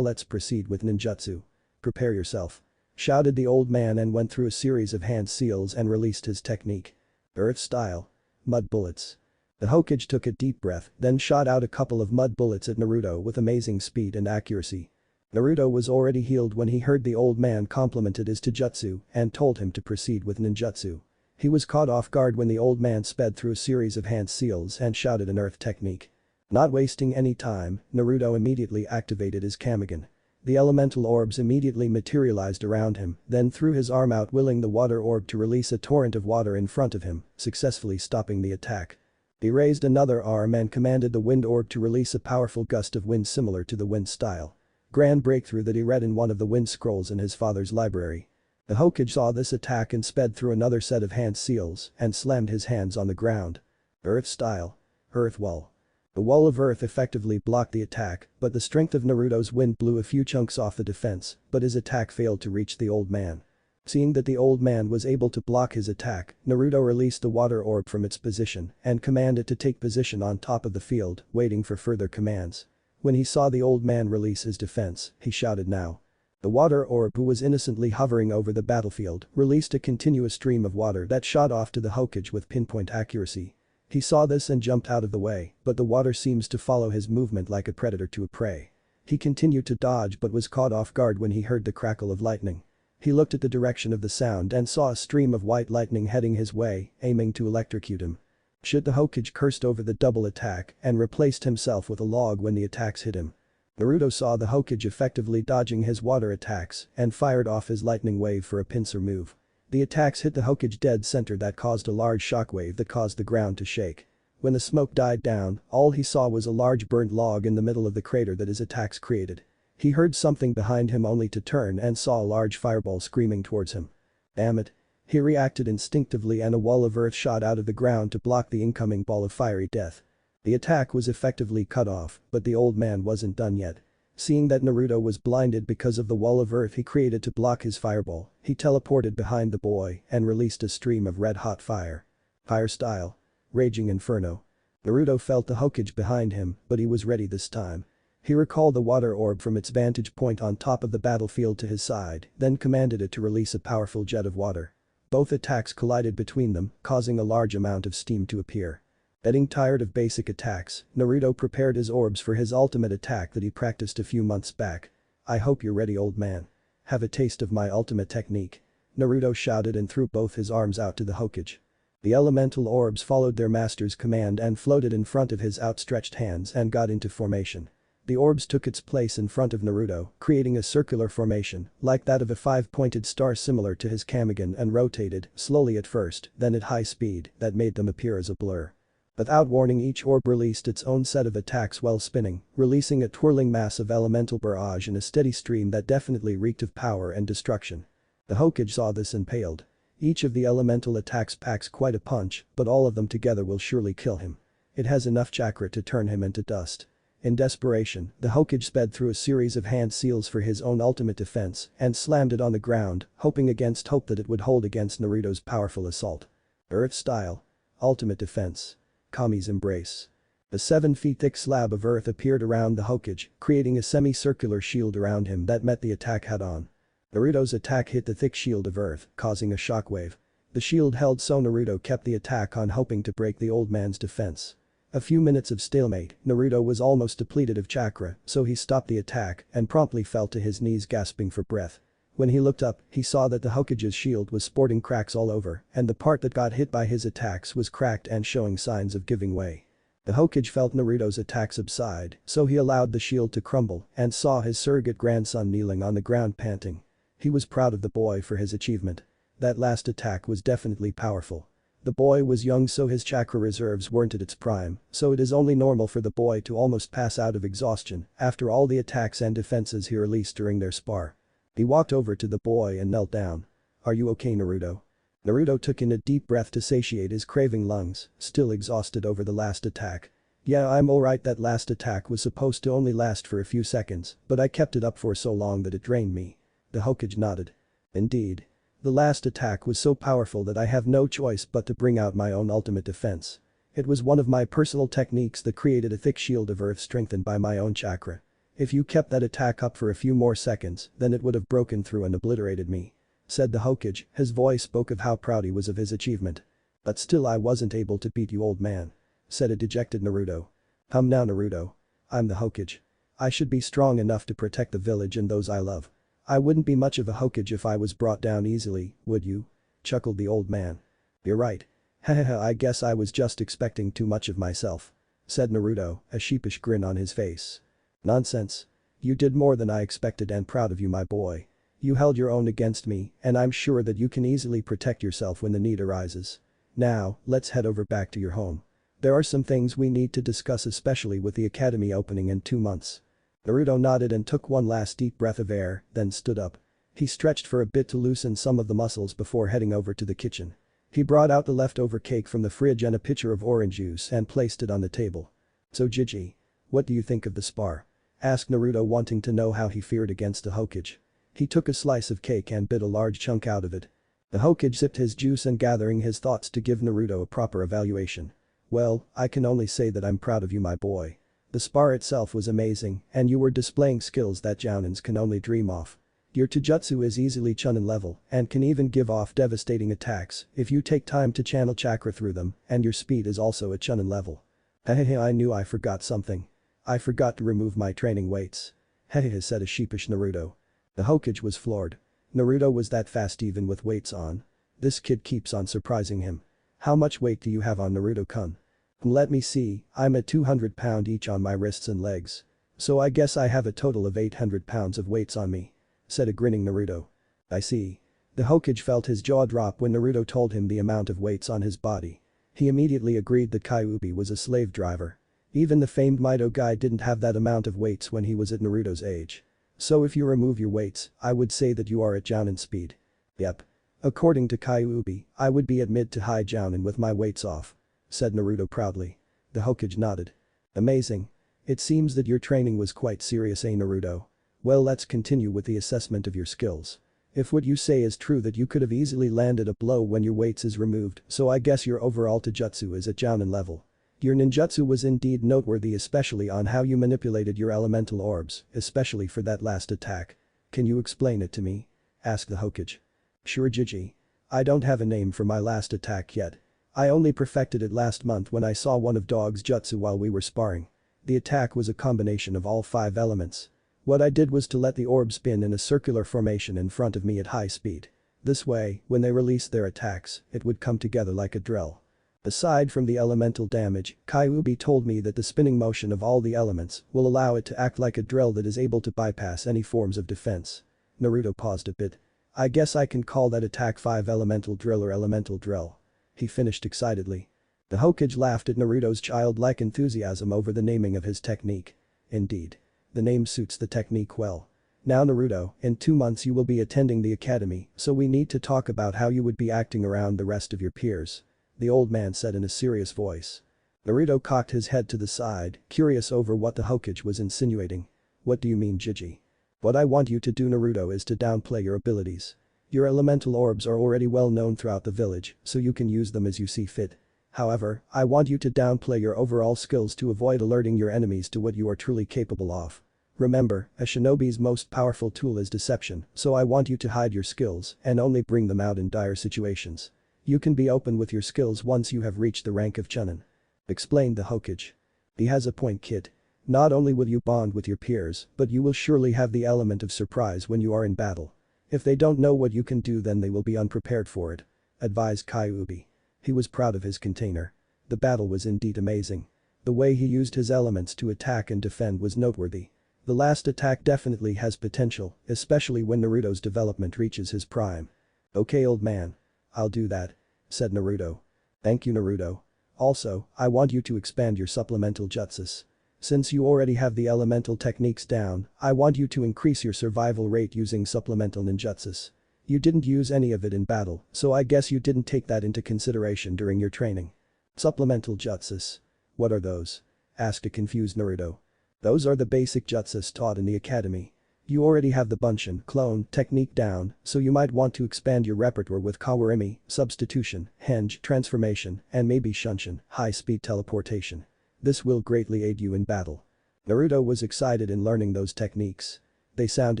Speaker 1: let's proceed with ninjutsu. Prepare yourself. Shouted the old man and went through a series of hand seals and released his technique. Earth style. Mud bullets. The Hokage took a deep breath, then shot out a couple of mud bullets at Naruto with amazing speed and accuracy. Naruto was already healed when he heard the old man complimented his taijutsu and told him to proceed with ninjutsu. He was caught off guard when the old man sped through a series of hand seals and shouted an earth technique. Not wasting any time, Naruto immediately activated his kamigan. The elemental orbs immediately materialized around him, then threw his arm out, willing the water orb to release a torrent of water in front of him, successfully stopping the attack. He raised another arm and commanded the wind orb to release a powerful gust of wind similar to the wind style. Grand breakthrough that he read in one of the wind scrolls in his father's library. The Hokage saw this attack and sped through another set of hand seals and slammed his hands on the ground. Earth style. Earth wall. The wall of earth effectively blocked the attack, but the strength of Naruto's wind blew a few chunks off the defense, but his attack failed to reach the old man. Seeing that the old man was able to block his attack, Naruto released the water orb from its position and commanded to take position on top of the field, waiting for further commands. When he saw the old man release his defense, he shouted now. The water orb, who was innocently hovering over the battlefield, released a continuous stream of water that shot off to the Hokage with pinpoint accuracy. He saw this and jumped out of the way, but the water seems to follow his movement like a predator to a prey. He continued to dodge but was caught off guard when he heard the crackle of lightning. He looked at the direction of the sound and saw a stream of white lightning heading his way, aiming to electrocute him. Shit, the Hokage cursed over the double attack and replaced himself with a log when the attacks hit him. Naruto saw the Hokage effectively dodging his water attacks and fired off his lightning wave for a pincer move. The attacks hit the Hokage dead center that caused a large shockwave that caused the ground to shake. When the smoke died down, all he saw was a large burnt log in the middle of the crater that his attacks created. He heard something behind him only to turn and saw a large fireball screaming towards him. Damn it. He reacted instinctively and a wall of earth shot out of the ground to block the incoming ball of fiery death. The attack was effectively cut off, but the old man wasn't done yet. Seeing that Naruto was blinded because of the wall of earth he created to block his fireball, he teleported behind the boy and released a stream of red-hot fire. Fire style. Raging Inferno. Naruto felt the Hokage behind him, but he was ready this time. He recalled the water orb from its vantage point on top of the battlefield to his side, then commanded it to release a powerful jet of water. Both attacks collided between them, causing a large amount of steam to appear. Getting tired of basic attacks, Naruto prepared his orbs for his ultimate attack that he practiced a few months back. I hope you're ready, old man. Have a taste of my ultimate technique. Naruto shouted and threw both his arms out to the Hokage. The elemental orbs followed their master's command and floated in front of his outstretched hands and got into formation. The orbs took its place in front of Naruto, creating a circular formation, like that of a five-pointed star similar to his kamigan, and rotated, slowly at first, then at high speed, that made them appear as a blur. Without warning, each orb released its own set of attacks while spinning, releasing a twirling mass of elemental barrage in a steady stream that definitely reeked of power and destruction. The Hokage saw this and paled. Each of the elemental attacks packs quite a punch, but all of them together will surely kill him. It has enough chakra to turn him into dust. In desperation, the Hokage sped through a series of hand seals for his own ultimate defense and slammed it on the ground, hoping against hope that it would hold against Naruto's powerful assault. Earth style. Ultimate defense. Kami's embrace. A 7 feet thick slab of earth appeared around the Hokage, creating a semi-circular shield around him that met the attack head-on. Naruto's attack hit the thick shield of earth, causing a shockwave. The shield held so Naruto kept the attack on hoping to break the old man's defense. A few minutes of stalemate, Naruto was almost depleted of chakra, so he stopped the attack and promptly fell to his knees gasping for breath. When he looked up, he saw that the Hokage's shield was sporting cracks all over, and the part that got hit by his attacks was cracked and showing signs of giving way. The Hokage felt Naruto's attack subside, so he allowed the shield to crumble and saw his surrogate grandson kneeling on the ground panting. He was proud of the boy for his achievement. That last attack was definitely powerful. The boy was young so his chakra reserves weren't at its prime, so it is only normal for the boy to almost pass out of exhaustion after all the attacks and defenses he released during their spar. He walked over to the boy and knelt down. "Are you okay, Naruto?" Naruto took in a deep breath to satiate his craving lungs, still exhausted over the last attack. "Yeah, I'm alright. That last attack was supposed to only last for a few seconds, but I kept it up for so long that it drained me." The Hokage nodded. "Indeed. The last attack was so powerful that I have no choice but to bring out my own ultimate defense. It was one of my personal techniques that created a thick shield of earth strengthened by my own chakra. If you kept that attack up for a few more seconds, then it would have broken through and obliterated me," said the Hokage. His voice spoke of how proud he was of his achievement. "But still I wasn't able to beat you, old man," said a dejected Naruto. Now, Naruto. I'm the Hokage. I should be strong enough to protect the village and those I love. I wouldn't be much of a Hokage if I was brought down easily, would you?" chuckled the old man. "You're right. Hahaha, I guess I was just expecting too much of myself," said Naruto, a sheepish grin on his face. "Nonsense. You did more than I expected and proud of you, my boy. You held your own against me and I'm sure that you can easily protect yourself when the need arises. Now, let's head over back to your home. There are some things we need to discuss, especially with the academy opening in 2 months." Naruto nodded and took one last deep breath of air, then stood up. He stretched for a bit to loosen some of the muscles before heading over to the kitchen. He brought out the leftover cake from the fridge and a pitcher of orange juice and placed it on the table. "So Gigi, what do you think of the spar?" asked Naruto, wanting to know how he fared against the Hokage. He took a slice of cake and bit a large chunk out of it. The Hokage sipped his juice and gathering his thoughts to give Naruto a proper evaluation. "Well, I can only say that I'm proud of you, my boy. The spar itself was amazing and you were displaying skills that jounins can only dream of. Your Taijutsu is easily Chunin level and can even give off devastating attacks if you take time to channel chakra through them, and your speed is also at Chunin level." "Hehehe, I knew I forgot something. I forgot to remove my training weights." "Hehehe," said a sheepish Naruto. The Hokage was floored. Naruto was that fast even with weights on. This kid keeps on surprising him. "How much weight do you have on, Naruto-kun?" "Let me see, I'm at 200 pounds each on my wrists and legs. So I guess I have a total of 800 pounds of weights on me," said a grinning Naruto. "I see." The Hokage felt his jaw drop when Naruto told him the amount of weights on his body. He immediately agreed that Kyuubi was a slave driver. Even the famed Mito guy didn't have that amount of weights when he was at Naruto's age. "So if you remove your weights, I would say that you are at Jounin speed." "Yep. According to Kyuubi, I would be at mid to high Jounin with my weights off," said Naruto proudly. The Hokage nodded. "Amazing. It seems that your training was quite serious, Naruto? Well, let's continue with the assessment of your skills. If what you say is true that you could have easily landed a blow when your weights is removed, so I guess your overall Taijutsu is at Jounin level. Your ninjutsu was indeed noteworthy, especially on how you manipulated your elemental orbs, especially for that last attack. Can you explain it to me?" asked the Hokage. "Sure, Gigi. I don't have a name for my last attack yet. I only perfected it last month when I saw one of Dog's jutsu while we were sparring. The attack was a combination of all 5 elements. What I did was to let the orb spin in a circular formation in front of me at high speed. This way, when they released their attacks, it would come together like a drill. Aside from the elemental damage, Kyuubi told me that the spinning motion of all the elements will allow it to act like a drill that is able to bypass any forms of defense." Naruto paused a bit. "I guess I can call that attack 5 elemental drill or elemental drill," he finished excitedly. The Hokage laughed at Naruto's childlike enthusiasm over the naming of his technique. "Indeed. The name suits the technique well. Now Naruto, in 2 months you will be attending the academy, so we need to talk about how you would be acting around the rest of your peers," the old man said in a serious voice. Naruto cocked his head to the side, curious over what the Hokage was insinuating. "What do you mean, Gigi?" "What I want you to do, Naruto, is to downplay your abilities. Your elemental orbs are already well known throughout the village, so you can use them as you see fit. However, I want you to downplay your overall skills to avoid alerting your enemies to what you are truly capable of. Remember, a shinobi's most powerful tool is deception, so I want you to hide your skills and only bring them out in dire situations. You can be open with your skills once you have reached the rank of Chunin. Explained the Hokage. He has a point, kid. Not only will you bond with your peers, but you will surely have the element of surprise when you are in battle. If they don't know what you can do, then they will be unprepared for it. Advised Kyuubi. He was proud of his container. The battle was indeed amazing. The way he used his elements to attack and defend was noteworthy. The last attack definitely has potential, especially when Naruto's development reaches his prime. Okay, old man. I'll do that. Said Naruto. Thank you, Naruto. Also, I want you to expand your supplemental jutsus. Since you already have the elemental techniques down, I want you to increase your survival rate using supplemental ninjutsus. You didn't use any of it in battle, so I guess you didn't take that into consideration during your training. Supplemental jutsus. What are those? Asked a confused Naruto. Those are the basic jutsus taught in the academy. You already have the Bunshin clone technique down, so you might want to expand your repertoire with Kawarimi, substitution, henge, transformation, and maybe Shunshin, high-speed teleportation. This will greatly aid you in battle. Naruto was excited in learning those techniques. They sound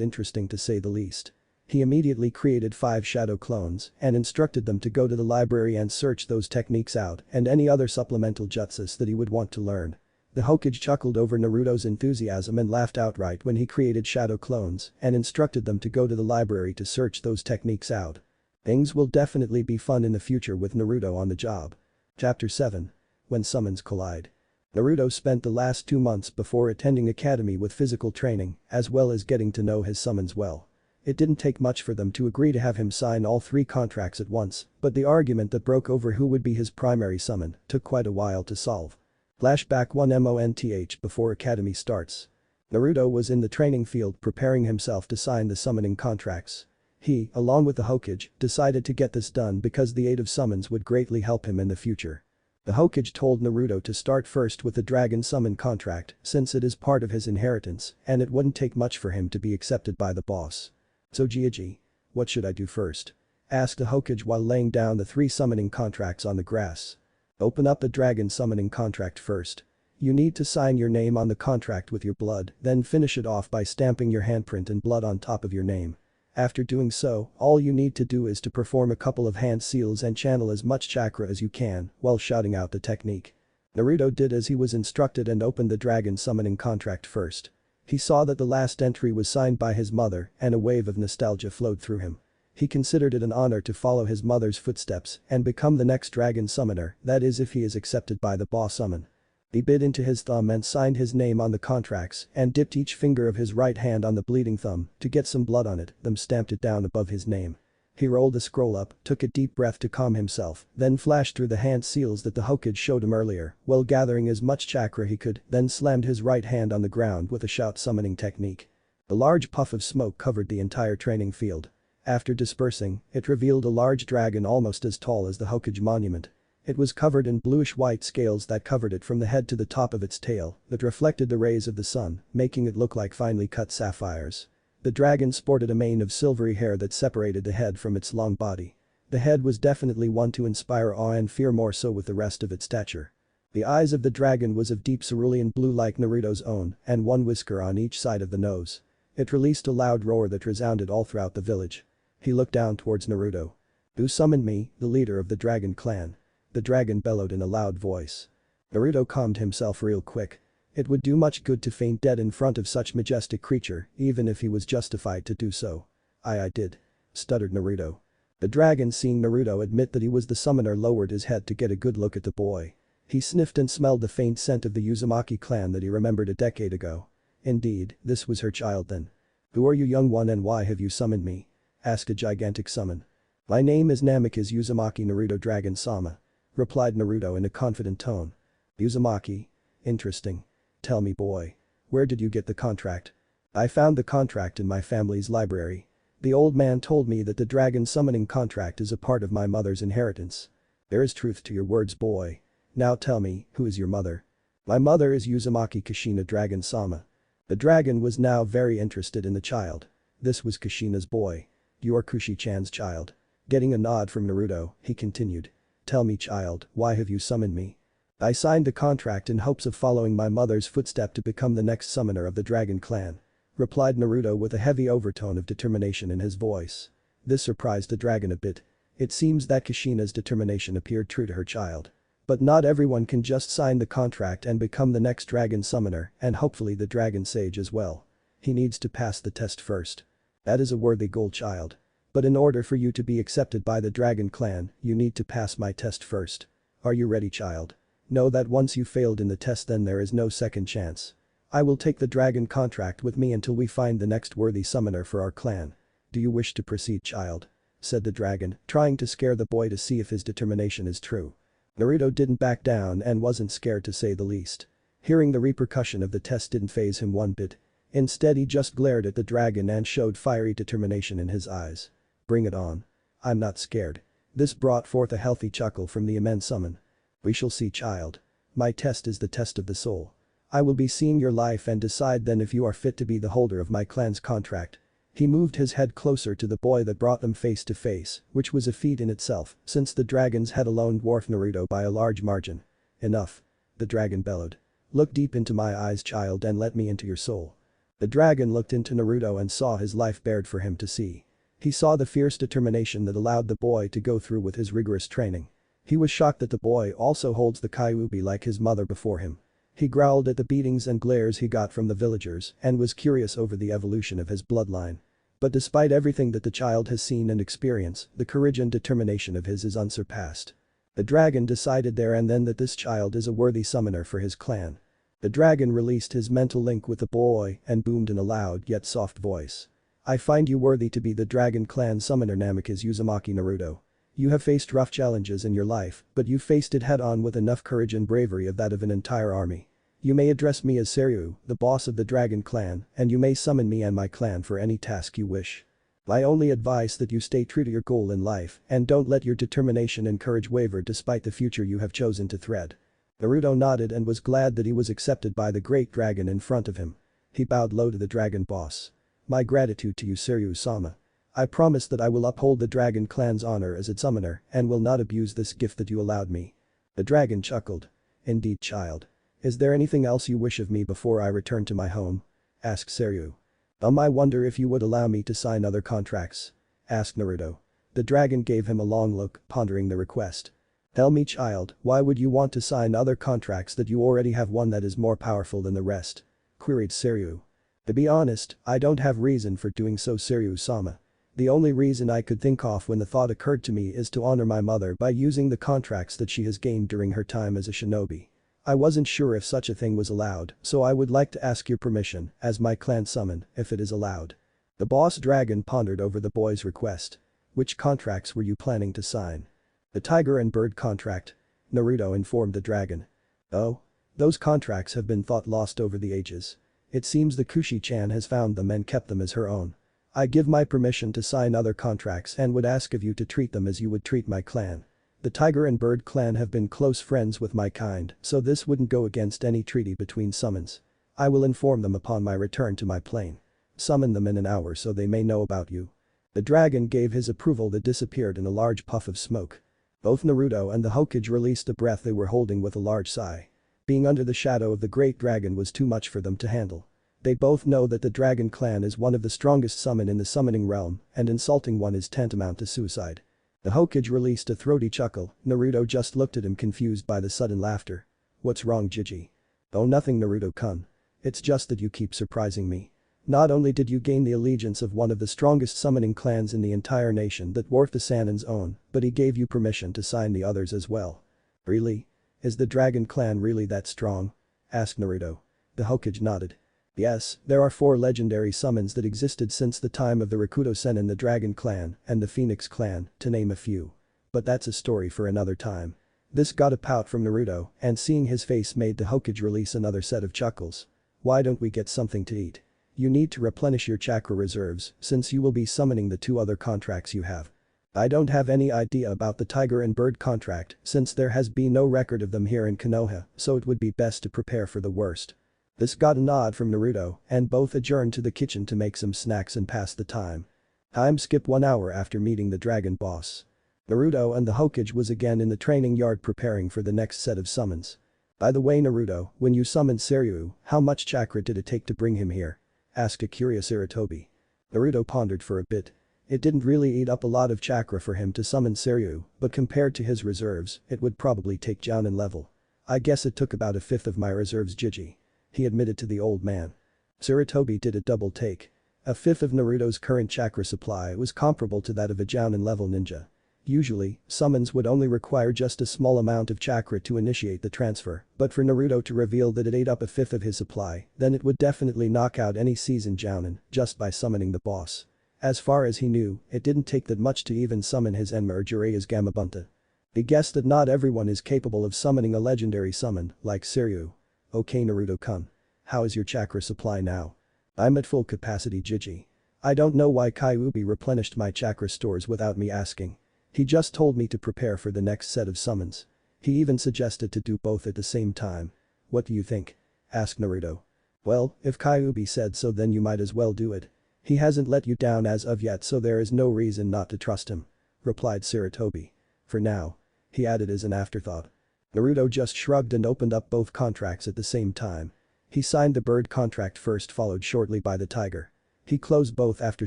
Speaker 1: interesting to say the least. He immediately created 5 shadow clones and instructed them to go to the library and search those techniques out and any other supplemental jutsus that he would want to learn. The Hokage chuckled over Naruto's enthusiasm and laughed outright when he created shadow clones and instructed them to go to the library to search those techniques out. Things will definitely be fun in the future with Naruto on the job. Chapter 7. When Summons Collide. Naruto spent the last 2 months before attending academy with physical training, as well as getting to know his summons well. It didn't take much for them to agree to have him sign all 3 contracts at once, but the argument that broke over who would be his primary summon took quite a while to solve. Flashback 1 month before academy starts. Naruto was in the training field preparing himself to sign the summoning contracts. He, along with the Hokage, decided to get this done because the aid of summons would greatly help him in the future. The Hokage told Naruto to start first with the Dragon Summon contract since it is part of his inheritance and it wouldn't take much for him to be accepted by the boss. So Jiaji, what should I do first? Asked the Hokage while laying down the 3 summoning contracts on the grass. Open up the Dragon Summoning contract first. You need to sign your name on the contract with your blood, then finish it off by stamping your handprint and blood on top of your name. After doing so, all you need to do is to perform a couple of hand seals and channel as much chakra as you can while shouting out the technique. Naruto did as he was instructed and opened the Dragon Summoning contract first. He saw that the last entry was signed by his mother and a wave of nostalgia flowed through him. He considered it an honor to follow his mother's footsteps and become the next dragon summoner, that is if he is accepted by the boss summon. He bit into his thumb and signed his name on the contracts and dipped each finger of his right hand on the bleeding thumb to get some blood on it, then stamped it down above his name. He rolled the scroll up, took a deep breath to calm himself, then flashed through the hand seals that the Hokage showed him earlier, while gathering as much chakra he could, then slammed his right hand on the ground with a shout summoning technique. A large puff of smoke covered the entire training field. After dispersing, it revealed a large dragon almost as tall as the Hokage monument. It was covered in bluish-white scales that covered it from the head to the top of its tail that reflected the rays of the sun, making it look like finely cut sapphires. The dragon sported a mane of silvery hair that separated the head from its long body. The head was definitely one to inspire awe and fear, more so with the rest of its stature. The eyes of the dragon was of deep cerulean blue like Naruto's own and 1 whisker on each side of the nose. It released a loud roar that resounded all throughout the village. He looked down towards Naruto. "Who summoned me, the leader of the dragon clan?" The dragon bellowed in a loud voice. Naruto calmed himself real quick. It would do much good to faint dead in front of such majestic creature, even if he was justified to do so. I did," stuttered Naruto. The dragon, seeing Naruto admit that he was the summoner, lowered his head to get a good look at the boy. He sniffed and smelled the faint scent of the Uzumaki clan that he remembered a decade ago. Indeed, this was her child then. "Who are you, young one, and why have you summoned me?" asked a gigantic summon. "My name is Namikaze Uzumaki Naruto Dragon-sama," replied Naruto in a confident tone. "Uzumaki? Interesting. Tell me, boy. Where did you get the contract?" "I found the contract in my family's library. The old man told me that the dragon summoning contract is a part of my mother's inheritance." "There is truth to your words, boy. Now tell me, who is your mother?" "My mother is Uzumaki Kushina Dragon-sama." The dragon was now very interested in the child. This was Kushina's boy. "You are Kushi-chan's child." Getting a nod from Naruto, he continued. "Tell me, child, why have you summoned me?" "I signed the contract in hopes of following my mother's footstep to become the next summoner of the Dragon Clan," replied Naruto with a heavy overtone of determination in his voice. This surprised the dragon a bit. It seems that Kushina's determination appeared true to her child. But not everyone can just sign the contract and become the next dragon summoner and hopefully the dragon sage as well. He needs to pass the test first. That is a worthy goal, child. But in order for you to be accepted by the dragon clan, you need to pass my test first. Are you ready, child? Know that once you failed in the test, then there is no second chance. I will take the dragon contract with me until we find the next worthy summoner for our clan. Do you wish to proceed, child? Said the dragon, trying to scare the boy to see if his determination is true. Naruto didn't back down and wasn't scared, to say the least. Hearing the repercussion of the test didn't faze him one bit. Instead, he just glared at the dragon and showed fiery determination in his eyes. Bring it on. I'm not scared. This brought forth a healthy chuckle from the immense summon. We shall see, child. My test is the test of the soul. I will be seeing your life and decide then if you are fit to be the holder of my clan's contract. He moved his head closer to the boy that brought them face to face, which was a feat in itself, since the dragon's head alone dwarfed Naruto by a large margin. Enough. The dragon bellowed. Look deep into my eyes, child, and let me into your soul. The dragon looked into Naruto and saw his life bared for him to see. He saw the fierce determination that allowed the boy to go through with his rigorous training. He was shocked that the boy also holds the Kyuubi like his mother before him. He growled at the beatings and glares he got from the villagers and was curious over the evolution of his bloodline. But despite everything that the child has seen and experienced, the courage and determination of his is unsurpassed. The dragon decided there and then that this child is a worthy summoner for his clan. The dragon released his mental link with the boy and boomed in a loud yet soft voice. I find you worthy to be the dragon clan summoner Namikaze Uzumaki Naruto. You have faced rough challenges in your life, but you faced it head-on with enough courage and bravery of that of an entire army. You may address me as Seryu, the boss of the dragon clan, and you may summon me and my clan for any task you wish. I only advise that you stay true to your goal in life and don't let your determination and courage waver despite the future you have chosen to thread. Naruto nodded and was glad that he was accepted by the great dragon in front of him. He bowed low to the dragon boss. My gratitude to you, Seryu-sama. I promise that I will uphold the dragon clan's honor as its summoner and will not abuse this gift that you allowed me. The dragon chuckled. Indeed, child. Is there anything else you wish of me before I return to my home? Asked Seryu. I wonder if you would allow me to sign other contracts? Asked Naruto. The dragon gave him a long look, pondering the request. Tell me, child, why would you want to sign other contracts that you already have one that is more powerful than the rest? Queried Seryu. To be honest, I don't have reason for doing so, Seryu-sama. The only reason I could think of when the thought occurred to me is to honor my mother by using the contracts that she has gained during her time as a shinobi. I wasn't sure if such a thing was allowed, so I would like to ask your permission, as my clan summon, if it is allowed. The boss dragon pondered over the boy's request. Which contracts were you planning to sign? The tiger and bird contract. Naruto informed the dragon. Oh? Those contracts have been thought lost over the ages. It seems the Kushi-chan has found them and kept them as her own. I give my permission to sign other contracts and would ask of you to treat them as you would treat my clan. The Tiger and Bird clan have been close friends with my kind, so this wouldn't go against any treaty between summons. I will inform them upon my return to my plane. Summon them in an hour so they may know about you. The dragon gave his approval that disappeared in a large puff of smoke. Both Naruto and the Hokage released the breath they were holding with a large sigh. Being under the shadow of the great dragon was too much for them to handle. They both know that the dragon clan is one of the strongest summon in the summoning realm, and insulting one is tantamount to suicide. The Hokage released a throaty chuckle. Naruto just looked at him confused by the sudden laughter. What's wrong, Jiji? Oh, nothing, Naruto-kun. It's just that you keep surprising me. Not only did you gain the allegiance of one of the strongest summoning clans in the entire nation that dwarfed the Sanin's own, but he gave you permission to sign the others as well. Really? Is the dragon clan really that strong? Asked Naruto. The Hokage nodded. Yes, there are 4 legendary summons that existed since the time of the Rakuto Senin, the Dragon Clan, and the Phoenix Clan, to name a few. But that's a story for another time. This got a pout from Naruto, and seeing his face made the Hokage release another set of chuckles. Why don't we get something to eat? You need to replenish your chakra reserves, since you will be summoning the 2 other contracts you have. I don't have any idea about the Tiger and Bird contract, since there has been no record of them here in Konoha, so it would be best to prepare for the worst. This got a nod from Naruto, and both adjourned to the kitchen to make some snacks and pass the time. Time skipped 1 hour after meeting the dragon boss. Naruto and the Hokage was again in the training yard preparing for the next set of summons. By the way, Naruto, when you summoned Seryu, how much chakra did it take to bring him here? Asked a curious Iritobi. Naruto pondered for a bit. It didn't really eat up a lot of chakra for him to summon Seiryu, but compared to his reserves, it would probably take Jounin level. I guess it took about a fifth of my reserves, Jiji. He admitted to the old man. Sarutobi did a double take. A fifth of Naruto's current chakra supply was comparable to that of a Jounin level ninja. Usually, summons would only require just a small amount of chakra to initiate the transfer, but for Naruto to reveal that it ate up a fifth of his supply, then it would definitely knock out any seasoned Jounin just by summoning the boss. As far as he knew, it didn't take that much to even summon his Enma or Jiraiya's Gamabunta. He guessed that not everyone is capable of summoning a legendary summon, like Seiryu. Okay Naruto-kun. How is your chakra supply now? I'm at full capacity, Jiji. I don't know why Kyuubi replenished my chakra stores without me asking. He just told me to prepare for the next set of summons. He even suggested to do both at the same time. What do you think? Asked Naruto. Well, if Kyuubi said so then you might as well do it. He hasn't let you down as of yet so there is no reason not to trust him. Replied Sarutobi. For now. He added as an afterthought. Naruto just shrugged and opened up both contracts at the same time. He signed the bird contract first followed shortly by the tiger. He closed both after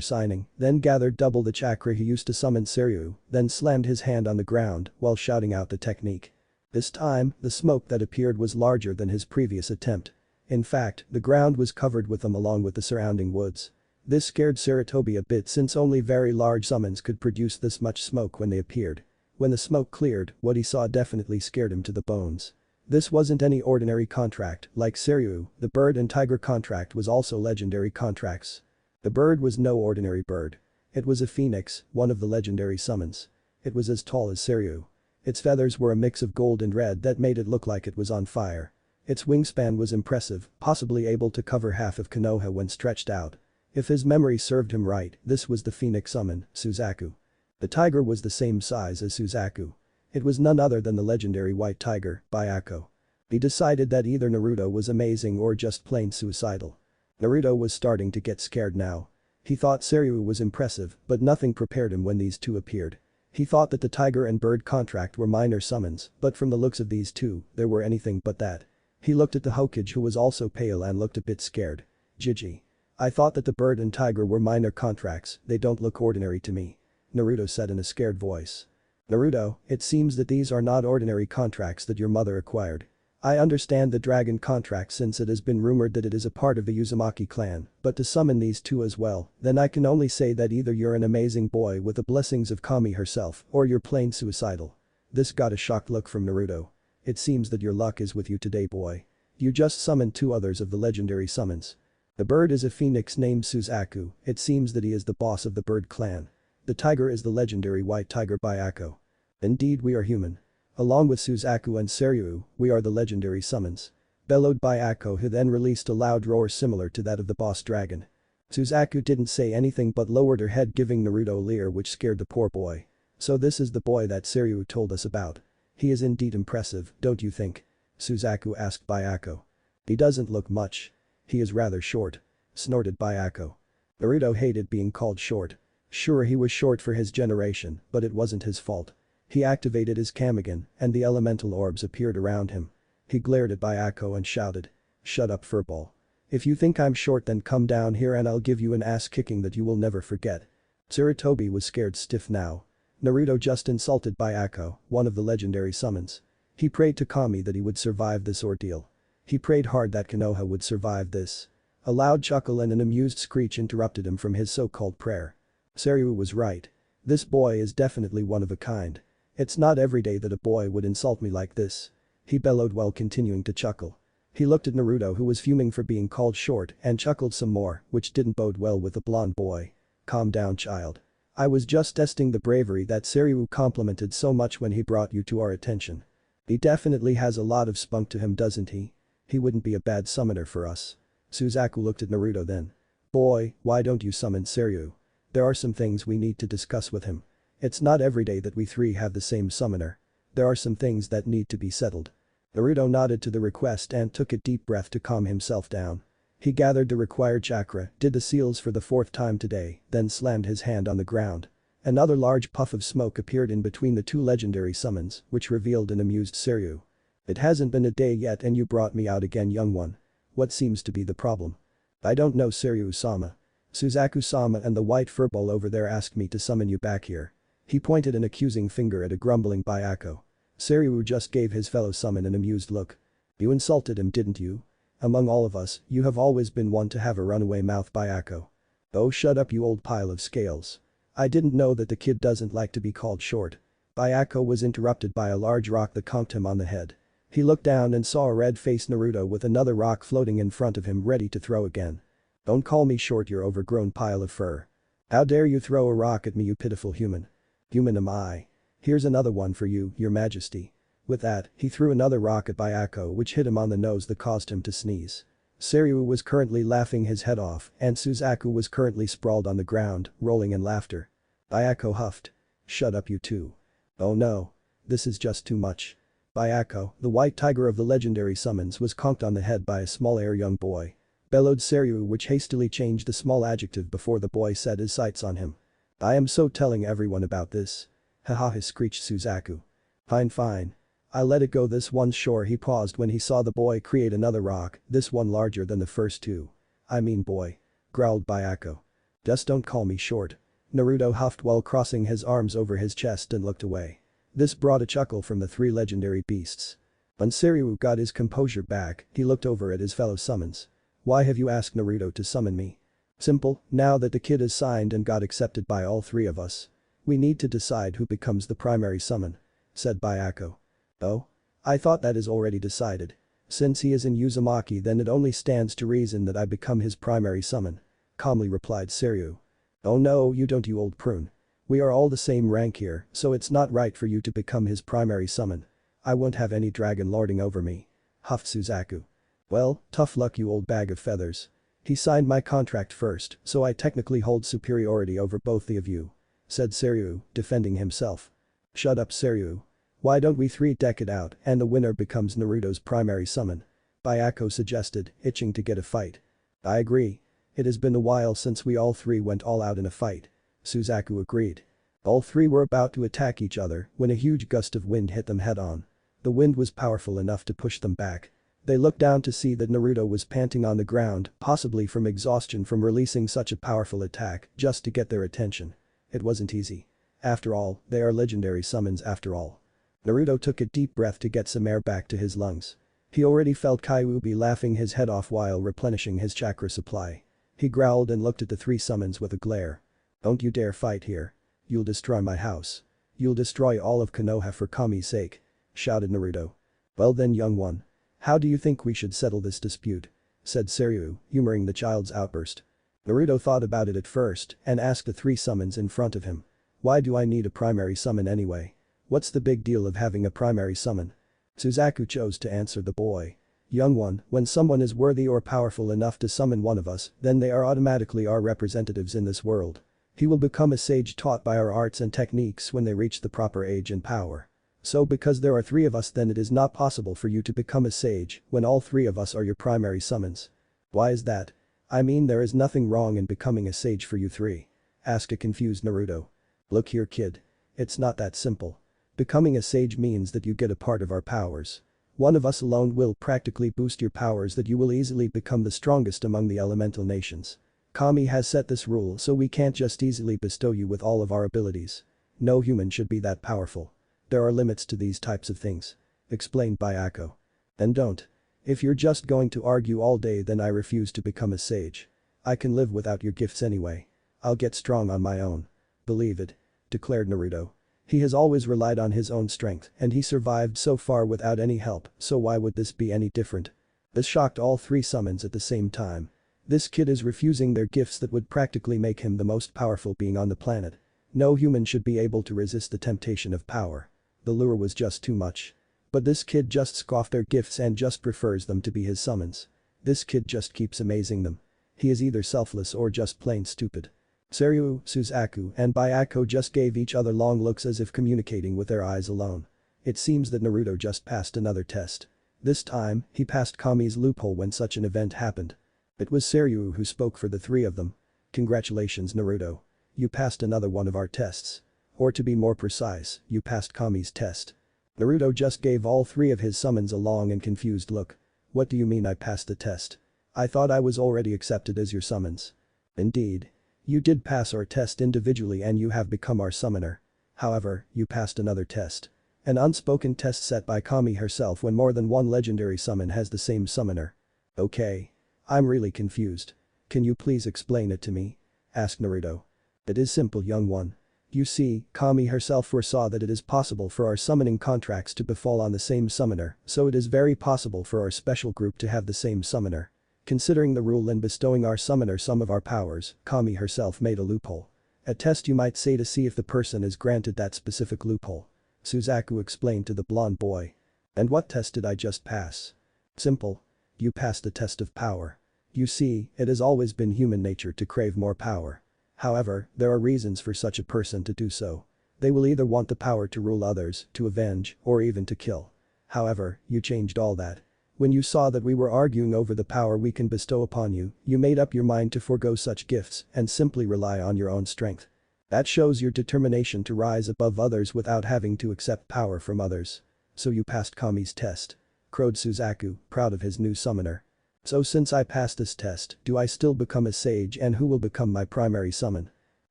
Speaker 1: signing, then gathered double the chakra he used to summon Seiryu, then slammed his hand on the ground while shouting out the technique. This time, the smoke that appeared was larger than his previous attempt. In fact, the ground was covered with them along with the surrounding woods. This scared Sarutobi a bit since only very large summons could produce this much smoke when they appeared. When the smoke cleared, what he saw definitely scared him to the bones. This wasn't any ordinary contract, like Seiryu, the bird and tiger contract was also legendary contracts. The bird was no ordinary bird. It was a phoenix, one of the legendary summons. It was as tall as Seiryu. Its feathers were a mix of gold and red that made it look like it was on fire. Its wingspan was impressive, possibly able to cover half of Konoha when stretched out. If his memory served him right, this was the phoenix summon, Suzaku. The tiger was the same size as Suzaku. It was none other than the legendary white tiger, Byakko. He decided that either Naruto was amazing or just plain suicidal. Naruto was starting to get scared now. He thought Seiryu was impressive, but nothing prepared him when these two appeared. He thought that the tiger and bird contract were minor summons, but from the looks of these two, they were anything but that. He looked at the Hokage who was also pale and looked a bit scared. Jiji. I thought that the bird and tiger were minor contracts, they don't look ordinary to me. Naruto said in a scared voice. Naruto, it seems that these are not ordinary contracts that your mother acquired. I understand the dragon contract since it has been rumored that it is a part of the Uzumaki clan, but to summon these two as well, then I can only say that either you're an amazing boy with the blessings of Kami herself or you're plain suicidal. This got a shocked look from Naruto. It seems that your luck is with you today, boy. You just summoned two others of the legendary summons. The bird is a phoenix named Suzaku, it seems that he is the boss of the bird clan. The tiger is the legendary white tiger Byakko. Indeed we are human. Along with Suzaku and Seiryu, we are the legendary summons. Bellowed Byakko who then released a loud roar similar to that of the boss dragon. Suzaku didn't say anything but lowered her head giving Naruto a leer which scared the poor boy. So this is the boy that Seiryu told us about. He is indeed impressive, don't you think? Suzaku asked Byakko. He doesn't look much. He is rather short. Snorted Byakko. Naruto hated being called short. Sure he was short for his generation, but it wasn't his fault. He activated his kamigan, and the elemental orbs appeared around him. He glared at Byakko and shouted. Shut up furball. If you think I'm short then come down here and I'll give you an ass kicking that you will never forget. Sarutobi was scared stiff now. Naruto just insulted Byakko, one of the legendary summons. He prayed to Kami that he would survive this ordeal. He prayed hard that Konoha would survive this. A loud chuckle and an amused screech interrupted him from his so-called prayer. Seiryu was right. This boy is definitely one of a kind. It's not every day that a boy would insult me like this. He bellowed while continuing to chuckle. He looked at Naruto who was fuming for being called short and chuckled some more, which didn't bode well with the blonde boy. Calm down, child. I was just testing the bravery that Seiryu complimented so much when he brought you to our attention. He definitely has a lot of spunk to him, doesn't he? He wouldn't be a bad summoner for us. Suzaku looked at Naruto then. Boy, why don't you summon Seiryu? There are some things we need to discuss with him. It's not every day that we three have the same summoner. There are some things that need to be settled. Naruto nodded to the request and took a deep breath to calm himself down. He gathered the required chakra, did the seals for the fourth time today, then slammed his hand on the ground. Another large puff of smoke appeared in between the two legendary summons, which revealed an amused Seiryu. It hasn't been a day yet and you brought me out again, young one. What seems to be the problem? I don't know, Seiryu-sama. Suzaku-sama and the white furball over there asked me to summon you back here. He pointed an accusing finger at a grumbling Byako. Seiryu just gave his fellow summon an amused look. You insulted him, didn't you? Among all of us, you have always been one to have a runaway mouth, Byako. Oh, shut up, you old pile of scales. I didn't know that the kid doesn't like to be called short. Byako was interrupted by a large rock that conked him on the head. He looked down and saw a red-faced Naruto with another rock floating in front of him ready to throw again. Don't call me short, you overgrown pile of fur. How dare you throw a rock at me, you pitiful human. Human am I. Here's another one for you, your majesty. With that, he threw another rock at Byako which hit him on the nose that caused him to sneeze. Seiryu was currently laughing his head off and Suzaku was currently sprawled on the ground, rolling in laughter. Byako huffed. Shut up, you two. Oh no. This is just too much. Byako, the white tiger of the legendary summons, was conked on the head by a small air young boy. Bellowed Seiryu, which hastily changed the small adjective before the boy set his sights on him. I am so telling everyone about this. Haha, screeched Suzaku. Fine. I'll let it go this once. Sure. He paused when he saw the boy create another rock, this one larger than the first two. I mean boy. Growled Byako. Just don't call me short. Naruto huffed while crossing his arms over his chest and looked away. This brought a chuckle from the three legendary beasts. When Seiryu got his composure back, he looked over at his fellow summons. Why have you asked Naruto to summon me? Simple, now that the kid is signed and got accepted by all three of us. We need to decide who becomes the primary summon. Said Byako. Oh? I thought that is already decided. Since he is in Uzumaki, then it only stands to reason that I become his primary summon. Calmly replied Seiryu. Oh no, you don't, you old prune. We are all the same rank here, so it's not right for you to become his primary summon. I won't have any dragon lording over me. Huffed Suzaku. Well, tough luck, you old bag of feathers. He signed my contract first, so I technically hold superiority over both of you. Said Seiryu, defending himself. Shut up, Seiryu. Why don't we three deck it out and the winner becomes Naruto's primary summon? Byako suggested, itching to get a fight. I agree. It has been a while since we all three went all out in a fight. Suzaku agreed. All three were about to attack each other when a huge gust of wind hit them head-on. The wind was powerful enough to push them back. They looked down to see that Naruto was panting on the ground, possibly from exhaustion from releasing such a powerful attack just to get their attention. It wasn't easy. After all, they are legendary summons after all. Naruto took a deep breath to get some air back to his lungs. He already felt Kyuubi laughing his head off while replenishing his chakra supply. He growled and looked at the three summons with a glare. Don't you dare fight here. You'll destroy my house. You'll destroy all of Konoha for Kami's sake. Shouted Naruto. Well then, young one. How do you think we should settle this dispute? Said Seiryu, humoring the child's outburst. Naruto thought about it at first and asked the three summons in front of him. Why do I need a primary summon anyway? What's the big deal of having a primary summon? Suzaku chose to answer the boy. Young one, when someone is worthy or powerful enough to summon one of us, then they are automatically our representatives in this world. He will become a sage taught by our arts and techniques when they reach the proper age and power. So because there are three of us, then it is not possible for you to become a sage when all three of us are your primary summons. Why is that? I mean, there is nothing wrong in becoming a sage for you three. Asked a confused Naruto. Look here, kid. It's not that simple. Becoming a sage means that you get a part of our powers. One of us alone will practically boost your powers that you will easily become the strongest among the elemental nations. Kami has set this rule, so we can't just easily bestow you with all of our abilities. No human should be that powerful. There are limits to these types of things. Explained Byako. Then don't. If you're just going to argue all day, then I refuse to become a sage. I can live without your gifts anyway. I'll get strong on my own. Believe it. Declared Naruto. He has always relied on his own strength and he survived so far without any help, so why would this be any different? This shocked all three summons at the same time. This kid is refusing their gifts that would practically make him the most powerful being on the planet. No human should be able to resist the temptation of power. The lure was just too much. But this kid just scoffed their gifts and just prefers them to be his summons. This kid just keeps amazing them. He is either selfless or just plain stupid. Seiryu, Suzaku, and Byako just gave each other long looks as if communicating with their eyes alone. It seems that Naruto just passed another test. This time, he passed Kami's loophole when such an event happened. It was Seiryu who spoke for the three of them. Congratulations, Naruto. You passed another one of our tests. Or to be more precise, you passed Kami's test. Naruto just gave all three of his summons a long and confused look. What do you mean I passed the test? I thought I was already accepted as your summons. Indeed. You did pass our test individually and you have become our summoner. However, you passed another test. An unspoken test set by Kami herself when more than one legendary summon has the same summoner. Okay. I'm really confused. Can you please explain it to me? Asked Naruto. It is simple, young one. You see, Kami herself foresaw that it is possible for our summoning contracts to befall on the same summoner, so it is very possible for our special group to have the same summoner. Considering the rule in bestowing our summoner some of our powers, Kami herself made a loophole. A test, you might say, to see if the person is granted that specific loophole. Suzaku explained to the blonde boy. And what test did I just pass? Simple. You passed the test of power. You see, it has always been human nature to crave more power. However, there are reasons for such a person to do so. They will either want the power to rule others, to avenge, or even to kill. However, you changed all that. When you saw that we were arguing over the power we can bestow upon you, you made up your mind to forego such gifts and simply rely on your own strength. That shows your determination to rise above others without having to accept power from others. So you passed Kami's test. Crowed Suzaku, proud of his new summoner. So since I passed this test, do I still become a sage, and who will become my primary summon?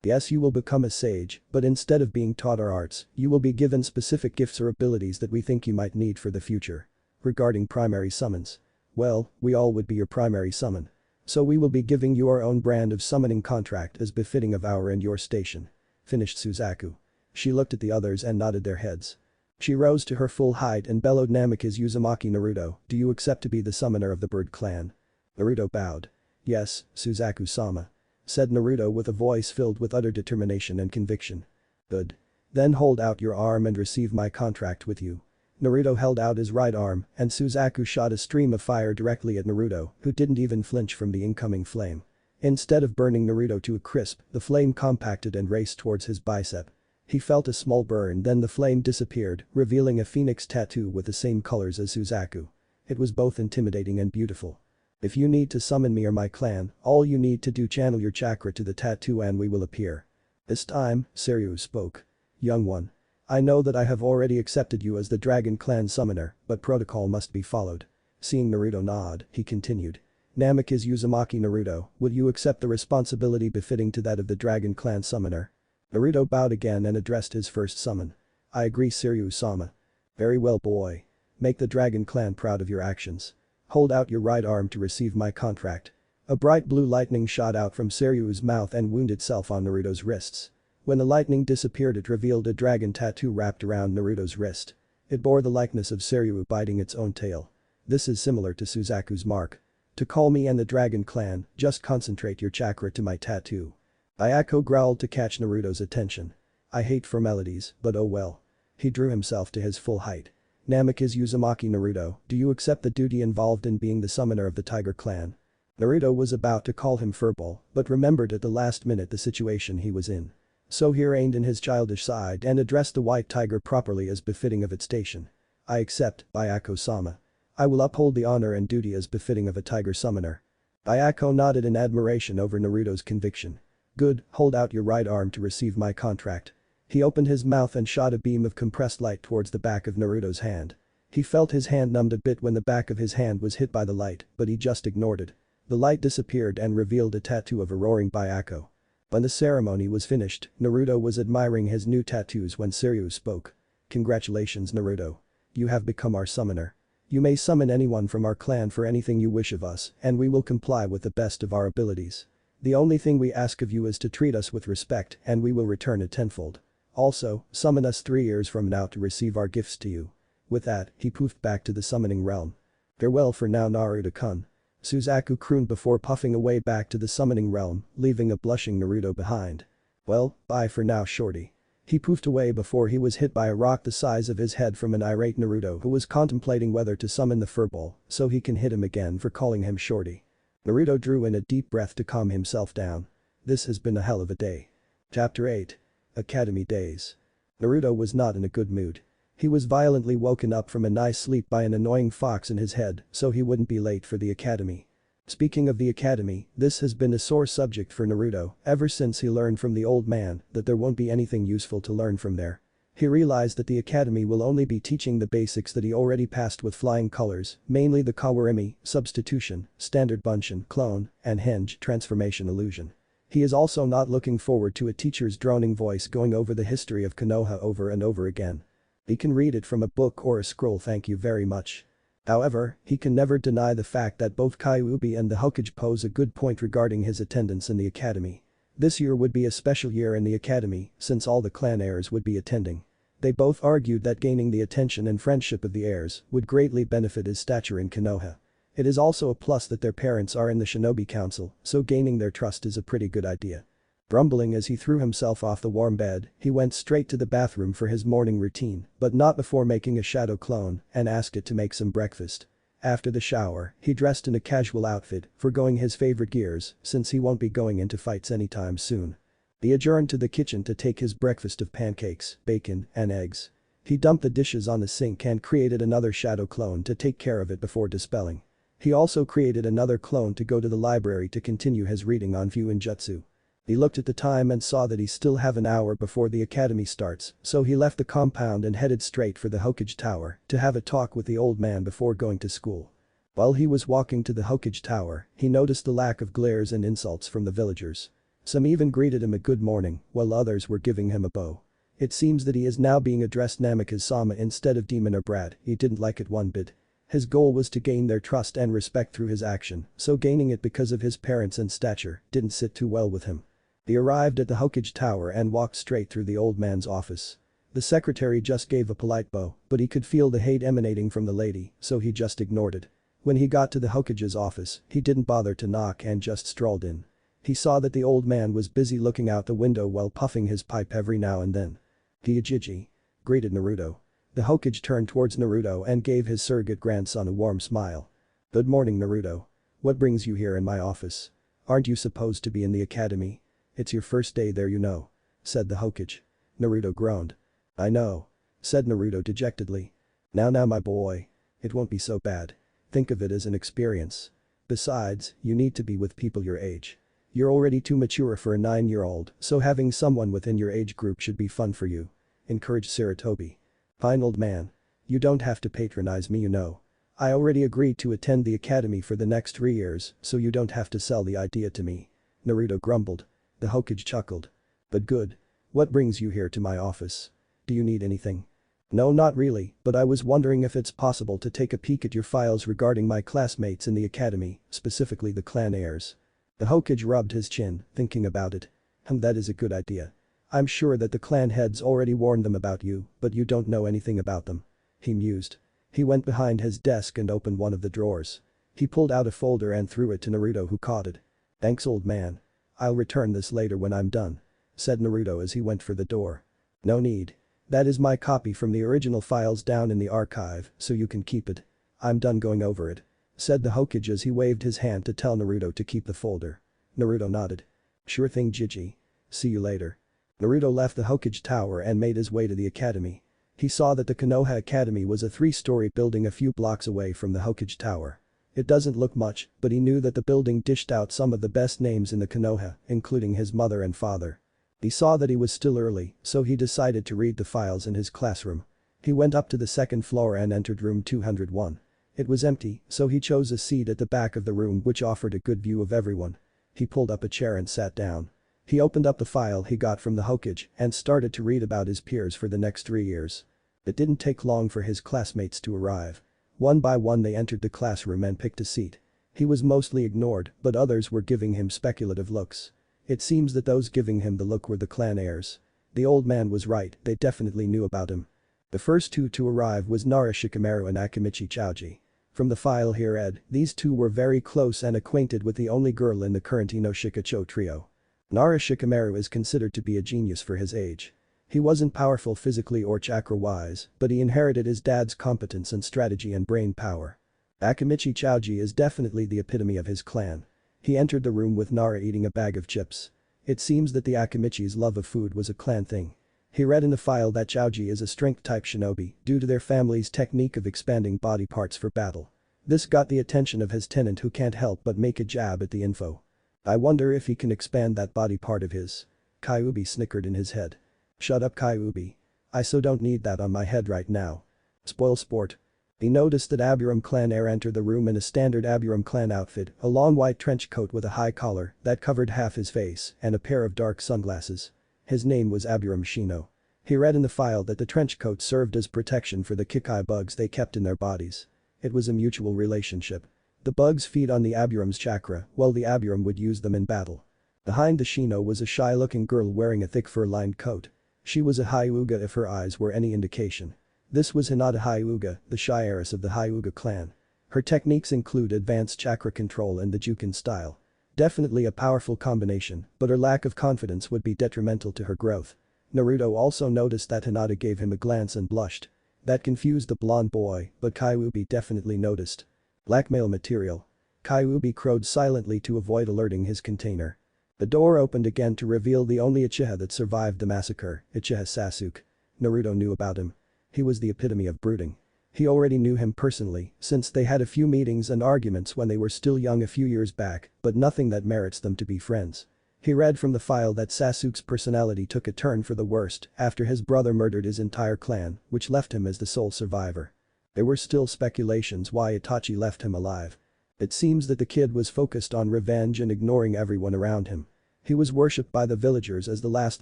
Speaker 1: Yes, you will become a sage, but instead of being taught our arts, you will be given specific gifts or abilities that we think you might need for the future. Regarding primary summons. Well, we all would be your primary summon. So we will be giving you our own brand of summoning contract as befitting of our and your station. Finished Suzaku. She looked at the others and nodded their heads. She rose to her full height and bellowed, Namikaze Uzumaki Naruto, do you accept to be the summoner of the bird clan? Naruto bowed. Yes, Suzaku-sama. Said Naruto with a voice filled with utter determination and conviction. Good. Then hold out your arm and receive my contract with you. Naruto held out his right arm, and Suzaku shot a stream of fire directly at Naruto, who didn't even flinch from the incoming flame. Instead of burning Naruto to a crisp, the flame compacted and raced towards his bicep. He felt a small burn, then the flame disappeared, revealing a phoenix tattoo with the same colors as Suzaku. It was both intimidating and beautiful. If you need to summon me or my clan, all you need to do channel your chakra to the tattoo and we will appear. This time, Seiryu spoke. Young one. I know that I have already accepted you as the Dragon Clan summoner, but protocol must be followed. Seeing Naruto nod, he continued. Namikaze Uzumaki Naruto, will you accept the responsibility befitting to that of the Dragon Clan summoner? Naruto bowed again and addressed his first summon. I agree, Seiryu-sama. Very well, boy. Make the Dragon Clan proud of your actions. Hold out your right arm to receive my contract. A bright blue lightning shot out from Seiryu's mouth and wound itself on Naruto's wrists. When the lightning disappeared, it revealed a dragon tattoo wrapped around Naruto's wrist. It bore the likeness of Seiryu biting its own tail. This is similar to Suzaku's mark. To call me and the Dragon Clan, just concentrate your chakra to my tattoo. Ayako growled to catch Naruto's attention. I hate formalities, but oh well. He drew himself to his full height. Namikaze Uzumaki Naruto, do you accept the duty involved in being the summoner of the Tiger Clan? Naruto was about to call him furball, but remembered at the last minute the situation he was in. So he reined in his childish side and addressed the white tiger properly as befitting of its station. I accept, Ayako-sama. I will uphold the honor and duty as befitting of a tiger summoner. Ayako nodded in admiration over Naruto's conviction. Good, hold out your right arm to receive my contract. He opened his mouth and shot a beam of compressed light towards the back of Naruto's hand. He felt his hand numbed a bit when the back of his hand was hit by the light, but he just ignored it. The light disappeared and revealed a tattoo of a roaring Ayako. When the ceremony was finished, Naruto was admiring his new tattoos when Seiryu spoke. Congratulations, Naruto. You have become our summoner. You may summon anyone from our clan for anything you wish of us, and we will comply with the best of our abilities. The only thing we ask of you is to treat us with respect and we will return it tenfold. Also, summon us 3 years from now to receive our gifts to you. With that, he poofed back to the summoning realm. Farewell for now, Naruto-kun. Suzaku crooned before puffing away back to the summoning realm, leaving a blushing Naruto behind. Well, bye for now, shorty. He poofed away before he was hit by a rock the size of his head from an irate Naruto who was contemplating whether to summon the furball so he can hit him again for calling him shorty. Naruto drew in a deep breath to calm himself down. This has been a hell of a day. Chapter 8. Academy Days. Naruto was not in a good mood. He was violently woken up from a nice sleep by an annoying fox in his head so he wouldn't be late for the academy. Speaking of the academy, this has been a sore subject for Naruto ever since he learned from the old man that there won't be anything useful to learn from there. He realized that the academy will only be teaching the basics that he already passed with flying colors, mainly the Kawarimi, substitution, standard bunshin, clone, and henge transformation illusion. He is also not looking forward to a teacher's droning voice going over the history of Konoha over and over again. He can read it from a book or a scroll, thank you very much. However, he can never deny the fact that both Kyuubi and the Hokage pose a good point regarding his attendance in the academy. This year would be a special year in the academy since all the clan heirs would be attending. They both argued that gaining the attention and friendship of the heirs would greatly benefit his stature in Konoha. It is also a plus that their parents are in the Shinobi Council, so gaining their trust is a pretty good idea. Grumbling as he threw himself off the warm bed, he went straight to the bathroom for his morning routine, but not before making a shadow clone and asked it to make some breakfast. After the shower, he dressed in a casual outfit, foregoing his favorite gears since he won't be going into fights anytime soon. He adjourned to the kitchen to take his breakfast of pancakes, bacon, and eggs. He dumped the dishes on the sink and created another shadow clone to take care of it before dispelling. He also created another clone to go to the library to continue his reading on Fuinjutsu. He looked at the time and saw that he still have an hour before the academy starts, so he left the compound and headed straight for the Hokage Tower to have a talk with the old man before going to school. While he was walking to the Hokage Tower, he noticed the lack of glares and insults from the villagers. Some even greeted him a good morning, while others were giving him a bow. It seems that he is now being addressed Namikaze-sama instead of demon or brat. He didn't like it one bit. His goal was to gain their trust and respect through his action, so gaining it because of his parents and stature didn't sit too well with him. He arrived at the Hokage Tower and walked straight through the old man's office. The secretary just gave a polite bow, but he could feel the hate emanating from the lady, so he just ignored it. When he got to the Hokage's office, he didn't bother to knock and just strolled in. He saw that the old man was busy looking out the window while puffing his pipe every now and then. "Hyojiji," greeted Naruto. The Hokage turned towards Naruto and gave his surrogate grandson a warm smile. "Good morning, Naruto. What brings you here in my office? Aren't you supposed to be in the academy? It's your first day there, you know," said the Hokage. Naruto groaned. "I know," said Naruto dejectedly. Now my boy. It won't be so bad. Think of it as an experience. Besides, you need to be with people your age. You're already too mature for a 9-year-old, so having someone within your age group should be fun for you," encouraged Sarutobi. "Fine, old man. You don't have to patronize me, you know. I already agreed to attend the academy for the next 3 years, so you don't have to sell the idea to me," Naruto grumbled. The Hokage chuckled. "But good. What brings you here to my office? Do you need anything?" "No, not really, but I was wondering if it's possible to take a peek at your files regarding my classmates in the academy, specifically the clan heirs." The Hokage rubbed his chin, thinking about it. That is a good idea. I'm sure that the clan heads already warned them about you, but you don't know anything about them," he mused. He went behind his desk and opened one of the drawers. He pulled out a folder and threw it to Naruto, who caught it. "Thanks, old man. I'll return this later when I'm done," said Naruto as he went for the door. "No need. That is my copy from the original files down in the archive, so you can keep it. I'm done going over it," said the Hokage as he waved his hand to tell Naruto to keep the folder. Naruto nodded. "Sure thing, Jiji. See you later." Naruto left the Hokage Tower and made his way to the academy. He saw that the Konoha Academy was a 3-story building a few blocks away from the Hokage Tower. It doesn't look much, but he knew that the building dished out some of the best names in the Konoha, including his mother and father. He saw that he was still early, so he decided to read the files in his classroom. He went up to the 2nd floor and entered room 201. It was empty, so he chose a seat at the back of the room which offered a good view of everyone. He pulled up a chair and sat down. He opened up the file he got from the Hokage and started to read about his peers for the next 3 years. It didn't take long for his classmates to arrive. One by one they entered the classroom and picked a seat. He was mostly ignored, but others were giving him speculative looks. It seems that those giving him the look were the clan heirs. The old man was right, they definitely knew about him. The first two to arrive was Nara Shikamaru and Akimichi Choji. From the file he read, these two were very close and acquainted with the only girl in the current Inoshikacho trio. Nara Shikamaru is considered to be a genius for his age. He wasn't powerful physically or chakra-wise, but he inherited his dad's competence and strategy and brain power. Akimichi Choji is definitely the epitome of his clan. He entered the room with Nara eating a bag of chips. It seems that the Akimichi's love of food was a clan thing. He read in the file that Choji is a strength-type shinobi due to their family's technique of expanding body parts for battle. This got the attention of his tenant, who can't help but make a jab at the info. "I wonder if he can expand that body part of his." Kyuubi snickered in his head. "Shut up, Kyuubi. I so don't need that on my head right now. Spoil sport." He noticed that Aburam clan heir entered the room in a standard Aburam clan outfit, a long white trench coat with a high collar that covered half his face and a pair of dark sunglasses. His name was Aburam Shino. He read in the file that the trench coat served as protection for the Kikai bugs they kept in their bodies. It was a mutual relationship. The bugs feed on the Aburam's chakra, while the Aburam would use them in battle. Behind the Shino was a shy-looking girl wearing a thick fur-lined coat. She was a Hyuga if her eyes were any indication. This was Hinata Hyuga, the shy heiress of the Hyuga clan. Her techniques include advanced chakra control and the Jukin style. Definitely a powerful combination, but her lack of confidence would be detrimental to her growth. Naruto also noticed that Hinata gave him a glance and blushed. That confused the blonde boy, but Kyuubi definitely noticed. Blackmail material. Kyuubi crowed silently to avoid alerting his container. The door opened again to reveal the only Uchiha that survived the massacre, Uchiha Sasuke. Naruto knew about him. He was the epitome of brooding. He already knew him personally, since they had a few meetings and arguments when they were still young a few years back, but nothing that merits them to be friends. He read from the file that Sasuke's personality took a turn for the worst after his brother murdered his entire clan, which left him as the sole survivor. There were still speculations why Itachi left him alive. It seems that the kid was focused on revenge and ignoring everyone around him. He was worshipped by the villagers as the last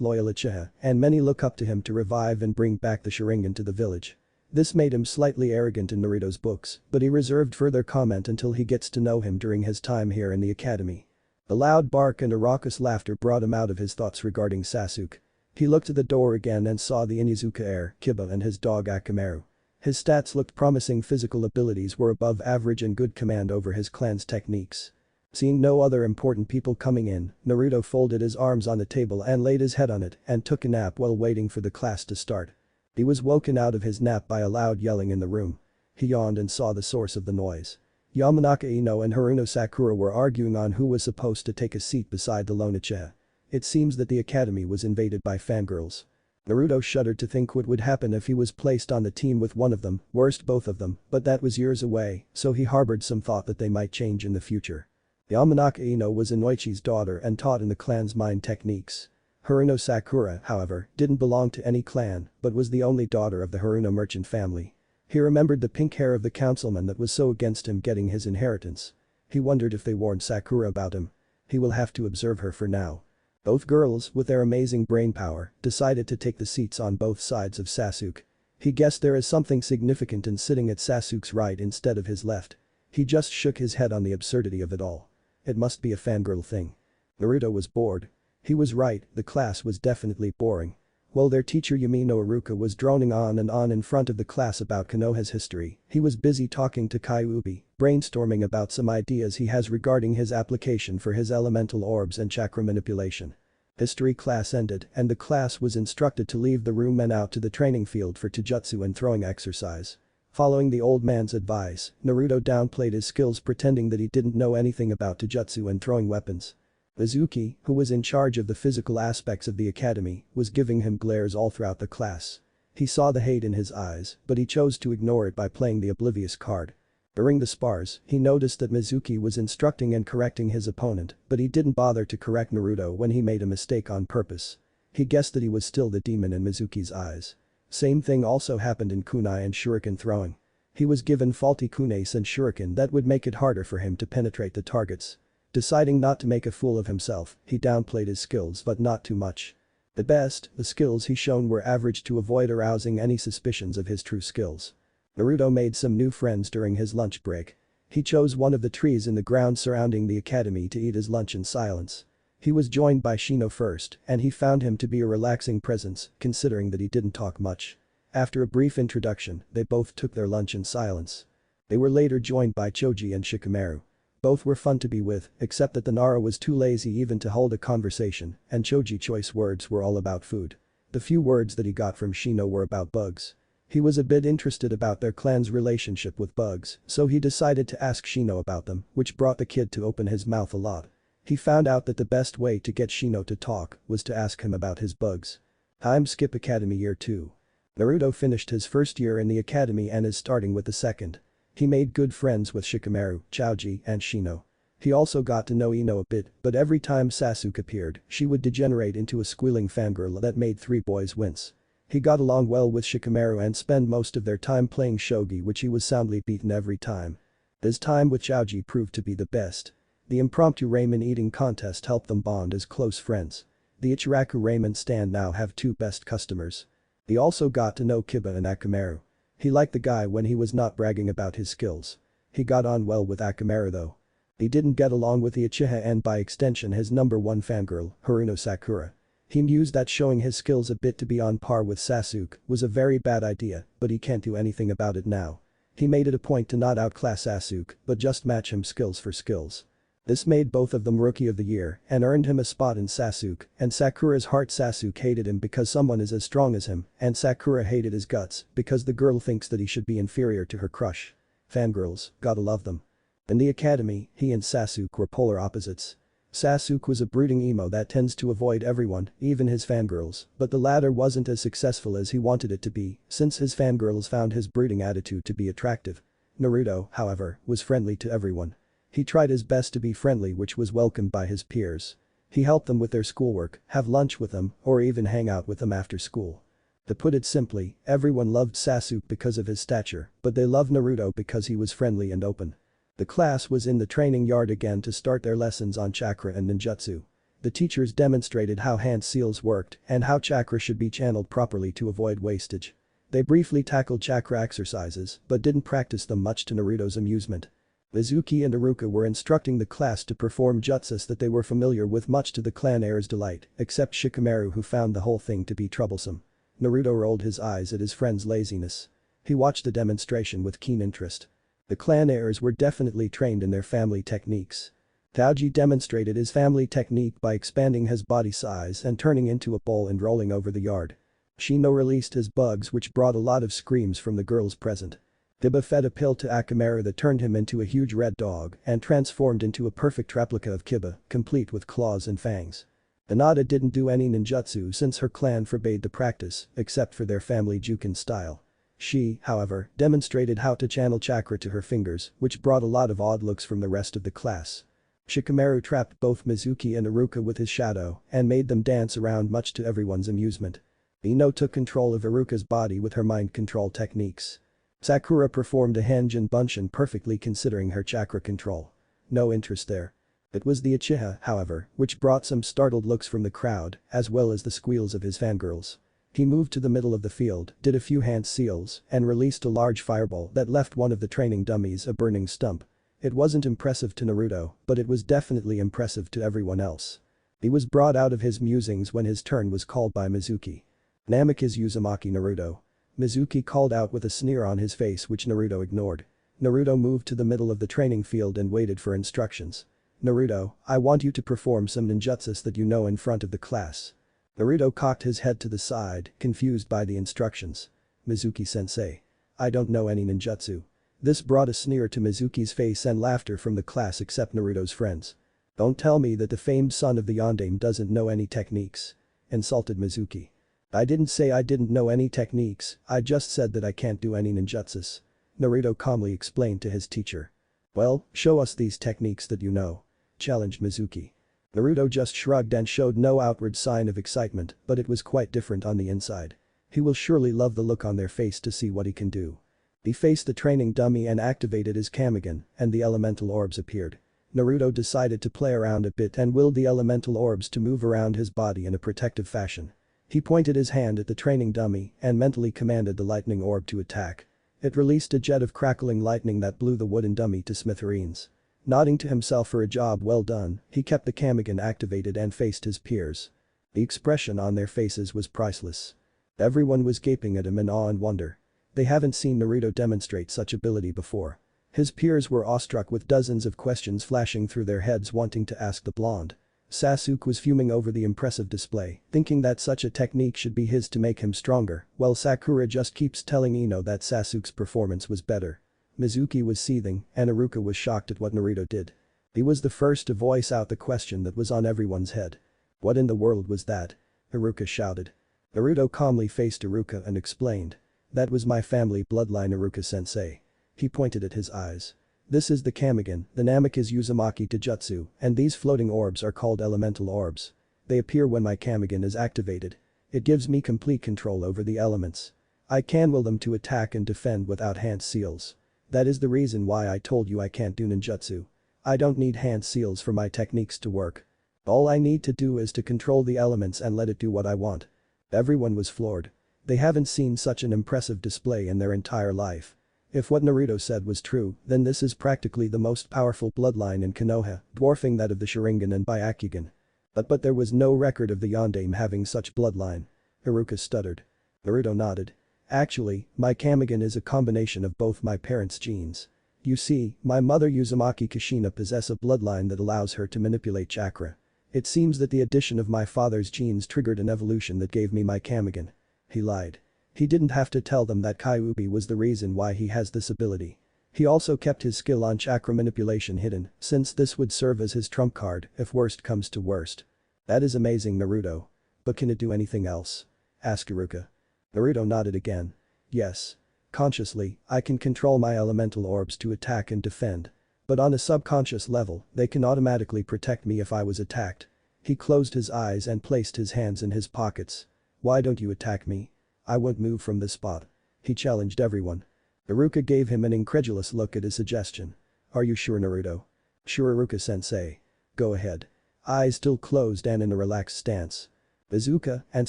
Speaker 1: loyal Uchiha, and many look up to him to revive and bring back the Sharingan to the village. This made him slightly arrogant in Naruto's books, but he reserved further comment until he gets to know him during his time here in the academy. A loud bark and a raucous laughter brought him out of his thoughts regarding Sasuke. He looked at the door again and saw the Inuzuka heir, Kiba, and his dog Akamaru. His stats looked promising. Physical abilities were above average and good command over his clan's techniques. Seeing no other important people coming in, Naruto folded his arms on the table and laid his head on it and took a nap while waiting for the class to start. He was woken out of his nap by a loud yelling in the room. He yawned and saw the source of the noise. Yamanaka Ino and Haruno Sakura were arguing on who was supposed to take a seat beside the lone Uchiha. It seems that the academy was invaded by fangirls. Naruto shuddered to think what would happen if he was placed on the team with one of them, worst both of them, but that was years away, so he harbored some thought that they might change in the future. Yamanaka Ino was Inoichi's daughter and taught in the clan's mind techniques. Haruno Sakura, however, didn't belong to any clan, but was the only daughter of the Haruno merchant family. He remembered the pink hair of the councilman that was so against him getting his inheritance. He wondered if they warned Sakura about him. He will have to observe her for now. Both girls, with their amazing brain power, decided to take the seats on both sides of Sasuke. He guessed there is something significant in sitting at Sasuke's right instead of his left. He just shook his head on the absurdity of it all. It must be a fangirl thing. Naruto was bored. He was right, the class was definitely boring. While their teacher Yumino Iruka was droning on and on in front of the class about Konoha's history, he was busy talking to Kyuubi, brainstorming about some ideas he has regarding his application for his elemental orbs and chakra manipulation. History class ended and the class was instructed to leave the room and out to the training field for Taijutsu and throwing exercise. Following the old man's advice, Naruto downplayed his skills pretending that he didn't know anything about Taijutsu and throwing weapons. Mizuki, who was in charge of the physical aspects of the academy, was giving him glares all throughout the class. He saw the hate in his eyes, but he chose to ignore it by playing the oblivious card. During the spars, he noticed that Mizuki was instructing and correcting his opponent, but he didn't bother to correct Naruto when he made a mistake on purpose. He guessed that he was still the demon in Mizuki's eyes. Same thing also happened in kunai and shuriken throwing. He was given faulty kunais and shuriken that would make it harder for him to penetrate the targets. Deciding not to make a fool of himself, he downplayed his skills but not too much. At best, the skills he shown were average to avoid arousing any suspicions of his true skills. Naruto made some new friends during his lunch break. He chose one of the trees in the ground surrounding the academy to eat his lunch in silence. He was joined by Shino first, and he found him to be a relaxing presence, considering that he didn't talk much. After a brief introduction, they both took their lunch in silence. They were later joined by Choji and Shikamaru. Both were fun to be with, except that the Nara was too lazy even to hold a conversation, and Choji's choice words were all about food. The few words that he got from Shino were about bugs. He was a bit interested about their clan's relationship with bugs, so he decided to ask Shino about them, which brought the kid to open his mouth a lot. He found out that the best way to get Shino to talk was to ask him about his bugs. I'm Skip Academy Year 2. Naruto finished his first year in the academy and is starting with the second. He made good friends with Shikamaru, Choji, and Shino. He also got to know Ino a bit, but every time Sasuke appeared, she would degenerate into a squealing fangirl that made three boys wince. He got along well with Shikamaru and spent most of their time playing shogi, which he was soundly beaten every time. His time with Chaoji proved to be the best. The impromptu ramen eating contest helped them bond as close friends. The Ichiraku ramen stand now have two best customers. He also got to know Kiba and Akamaru. He liked the guy when he was not bragging about his skills. He got on well with Akamaru though. He didn't get along with the Uchiha and by extension his number one fangirl, Haruno Sakura. He mused that showing his skills a bit to be on par with Sasuke was a very bad idea, but he can't do anything about it now. He made it a point to not outclass Sasuke, but just match him skills for skills. This made both of them Rookie of the Year and earned him a spot in Sasuke, and Sakura's heart. Sasuke hated him because someone is as strong as him, and Sakura hated his guts because the girl thinks that he should be inferior to her crush. Fangirls, gotta love them. In the academy, he and Sasuke were polar opposites. Sasuke was a brooding emo that tends to avoid everyone, even his fangirls, but the latter wasn't as successful as he wanted it to be, since his fangirls found his brooding attitude to be attractive. Naruto, however, was friendly to everyone. He tried his best to be friendly, which was welcomed by his peers. He helped them with their schoolwork, have lunch with them, or even hang out with them after school. To put it simply, everyone loved Sasuke because of his stature, but they loved Naruto because he was friendly and open. The class was in the training yard again to start their lessons on chakra and ninjutsu. The teachers demonstrated how hand seals worked and how chakra should be channeled properly to avoid wastage. They briefly tackled chakra exercises but didn't practice them much to Naruto's amusement. Mizuki and Iruka were instructing the class to perform jutsus that they were familiar with, much to the clan heir's delight, except Shikamaru, who found the whole thing to be troublesome. Naruto rolled his eyes at his friend's laziness. He watched the demonstration with keen interest. The clan heirs were definitely trained in their family techniques. Taoji demonstrated his family technique by expanding his body size and turning into a bull and rolling over the yard. Shino released his bugs, which brought a lot of screams from the girls present. Kiba fed a pill to Akamaru that turned him into a huge red dog and transformed into a perfect replica of Kiba, complete with claws and fangs. Hinata didn't do any ninjutsu since her clan forbade the practice, except for their family Jukin style. She, however, demonstrated how to channel chakra to her fingers, which brought a lot of odd looks from the rest of the class. Shikamaru trapped both Mizuki and Iruka with his shadow and made them dance around, much to everyone's amusement. Ino took control of Iruka's body with her mind control techniques. Sakura performed a Hanjin Bunshin perfectly considering her chakra control. No interest there. It was the Uchiha, however, which brought some startled looks from the crowd, as well as the squeals of his fangirls. He moved to the middle of the field, did a few hand seals, and released a large fireball that left one of the training dummies a burning stump. It wasn't impressive to Naruto, but it was definitely impressive to everyone else. He was brought out of his musings when his turn was called by Mizuki. "Namikaze Uzumaki Naruto." Mizuki called out with a sneer on his face, which Naruto ignored. Naruto moved to the middle of the training field and waited for instructions. "Naruto, I want you to perform some ninjutsus that you know in front of the class." Naruto cocked his head to the side, confused by the instructions. "Mizuki-sensei. I don't know any ninjutsu." This brought a sneer to Mizuki's face and laughter from the class except Naruto's friends. "Don't tell me that the famed son of the Yondaime doesn't know any techniques," insulted Mizuki. "I didn't say I didn't know any techniques, I just said that I can't do any ninjutsus," Naruto calmly explained to his teacher. "Well, show us these techniques that you know," challenged Mizuki. Naruto just shrugged and showed no outward sign of excitement, but it was quite different on the inside. He will surely love the look on their face to see what he can do. He faced the training dummy and activated his kamigan, and the elemental orbs appeared. Naruto decided to play around a bit and willed the elemental orbs to move around his body in a protective fashion. He pointed his hand at the training dummy and mentally commanded the lightning orb to attack. It released a jet of crackling lightning that blew the wooden dummy to smithereens. Nodding to himself for a job well done, he kept the kamigan activated and faced his peers. The expression on their faces was priceless. Everyone was gaping at him in awe and wonder. They haven't seen Naruto demonstrate such ability before. His peers were awestruck with dozens of questions flashing through their heads wanting to ask the blonde. Sasuke was fuming over the impressive display, thinking that such a technique should be his to make him stronger, while Sakura just keeps telling Ino that Sasuke's performance was better. Mizuki was seething and Iruka was shocked at what Naruto did. He was the first to voice out the question that was on everyone's head. "What in the world was that?" Iruka shouted. Naruto calmly faced Iruka and explained. "That was my family bloodline, Iruka-sensei." He pointed at his eyes. "This is the kamigan, the Namikaze Uzumaki Taijutsu, and these floating orbs are called elemental orbs. They appear when my kamigan is activated." It gives me complete control over the elements. I can will them to attack and defend without hand seals. That is the reason why I told you I can't do ninjutsu. I don't need hand seals for my techniques to work. All I need to do is to control the elements and let it do what I want. Everyone was floored. They haven't seen such an impressive display in their entire life. If what Naruto said was true, then this is practically the most powerful bloodline in Konoha, dwarfing that of the Sharingan and Byakugan. But there was no record of the Yondaime having such bloodline. Iruka stuttered. Naruto nodded. Actually, my kamigan is a combination of both my parents' genes. You see, my mother Uzumaki Kushina possesses a bloodline that allows her to manipulate chakra. It seems that the addition of my father's genes triggered an evolution that gave me my kamigan. He lied. He didn't have to tell them that Kyuubi was the reason why he has this ability. He also kept his skill on chakra manipulation hidden, since this would serve as his trump card if worst comes to worst. That is amazing, Naruto. But can it do anything else? Asked Iruka. Naruto nodded again. Yes. Consciously, I can control my elemental orbs to attack and defend. But on a subconscious level, they can automatically protect me if I was attacked. He closed his eyes and placed his hands in his pockets. Why don't you attack me? I won't move from this spot. He challenged everyone. Iruka gave him an incredulous look at his suggestion. Are you sure, Naruto? Sure, Iruka-sensei. Go ahead. Eyes still closed and in a relaxed stance. Izuka, and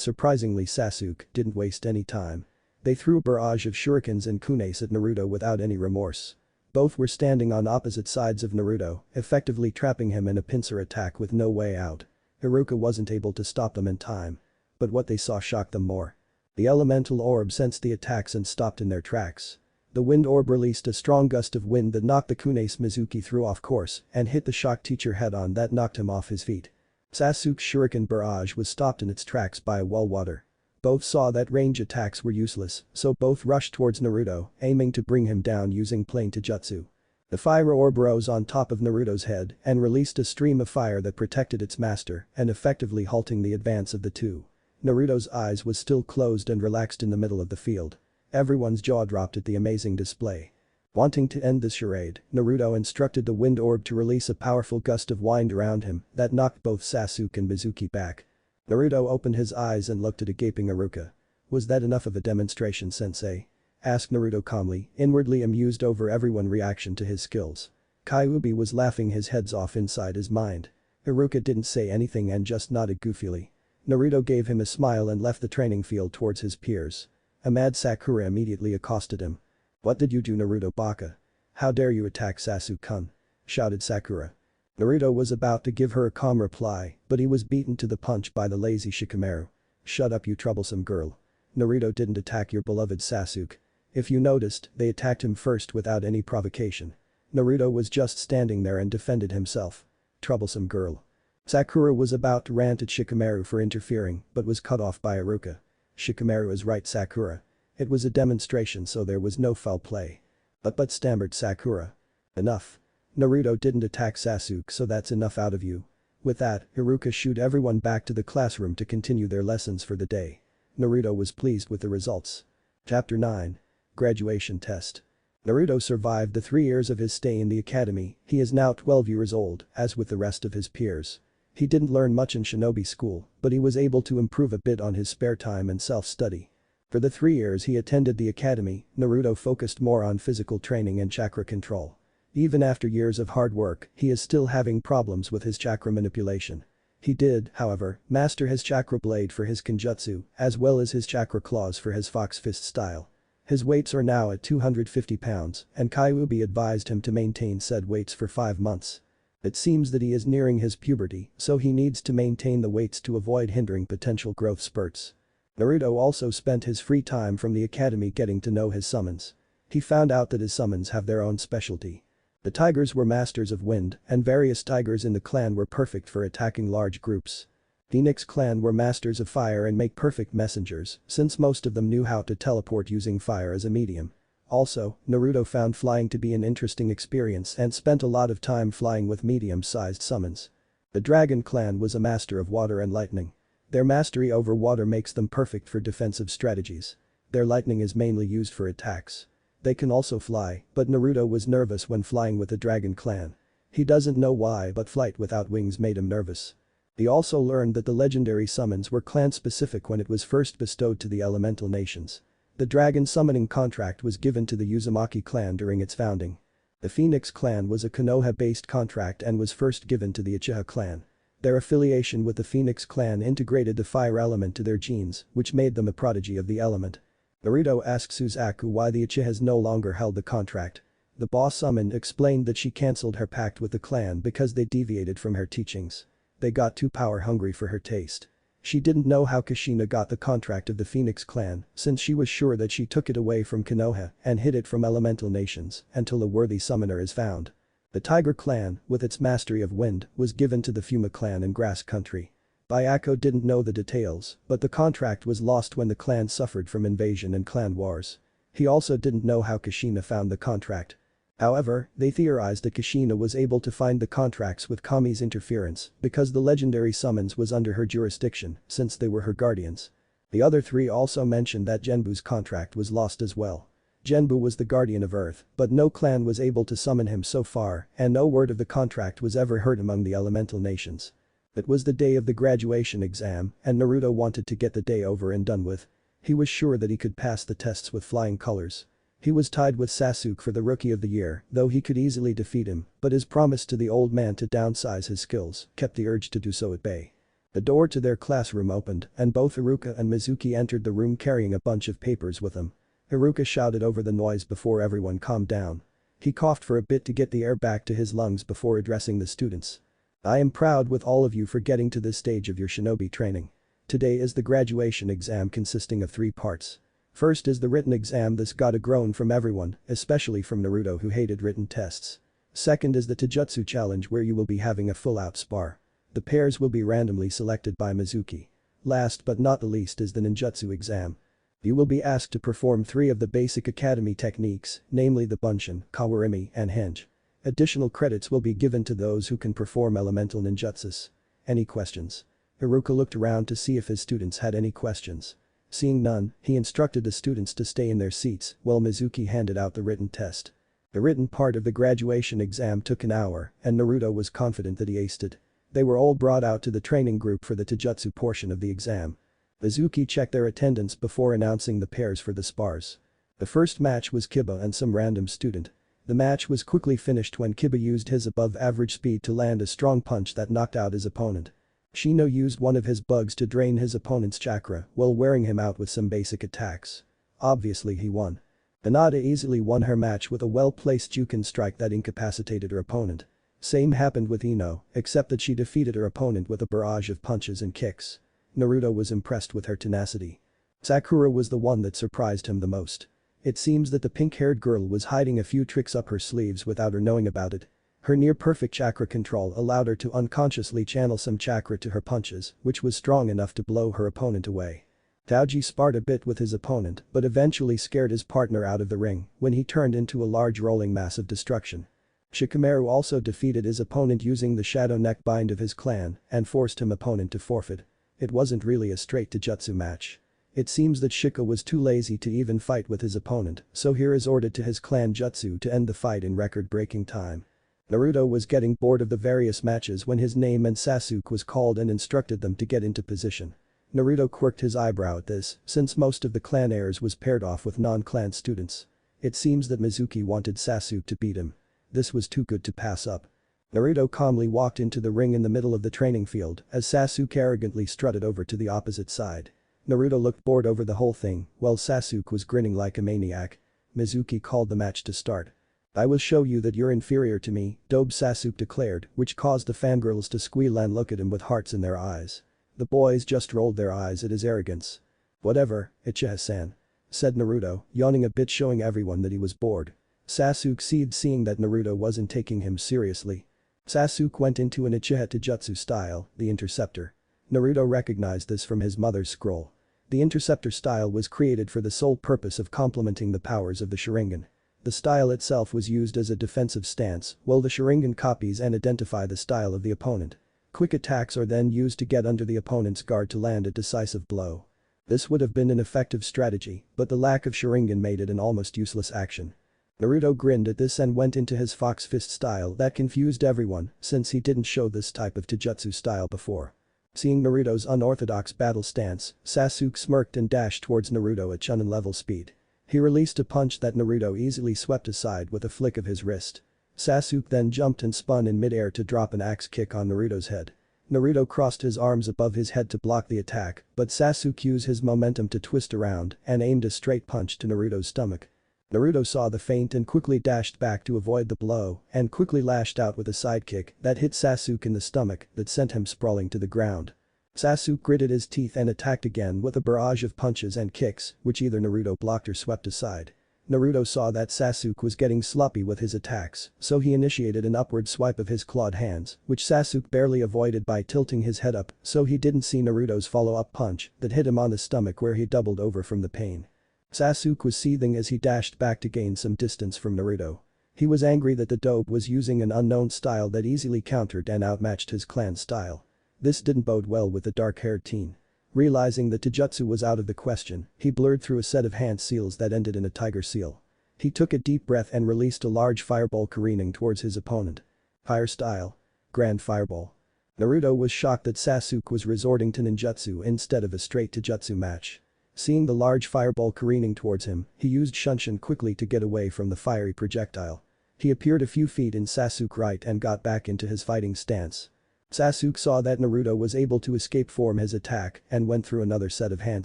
Speaker 1: surprisingly Sasuke, didn't waste any time. They threw a barrage of shurikens and kunes at Naruto without any remorse. Both were standing on opposite sides of Naruto, effectively trapping him in a pincer attack with no way out. Iruka wasn't able to stop them in time. But what they saw shocked them more. The elemental orb sensed the attacks and stopped in their tracks. The wind orb released a strong gust of wind that knocked the kunes Mizuki through off course and hit the shock teacher head-on that knocked him off his feet. Sasuke's shuriken barrage was stopped in its tracks by a wall water. Both saw that range attacks were useless, so both rushed towards Naruto, aiming to bring him down using plain taijutsu. The fire orb rose on top of Naruto's head and released a stream of fire that protected its master and effectively halting the advance of the two. Naruto's eyes was still closed and relaxed in the middle of the field. Everyone's jaw dropped at the amazing display. Wanting to end this charade, Naruto instructed the wind orb to release a powerful gust of wind around him that knocked both Sasuke and Mizuki back. Naruto opened his eyes and looked at a gaping Iruka. Was that enough of a demonstration, sensei? Asked Naruto calmly, inwardly amused over everyone's reaction to his skills. Kyuubi was laughing his head off inside his mind. Iruka didn't say anything and just nodded goofily. Naruto gave him a smile and left the training field towards his peers. A mad Sakura immediately accosted him. What did you do, Naruto Baka? How dare you attack Sasuke-kun? Shouted Sakura. Naruto was about to give her a calm reply, but he was beaten to the punch by the lazy Shikamaru. Shut up, you troublesome girl. Naruto didn't attack your beloved Sasuke. If you noticed, they attacked him first without any provocation. Naruto was just standing there and defended himself. Troublesome girl. Sakura was about to rant at Shikamaru for interfering but was cut off by Iruka. Shikamaru is right, Sakura. It was a demonstration, so there was no foul play. But stammered Sakura. Enough. Naruto didn't attack Sasuke, so that's enough out of you. With that, Iruka shooed everyone back to the classroom to continue their lessons for the day. Naruto was pleased with the results. Chapter 9. Graduation Test. Naruto survived the 3 years of his stay in the academy. He is now 12 years old, as with the rest of his peers. He didn't learn much in shinobi school, but he was able to improve a bit on his spare time and self-study. For the 3 years he attended the academy, Naruto focused more on physical training and chakra control. Even after years of hard work, he is still having problems with his chakra manipulation. He did, however, master his chakra blade for his kenjutsu, as well as his chakra claws for his fox fist style. His weights are now at 250 pounds, and Kyuubi advised him to maintain said weights for 5 months. It seems that he is nearing his puberty, so he needs to maintain the weights to avoid hindering potential growth spurts. Naruto also spent his free time from the academy getting to know his summons. He found out that his summons have their own specialty. The tigers were masters of wind, and various tigers in the clan were perfect for attacking large groups. Phoenix clan were masters of fire and make perfect messengers, since most of them knew how to teleport using fire as a medium. Also, Naruto found flying to be an interesting experience and spent a lot of time flying with medium-sized summons. The Dragon clan was a master of water and lightning. Their mastery over water makes them perfect for defensive strategies. Their lightning is mainly used for attacks. They can also fly, but Naruto was nervous when flying with the Dragon clan. He doesn't know why, but flight without wings made him nervous. He also learned that the legendary summons were clan-specific when it was first bestowed to the elemental nations. The dragon summoning contract was given to the Uzumaki clan during its founding. The Phoenix clan was a Konoha-based contract and was first given to the Uchiha clan. Their affiliation with the Phoenix clan integrated the fire element to their genes, which made them a prodigy of the element. Naruto asked Suzaku why the Uchihas no longer held the contract. The boss summoned explained that she cancelled her pact with the clan because they deviated from her teachings. They got too power-hungry for her taste. She didn't know how Kushina got the contract of the Phoenix clan, since she was sure that she took it away from Konoha and hid it from elemental nations until a worthy summoner is found. The Tiger clan, with its mastery of wind, was given to the Fuma clan in Grass Country. Byako didn't know the details, but the contract was lost when the clan suffered from invasion and clan wars. He also didn't know how Kushina found the contract. However, they theorized that Kushina was able to find the contracts with Kami's interference because the legendary summons was under her jurisdiction since they were her guardians. The other three also mentioned that Genbu's contract was lost as well. Genbu was the guardian of Earth, but no clan was able to summon him so far and no word of the contract was ever heard among the elemental nations. It was the day of the graduation exam and Naruto wanted to get the day over and done with. He was sure that he could pass the tests with flying colors. He was tied with Sasuke for the Rookie of the Year, though he could easily defeat him, but his promise to the old man to downsize his skills kept the urge to do so at bay. The door to their classroom opened and both Iruka and Mizuki entered the room carrying a bunch of papers with them. Iruka shouted over the noise before everyone calmed down. He coughed for a bit to get the air back to his lungs before addressing the students. I am proud with all of you for getting to this stage of your shinobi training. Today is the graduation exam consisting of 3 parts. First is the written exam. This got a groan from everyone, especially from Naruto who hated written tests. Second is the Taijutsu challenge where you will be having a full-out spar. The pairs will be randomly selected by Mizuki. Last but not the least is the ninjutsu exam. You will be asked to perform 3 of the basic academy techniques, namely the Bunshin, Kawarimi and Henge. Additional credits will be given to those who can perform elemental ninjutsus. Any questions? Iruka looked around to see if his students had any questions. Seeing none, he instructed the students to stay in their seats while Mizuki handed out the written test. The written part of the graduation exam took an hour and Naruto was confident that he aced it. They were all brought out to the training group for the Taijutsu portion of the exam. Mizuki checked their attendance before announcing the pairs for the spars. The first match was Kiba and some random student. The match was quickly finished when Kiba used his above-average speed to land a strong punch that knocked out his opponent. Shino used one of his bugs to drain his opponent's chakra while wearing him out with some basic attacks. Obviously he won. Hinata easily won her match with a well-placed Juken strike that incapacitated her opponent. Same happened with Ino, except that she defeated her opponent with a barrage of punches and kicks. Naruto was impressed with her tenacity. Sakura was the one that surprised him the most. It seems that the pink-haired girl was hiding a few tricks up her sleeves without her knowing about it. Her near-perfect chakra control allowed her to unconsciously channel some chakra to her punches, which was strong enough to blow her opponent away. Taoji sparred a bit with his opponent but eventually scared his partner out of the ring when he turned into a large rolling mass of destruction. Shikamaru also defeated his opponent using the shadow neck bind of his clan and forced his opponent to forfeit. It wasn't really a straight Taijutsu match. It seems that Shika was too lazy to even fight with his opponent, so he resorted to his clan jutsu to end the fight in record-breaking time. Naruto was getting bored of the various matches when his name and Sasuke was called and instructed them to get into position. Naruto quirked his eyebrow at this, since most of the clan heirs was paired off with non-clan students. It seems that Mizuki wanted Sasuke to beat him. This was too good to pass up. Naruto calmly walked into the ring in the middle of the training field as Sasuke arrogantly strutted over to the opposite side. Naruto looked bored over the whole thing while Sasuke was grinning like a maniac. Mizuki called the match to start. I will show you that you're inferior to me, Dobe Sasuke declared, which caused the fangirls to squeal and look at him with hearts in their eyes. The boys just rolled their eyes at his arrogance. Whatever, Uchiha-san, said Naruto, yawning a bit showing everyone that he was bored. Sasuke seethed seeing that Naruto wasn't taking him seriously. Sasuke went into an Uchiha Taijutsu style, the Interceptor. Naruto recognized this from his mother's scroll. The Interceptor style was created for the sole purpose of complementing the powers of the Sharingan. The style itself was used as a defensive stance, while the Sharingan copies and identify the style of the opponent. Quick attacks are then used to get under the opponent's guard to land a decisive blow. This would have been an effective strategy, but the lack of Sharingan made it an almost useless action. Naruto grinned at this and went into his Fox Fist style that confused everyone since he didn't show this type of Taijutsu style before. Seeing Naruto's unorthodox battle stance, Sasuke smirked and dashed towards Naruto at Chunin level speed. He released a punch that Naruto easily swept aside with a flick of his wrist. Sasuke then jumped and spun in midair to drop an axe kick on Naruto's head. Naruto crossed his arms above his head to block the attack, but Sasuke used his momentum to twist around and aimed a straight punch to Naruto's stomach. Naruto saw the feint and quickly dashed back to avoid the blow and quickly lashed out with a sidekick that hit Sasuke in the stomach that sent him sprawling to the ground. Sasuke gritted his teeth and attacked again with a barrage of punches and kicks, which either Naruto blocked or swept aside. Naruto saw that Sasuke was getting sloppy with his attacks, so he initiated an upward swipe of his clawed hands, which Sasuke barely avoided by tilting his head up so he didn't see Naruto's follow-up punch that hit him on the stomach where he doubled over from the pain. Sasuke was seething as he dashed back to gain some distance from Naruto. He was angry that the dope was using an unknown style that easily countered and outmatched his clan's style. This didn't bode well with the dark-haired teen. Realizing that Taijutsu was out of the question, he blurred through a set of hand seals that ended in a tiger seal. He took a deep breath and released a large fireball careening towards his opponent. Fire style. Grand Fireball. Naruto was shocked that Sasuke was resorting to ninjutsu instead of a straight Taijutsu match. Seeing the large fireball careening towards him, he used Shunshin quickly to get away from the fiery projectile. He appeared a few feet in Sasuke's right and got back into his fighting stance. Sasuke saw that Naruto was able to escape from his attack and went through another set of hand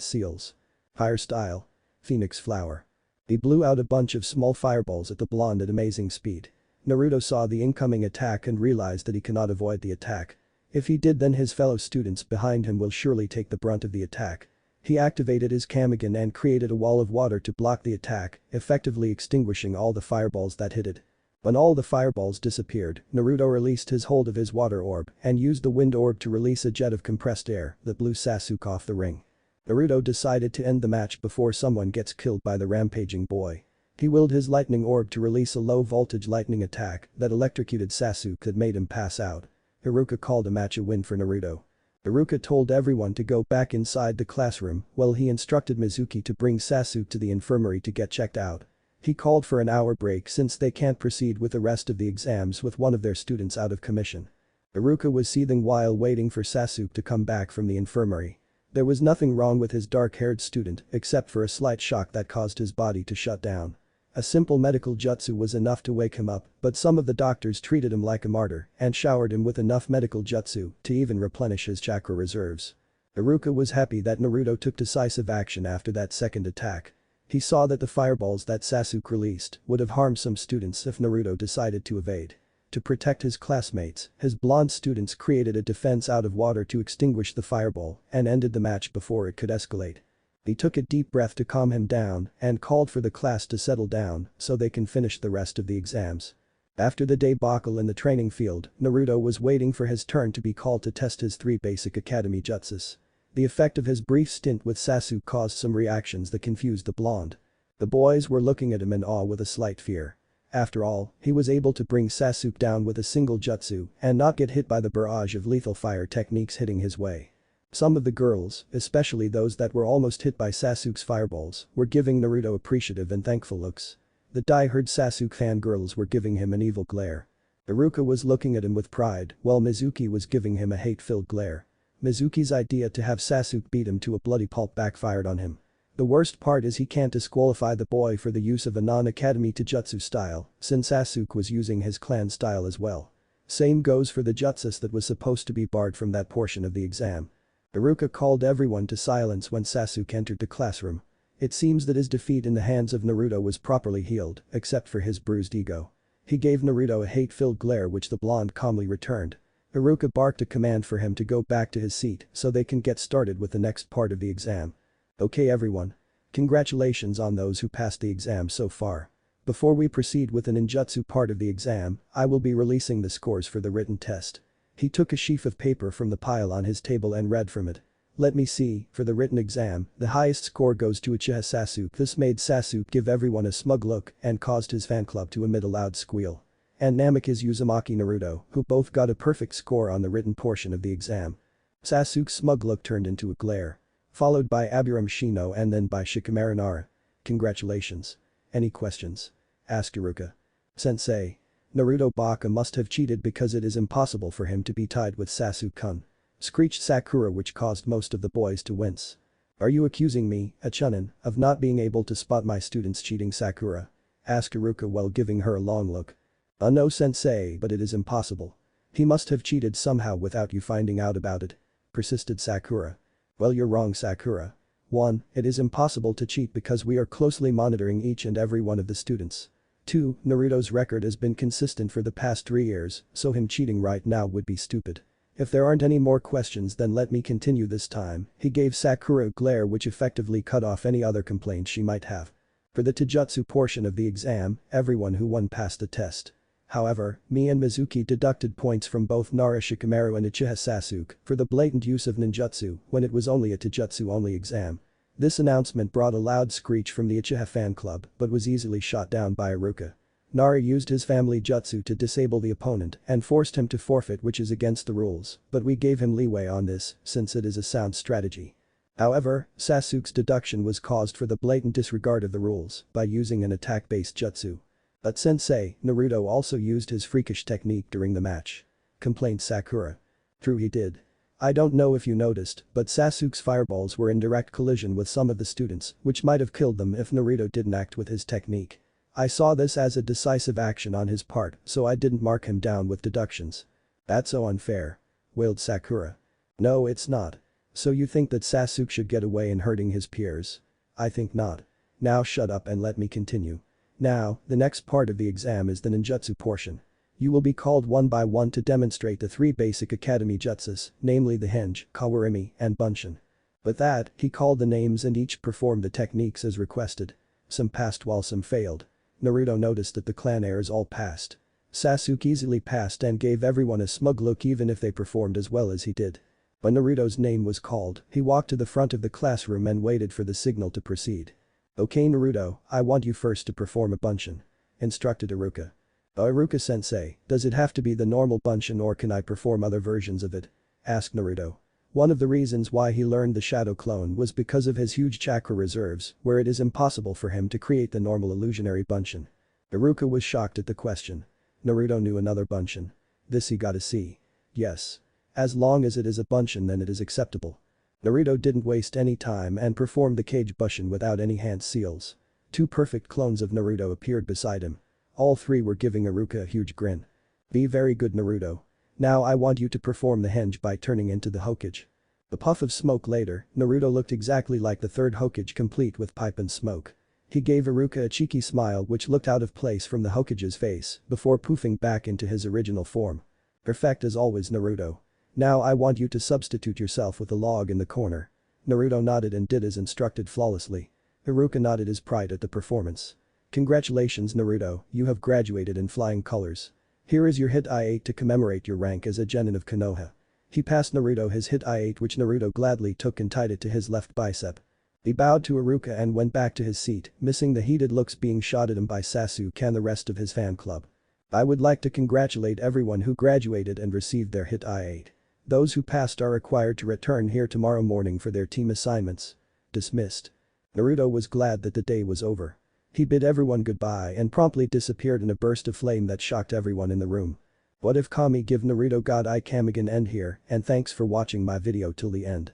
Speaker 1: seals. Fire style. Phoenix Flower. He blew out a bunch of small fireballs at the blonde at amazing speed. Naruto saw the incoming attack and realized that he cannot avoid the attack. If he did, then his fellow students behind him will surely take the brunt of the attack. He activated his kamigan and created a wall of water to block the attack, effectively extinguishing all the fireballs that hit it. When all the fireballs disappeared, Naruto released his hold of his water orb and used the wind orb to release a jet of compressed air that blew Sasuke off the ring. Naruto decided to end the match before someone gets killed by the rampaging boy. He willed his lightning orb to release a low-voltage lightning attack that electrocuted Sasuke that made him pass out. Haruka called the match a win for Naruto. Haruka told everyone to go back inside the classroom while he instructed Mizuki to bring Sasuke to the infirmary to get checked out. He called for an hour break since they can't proceed with the rest of the exams with one of their students out of commission. Haruka was seething while waiting for Sasuke to come back from the infirmary. There was nothing wrong with his dark-haired student except for a slight shock that caused his body to shut down. A simple medical jutsu was enough to wake him up, but some of the doctors treated him like a martyr and showered him with enough medical jutsu to even replenish his chakra reserves. Haruka was happy that Naruto took decisive action after that second attack. He saw that the fireballs that Sasuke released would have harmed some students if Naruto decided to evade. To protect his classmates, his blonde students created a defense out of water to extinguish the fireball and ended the match before it could escalate. He took a deep breath to calm him down and called for the class to settle down so they can finish the rest of the exams. After the debacle in the training field, Naruto was waiting for his turn to be called to test his 3 basic academy jutsus. The effect of his brief stint with Sasuke caused some reactions that confused the blonde. The boys were looking at him in awe with a slight fear. After all, he was able to bring Sasuke down with a single jutsu and not get hit by the barrage of lethal fire techniques hitting his way. Some of the girls, especially those that were almost hit by Sasuke's fireballs, were giving Naruto appreciative and thankful looks. The die-hard Sasuke fangirls were giving him an evil glare. Haruka was looking at him with pride while Mizuki was giving him a hate-filled glare. Mizuki's idea to have Sasuke beat him to a bloody pulp backfired on him. The worst part is he can't disqualify the boy for the use of a non-academy taijutsu style since Sasuke was using his clan style as well. Same goes for the jutsus that was supposed to be barred from that portion of the exam. Haruka called everyone to silence when Sasuke entered the classroom. It seems that his defeat in the hands of Naruto was properly healed, except for his bruised ego. He gave Naruto a hate-filled glare which the blonde calmly returned. Haruka barked a command for him to go back to his seat so they can get started with the next part of the exam. Okay everyone. Congratulations on those who passed the exam so far. Before we proceed with the ninjutsu part of the exam, I will be releasing the scores for the written test. He took a sheaf of paper from the pile on his table and read from it. Let me see, for the written exam, the highest score goes to Uchiha Sasuke. This made Sasuke give everyone a smug look and caused his fan club to emit a loud squeal. And Namikaze Uzumaki Naruto, who both got a perfect score on the written portion of the exam. Sasuke's smug look turned into a glare. Followed by Abiram Shino and then by Shikamaru Nara. Congratulations. Any questions? Asked Haruka. Sensei. Naruto Baka must have cheated because it is impossible for him to be tied with Sasuke-kun. screeched Sakura, which caused most of the boys to wince. Are you accusing me, a chunin, of not being able to spot my students cheating, Sakura? Asked Iruka while giving her a long look. No sensei, but it is impossible. He must have cheated somehow without you finding out about it. Persisted Sakura. Well, you're wrong, Sakura. 1. It is impossible to cheat because we are closely monitoring each and every one of the students. 2. Naruto's record has been consistent for the past 3 years, so him cheating right now would be stupid. If there aren't any more questions, then let me continue this time. He gave Sakura a glare which effectively cut off any other complaints she might have. For the Taijutsu portion of the exam, everyone who won passed the test. However, me and Mizuki deducted points from both Nara Shikamaru and Uchiha Sasuke for the blatant use of ninjutsu when it was only a taijutsu-only exam. This announcement brought a loud screech from the Uchiha fan club but was easily shot down by Iruka. Nara used his family jutsu to disable the opponent and forced him to forfeit, which is against the rules, but we gave him leeway on this since it is a sound strategy. However, Sasuke's deduction was caused for the blatant disregard of the rules by using an attack-based jutsu. But Sensei, Naruto also used his freakish technique during the match. Complained Sakura. True, he did. I don't know if you noticed, but Sasuke's fireballs were in direct collision with some of the students, which might have killed them if Naruto didn't act with his technique. I saw this as a decisive action on his part, so I didn't mark him down with deductions. That's so unfair. Wailed Sakura. No, it's not. So you think that Sasuke should get away in hurting his peers? I think not. Now shut up and let me continue. Now, the next part of the exam is the ninjutsu portion. You will be called one by one to demonstrate the 3 basic academy jutsus, namely the Henge, Kawarimi, and Bunshin. With that, he called the names and each performed the techniques as requested. Some passed while some failed. Naruto noticed that the clan heirs all passed. Sasuke easily passed and gave everyone a smug look even if they performed as well as he did. When Naruto's name was called, he walked to the front of the classroom and waited for the signal to proceed. Okay, Naruto, I want you first to perform a Bunshin. Instructed Iruka. Iruka-sensei, does it have to be the normal Bunshin or can I perform other versions of it? Asked Naruto. One of the reasons why he learned the shadow clone was because of his huge chakra reserves, where it is impossible for him to create the normal illusionary Bunshin. Iruka was shocked at the question. Naruto knew another Bunshin. This he got a C. Yes. As long as it is a Bunshin, then it is acceptable. Naruto didn't waste any time and performed the Kage Bunshin without any hand seals. 2 perfect clones of Naruto appeared beside him. All 3 were giving Iruka a huge grin. Be very good, Naruto. Now I want you to perform the Henge by turning into the Hokage. A puff of smoke later, Naruto looked exactly like the 3rd Hokage, complete with pipe and smoke. He gave Iruka a cheeky smile which looked out of place from the Hokage's face before poofing back into his original form. Perfect as always, Naruto. Now I want you to substitute yourself with the log in the corner. Naruto nodded and did as instructed flawlessly. Iruka nodded his pride at the performance. Congratulations, Naruto, you have graduated in flying colors. Here is your hit I-8 to commemorate your rank as a genin of Konoha. He passed Naruto his hit I-8, which Naruto gladly took and tied it to his left bicep. He bowed to Iruka and went back to his seat, missing the heated looks being shot at him by Sasuke and the rest of his fan club. I would like to congratulate everyone who graduated and received their hit I-8. Those who passed are required to return here tomorrow morning for their team assignments. Dismissed. Naruto was glad that the day was over. He bid everyone goodbye and promptly disappeared in a burst of flame that shocked everyone in the room. What if Kami give Naruto God Eye Kamigan end here, and thanks for watching my video till the end.